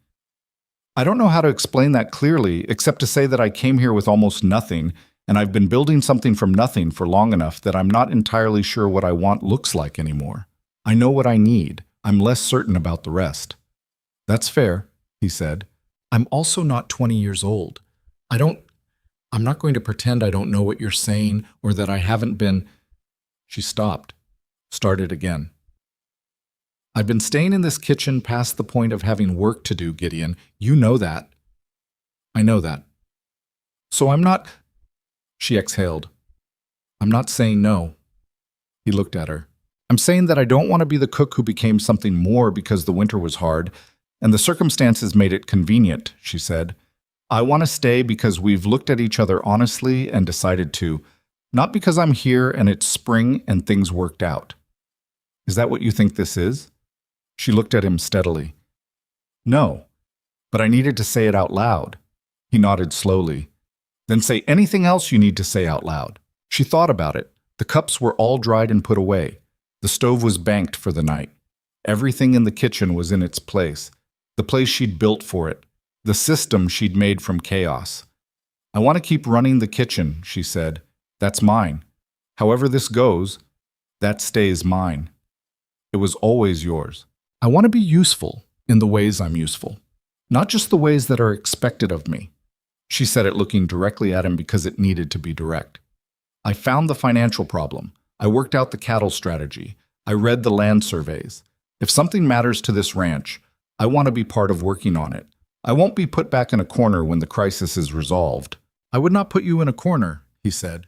[SPEAKER 1] "I don't know how to explain that clearly, except to say that I came here with almost nothing, and I've been building something from nothing for long enough that I'm not entirely sure what I want looks like anymore. I know what I need. I'm less certain about the rest." "That's fair," he said. "I'm also not 20 years old. I'm not going to pretend I don't know what you're saying or that I haven't been—" She stopped, started again. "I've been staying in this kitchen past the point of having work to do, Gideon. You know that." "I know that." "So I'm not—" She exhaled. "I'm not saying no." He looked at her. "I'm saying that I don't want to be the cook who became something more because the winter was hard, and the circumstances made it convenient," she said. "I want to stay because we've looked at each other honestly and decided to, not because I'm here and it's spring and things worked out." "Is that what you think this is?" She looked at him steadily. "No, but I needed to say it out loud." He nodded slowly. "Then say anything else you need to say out loud." She thought about it. The cups were all dried and put away. The stove was banked for the night. Everything in the kitchen was in its place. The place she'd built for it. The system she'd made from chaos. "I want to keep running the kitchen," she said. "That's mine. However this goes, that stays mine. It was always yours. I want to be useful in the ways I'm useful, not just the ways that are expected of me." She said it looking directly at him because it needed to be direct. "I found the financial problem. I worked out the cattle strategy. I read the land surveys. If something matters to this ranch, I want to be part of working on it. I won't be put back in a corner when the crisis is resolved." "I would not put you in a corner," he said.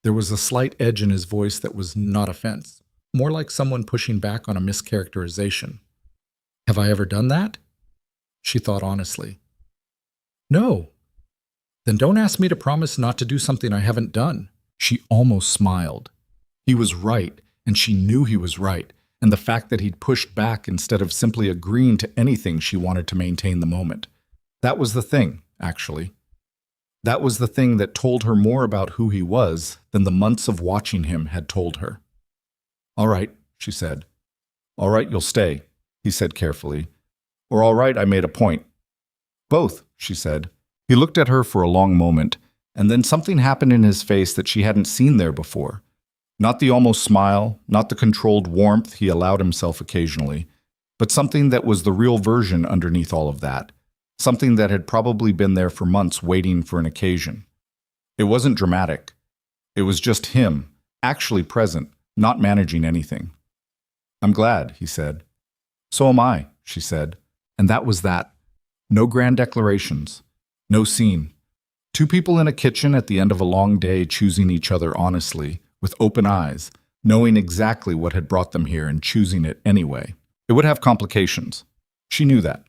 [SPEAKER 1] There was a slight edge in his voice that was not offense, more like someone pushing back on a mischaracterization. "Have I ever done that?" She thought honestly. "No." "Then don't ask me to promise not to do something I haven't done." She almost smiled. He was right, and she knew he was right, and the fact that he'd pushed back instead of simply agreeing to anything she wanted to maintain the moment. That was the thing, actually. That was the thing that told her more about who he was than the months of watching him had told her. "All right," she said. "All right, you'll stay," he said carefully. "Or all right, I made a point." "Both," she said. He looked at her for a long moment, and then something happened in his face that she hadn't seen there before. Not the almost smile, not the controlled warmth he allowed himself occasionally, but something that was the real version underneath all of that, something that had probably been there for months waiting for an occasion. It wasn't dramatic. It was just him, actually present, not managing anything. "I'm glad," he said. "So am I," she said. And that was that. No grand declarations. No scene. Two people in a kitchen at the end of a long day choosing each other honestly, with open eyes, knowing exactly what had brought them here and choosing it anyway. It would have complications. She knew that.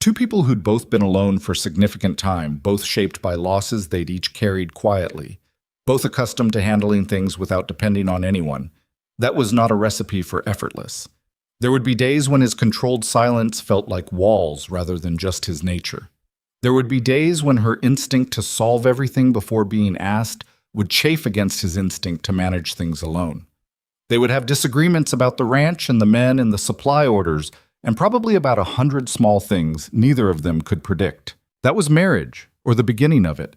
[SPEAKER 1] Two people who'd both been alone for significant time, both shaped by losses they'd each carried quietly, both accustomed to handling things without depending on anyone. That was not a recipe for effortless. There would be days when his controlled silence felt like walls rather than just his nature. There would be days when her instinct to solve everything before being asked would chafe against his instinct to manage things alone. They would have disagreements about the ranch and the men and the supply orders, and probably about 100 small things neither of them could predict. That was marriage, or the beginning of it.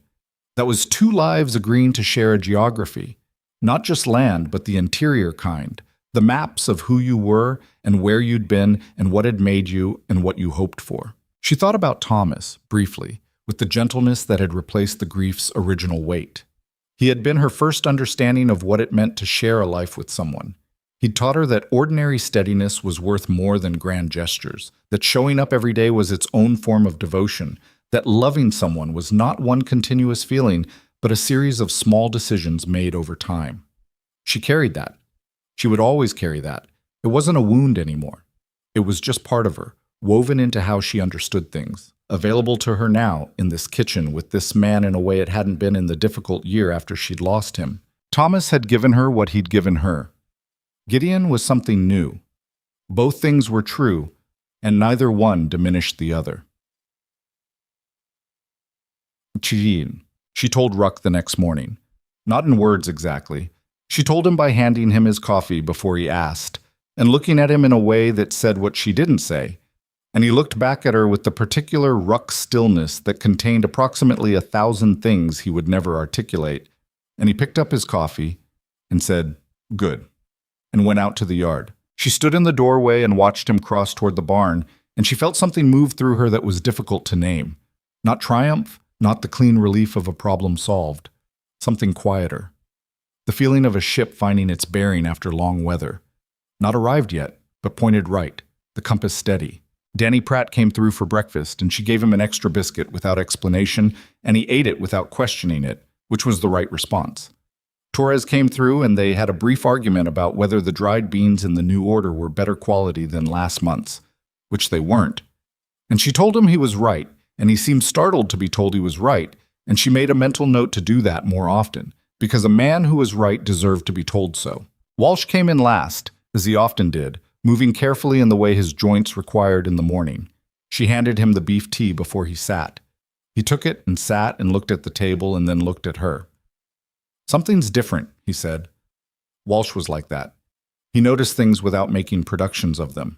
[SPEAKER 1] That was two lives agreeing to share a geography, not just land, but the interior kind, the maps of who you were and where you'd been and what had made you and what you hoped for. She thought about Thomas, briefly, with the gentleness that had replaced the grief's original weight. He had been her first understanding of what it meant to share a life with someone. He'd taught her that ordinary steadiness was worth more than grand gestures, that showing up every day was its own form of devotion, that loving someone was not one continuous feeling, but a series of small decisions made over time. She carried that. She would always carry that. It wasn't a wound anymore. It was just part of her, woven into how she understood things, available to her now in this kitchen with this man in a way it hadn't been in the difficult year after she'd lost him. Thomas had given her what he'd given her. Gideon was something new. Both things were true, and neither one diminished the other. Chijin, she told Ruck the next morning. Not in words exactly. She told him by handing him his coffee before he asked, and looking at him in a way that said what she didn't say. And he looked back at her with the particular Ruck stillness that contained approximately 1,000 things he would never articulate. And he picked up his coffee and said, "Good," and went out to the yard. She stood in the doorway and watched him cross toward the barn, and she felt something move through her that was difficult to name. Not triumph, not the clean relief of a problem solved. Something quieter. The feeling of a ship finding its bearing after long weather. Not arrived yet, but pointed right, the compass steady. Danny Pratt came through for breakfast, and she gave him an extra biscuit without explanation, and he ate it without questioning it, which was the right response. Torres came through, and they had a brief argument about whether the dried beans in the new order were better quality than last month's, which they weren't. And she told him he was right, and he seemed startled to be told he was right, and she made a mental note to do that more often, because a man who was right deserved to be told so. Walsh came in last, as he often did, moving carefully in the way his joints required in the morning. She handed him the beef tea before he sat. He took it and sat and looked at the table and then looked at her. "Something's different," he said. Walsh was like that. He noticed things without making productions of them.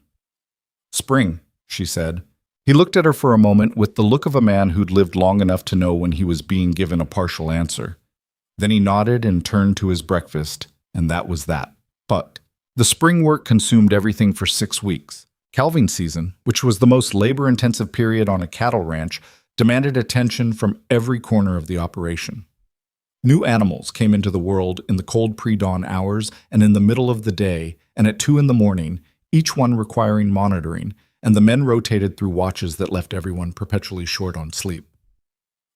[SPEAKER 1] "Spring," she said. He looked at her for a moment with the look of a man who'd lived long enough to know when he was being given a partial answer. Then he nodded and turned to his breakfast, and that was that. But the spring work consumed everything for 6 weeks. Calving season, which was the most labor-intensive period on a cattle ranch, demanded attention from every corner of the operation. New animals came into the world in the cold pre-dawn hours and in the middle of the day, and at 2 in the morning, each one requiring monitoring, and the men rotated through watches that left everyone perpetually short on sleep.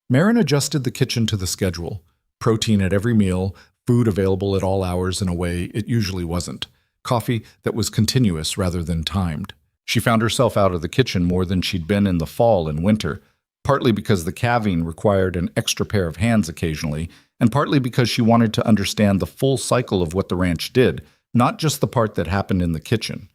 [SPEAKER 1] Marin adjusted the kitchen to the schedule, protein at every meal, food available at all hours in a way it usually wasn't, coffee that was continuous rather than timed. She found herself out of the kitchen more than she'd been in the fall and winter, partly because the calving required an extra pair of hands occasionally, and partly because she wanted to understand the full cycle of what the ranch did, not just the part that happened in the kitchen.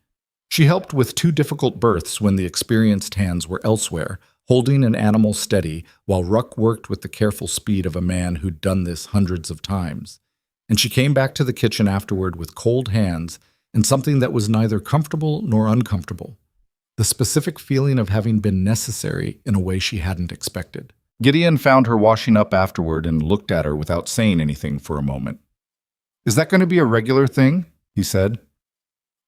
[SPEAKER 1] She helped with 2 difficult births when the experienced hands were elsewhere, holding an animal steady while Ruck worked with the careful speed of a man who'd done this hundreds of times. And she came back to the kitchen afterward with cold hands and something that was neither comfortable nor uncomfortable. The specific feeling of having been necessary in a way she hadn't expected. Gideon found her washing up afterward and looked at her without saying anything for a moment. "Is that going to be a regular thing?" he said.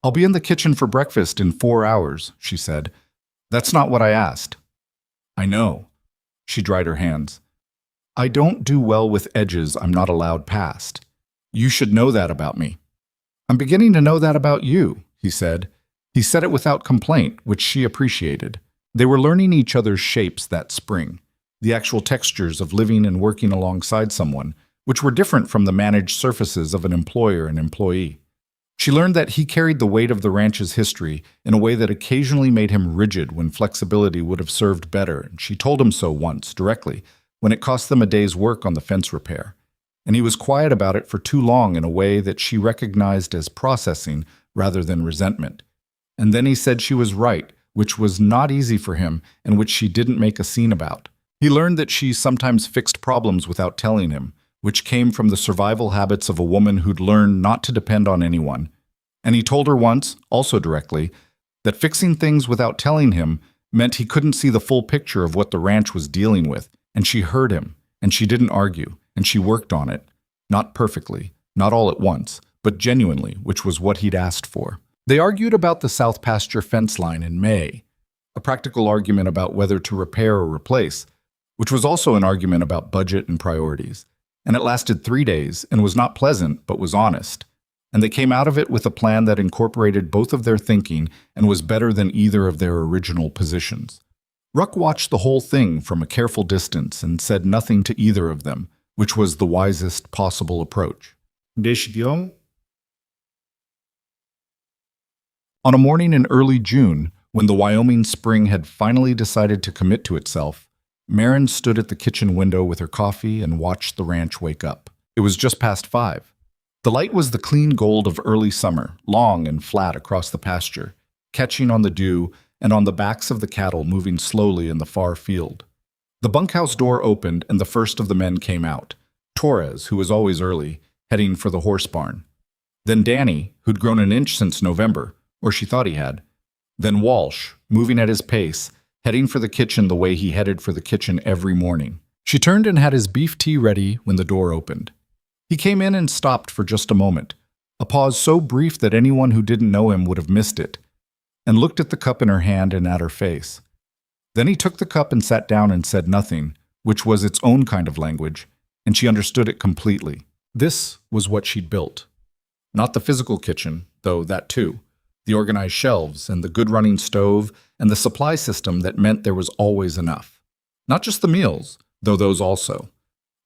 [SPEAKER 1] "I'll be in the kitchen for breakfast in 4 hours, she said. "That's not what I asked." "I know." She dried her hands. "I don't do well with edges I'm not allowed past. You should know that about me." "I'm beginning to know that about you," he said. He said it without complaint, which she appreciated. They were learning each other's shapes that spring, the actual textures of living and working alongside someone, which were different from the managed surfaces of an employer and employee. She learned that he carried the weight of the ranch's history in a way that occasionally made him rigid when flexibility would have served better, and she told him so once, directly, when it cost them a day's work on the fence repair. And he was quiet about it for too long in a way that she recognized as processing rather than resentment. And then he said she was right, which was not easy for him and which she didn't make a scene about. He learned that she sometimes fixed problems without telling him, which came from the survival habits of a woman who'd learned not to depend on anyone. And he told her once, also directly, that fixing things without telling him meant he couldn't see the full picture of what the ranch was dealing with, and she heard him, and she didn't argue, and she worked on it. Not perfectly, not all at once, but genuinely, which was what he'd asked for. They argued about the South Pasture fence line in May, a practical argument about whether to repair or replace, which was also an argument about budget and priorities. And it lasted 3 days and was not pleasant, but was honest. And they came out of it with a plan that incorporated both of their thinking and was better than either of their original positions. Ruck watched the whole thing from a careful distance and said nothing to either of them, which was the wisest possible approach. On a morning in early June, when the Wyoming spring had finally decided to commit to itself, Marin stood at the kitchen window with her coffee and watched the ranch wake up. It was just past 5. The light was the clean gold of early summer, long and flat across the pasture, catching on the dew and on the backs of the cattle moving slowly in the far field. The bunkhouse door opened and the first of the men came out. Torres, who was always early, heading for the horse barn. Then Danny, who'd grown an inch since November, or she thought he had. Then Walsh, moving at his pace, heading for the kitchen the way he headed for the kitchen every morning. She turned and had his beef tea ready when the door opened. He came in and stopped for just a moment, a pause so brief that anyone who didn't know him would have missed it, and looked at the cup in her hand and at her face. Then he took the cup and sat down and said nothing, which was its own kind of language, and she understood it completely. This was what she'd built. Not the physical kitchen, though that too. The organized shelves and the good running stove and the supply system that meant there was always enough. Not just the meals, though those also.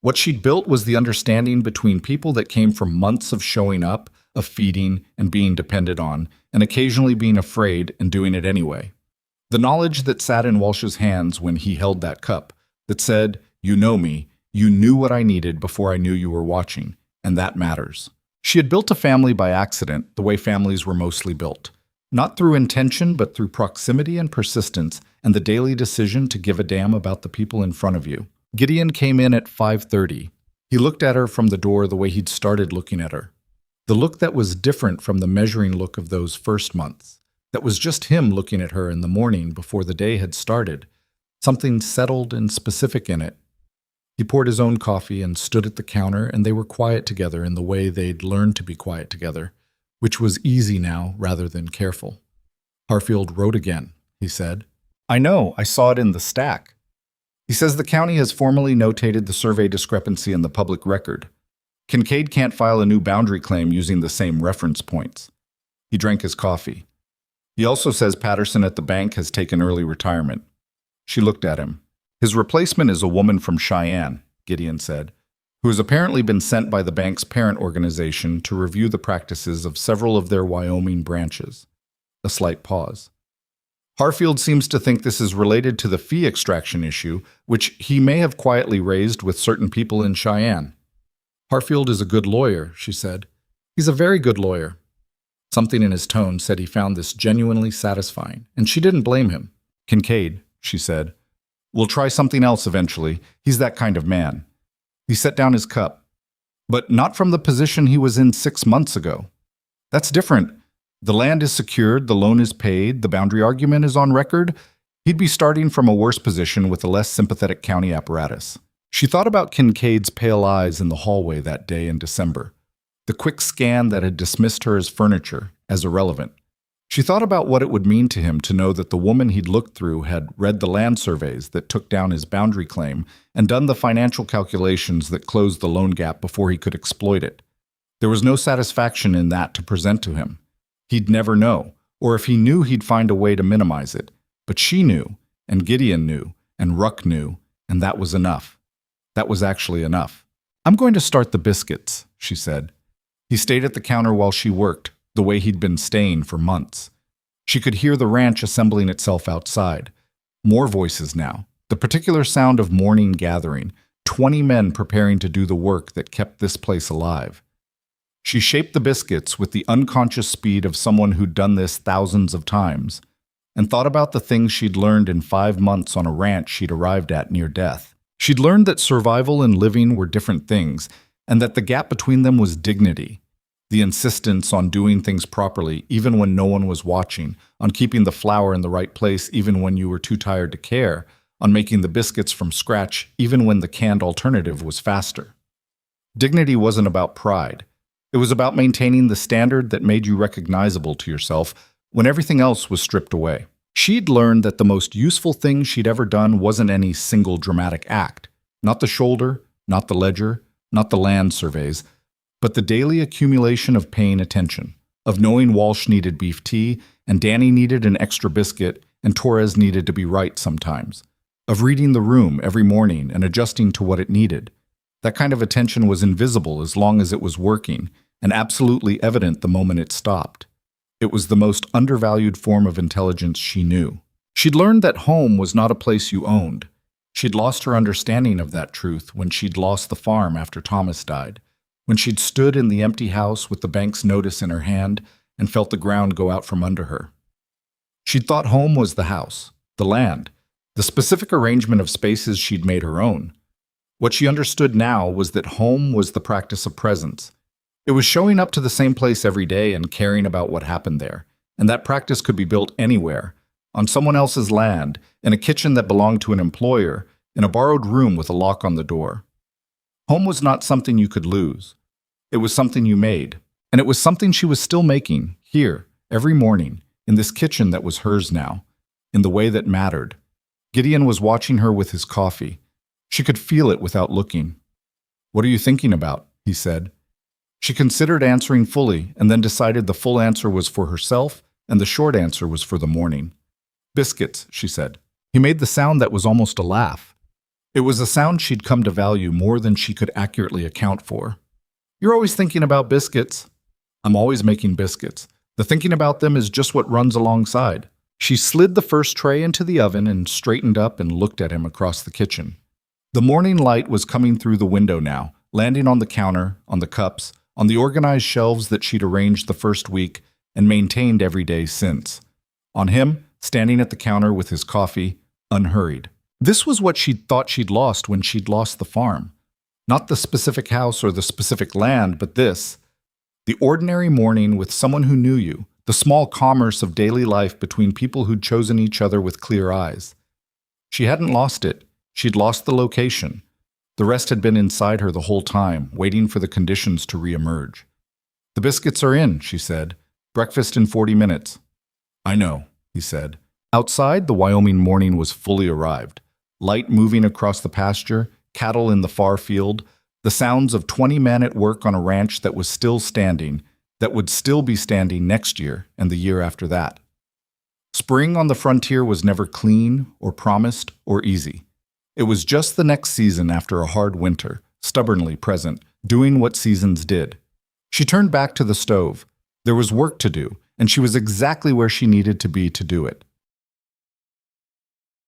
[SPEAKER 1] What she'd built was the understanding between people that came from months of showing up, of feeding and being depended on, and occasionally being afraid and doing it anyway. The knowledge that sat in Walsh's hands when he held that cup, that said, "You know me, you knew what I needed before I knew you were watching, and that matters." She had built a family by accident, the way families were mostly built. Not through intention, but through proximity and persistence, and the daily decision to give a damn about the people in front of you. Gideon came in at 5:30. He looked at her from the door the way he'd started looking at her. The look that was different from the measuring look of those first months. That was just him looking at her in the morning before the day had started. Something settled and specific in it. He poured his own coffee and stood at the counter, and they were quiet together in the way they'd learned to be quiet together, which was easy now rather than careful. "Harfield wrote again," he said. "I know, I saw it in the stack. He says the county has formally notated the survey discrepancy in the public record. Kincaid can't file a new boundary claim using the same reference points." He drank his coffee. "He also says Patterson at the bank has taken early retirement." She looked at him. "His replacement is a woman from Cheyenne," Gideon said, "who has apparently been sent by the bank's parent organization to review the practices of several of their Wyoming branches." A slight pause. "Harfield seems to think this is related to the fee extraction issue, which he may have quietly raised with certain people in Cheyenne." "Harfield is a good lawyer," she said. "He's a very good lawyer." Something in his tone said he found this genuinely satisfying, and she didn't blame him. "Kincaid," she said, "we'll try something else eventually. He's that kind of man." He set down his cup. "But not from the position he was in 6 months ago. That's different. The land is secured, the loan is paid, the boundary argument is on record. He'd be starting from a worse position with a less sympathetic county apparatus." She thought about Kincaid's pale eyes in the hallway that day in December, the quick scan that had dismissed her as furniture, as irrelevant. She thought about what it would mean to him to know that the woman he'd looked through had read the land surveys that took down his boundary claim and done the financial calculations that closed the loan gap before he could exploit it. There was no satisfaction in that to present to him. He'd never know, or if he knew, he'd find a way to minimize it. But she knew, and Gideon knew, and Ruck knew, and that was enough. That was actually enough. "I'm going to start the biscuits," she said. He stayed at the counter while she worked, the way he'd been staying for months. She could hear the ranch assembling itself outside. More voices now, the particular sound of morning gathering, 20 men preparing to do the work that kept this place alive. She shaped the biscuits with the unconscious speed of someone who'd done this thousands of times, and thought about the things she'd learned in 5 months on a ranch she'd arrived at near death. She'd learned that survival and living were different things, and that the gap between them was dignity. The insistence on doing things properly, even when no one was watching, on keeping the flour in the right place even when you were too tired to care, on making the biscuits from scratch even when the canned alternative was faster. Dignity wasn't about pride. It was about maintaining the standard that made you recognizable to yourself when everything else was stripped away. She'd learned that the most useful thing she'd ever done wasn't any single dramatic act. Not the shoulder, not the ledger, not the land surveys, but the daily accumulation of paying attention, of knowing Walsh needed beef tea, and Danny needed an extra biscuit, and Torres needed to be right sometimes, of reading the room every morning and adjusting to what it needed. That kind of attention was invisible as long as it was working, and absolutely evident the moment it stopped. It was the most undervalued form of intelligence she knew. She'd learned that home was not a place you owned. She'd lost her understanding of that truth when she'd lost the farm after Thomas died, when she'd stood in the empty house with the bank's notice in her hand and felt the ground go out from under her. She'd thought home was the house, the land, The specific arrangement of spaces she'd made her own. What she understood now was that home was the practice of presence. It was showing up to the same place every day and caring about what happened there. And that practice could be built anywhere, on someone else's land, in a kitchen that belonged to an employer, in a borrowed room with a lock on the door. Home was not something you could lose. It was something you made. And it was something she was still making, here, every morning, in this kitchen that was hers now, in the way that mattered. Gideon was watching her with his coffee. She could feel it without looking. "What are you thinking about?" he said. She considered answering fully and then decided the full answer was for herself and the short answer was for the morning. "Biscuits," she said. He made the sound that was almost a laugh. It was a sound she'd come to value more than she could accurately account for. "You're always thinking about biscuits." "I'm always making biscuits. The thinking about them is just what runs alongside." She slid the first tray into the oven and straightened up and looked at him across the kitchen. The morning light was coming through the window now, landing on the counter, on the cups, on the organized shelves that she'd arranged the first week and maintained every day since. On him, standing at the counter with his coffee, unhurried. This was what she'd thought she'd lost when she'd lost the farm. Not the specific house or the specific land, but this. The ordinary morning with someone who knew you, the small commerce of daily life between people who'd chosen each other with clear eyes. She hadn't lost it. She'd lost the location. The rest had been inside her the whole time, waiting for the conditions to reemerge. "The biscuits are in," she said. "Breakfast in 40 minutes." "I know," he said. Outside, the Wyoming morning was fully arrived. Light moving across the pasture, cattle in the far field, the sounds of 20 men at work on a ranch that was still standing, that would still be standing next year and the year after that. Spring on the frontier was never clean or promised or easy. It was just the next season after a hard winter, stubbornly present, doing what seasons did. She turned back to the stove. There was work to do, and she was exactly where she needed to be to do it.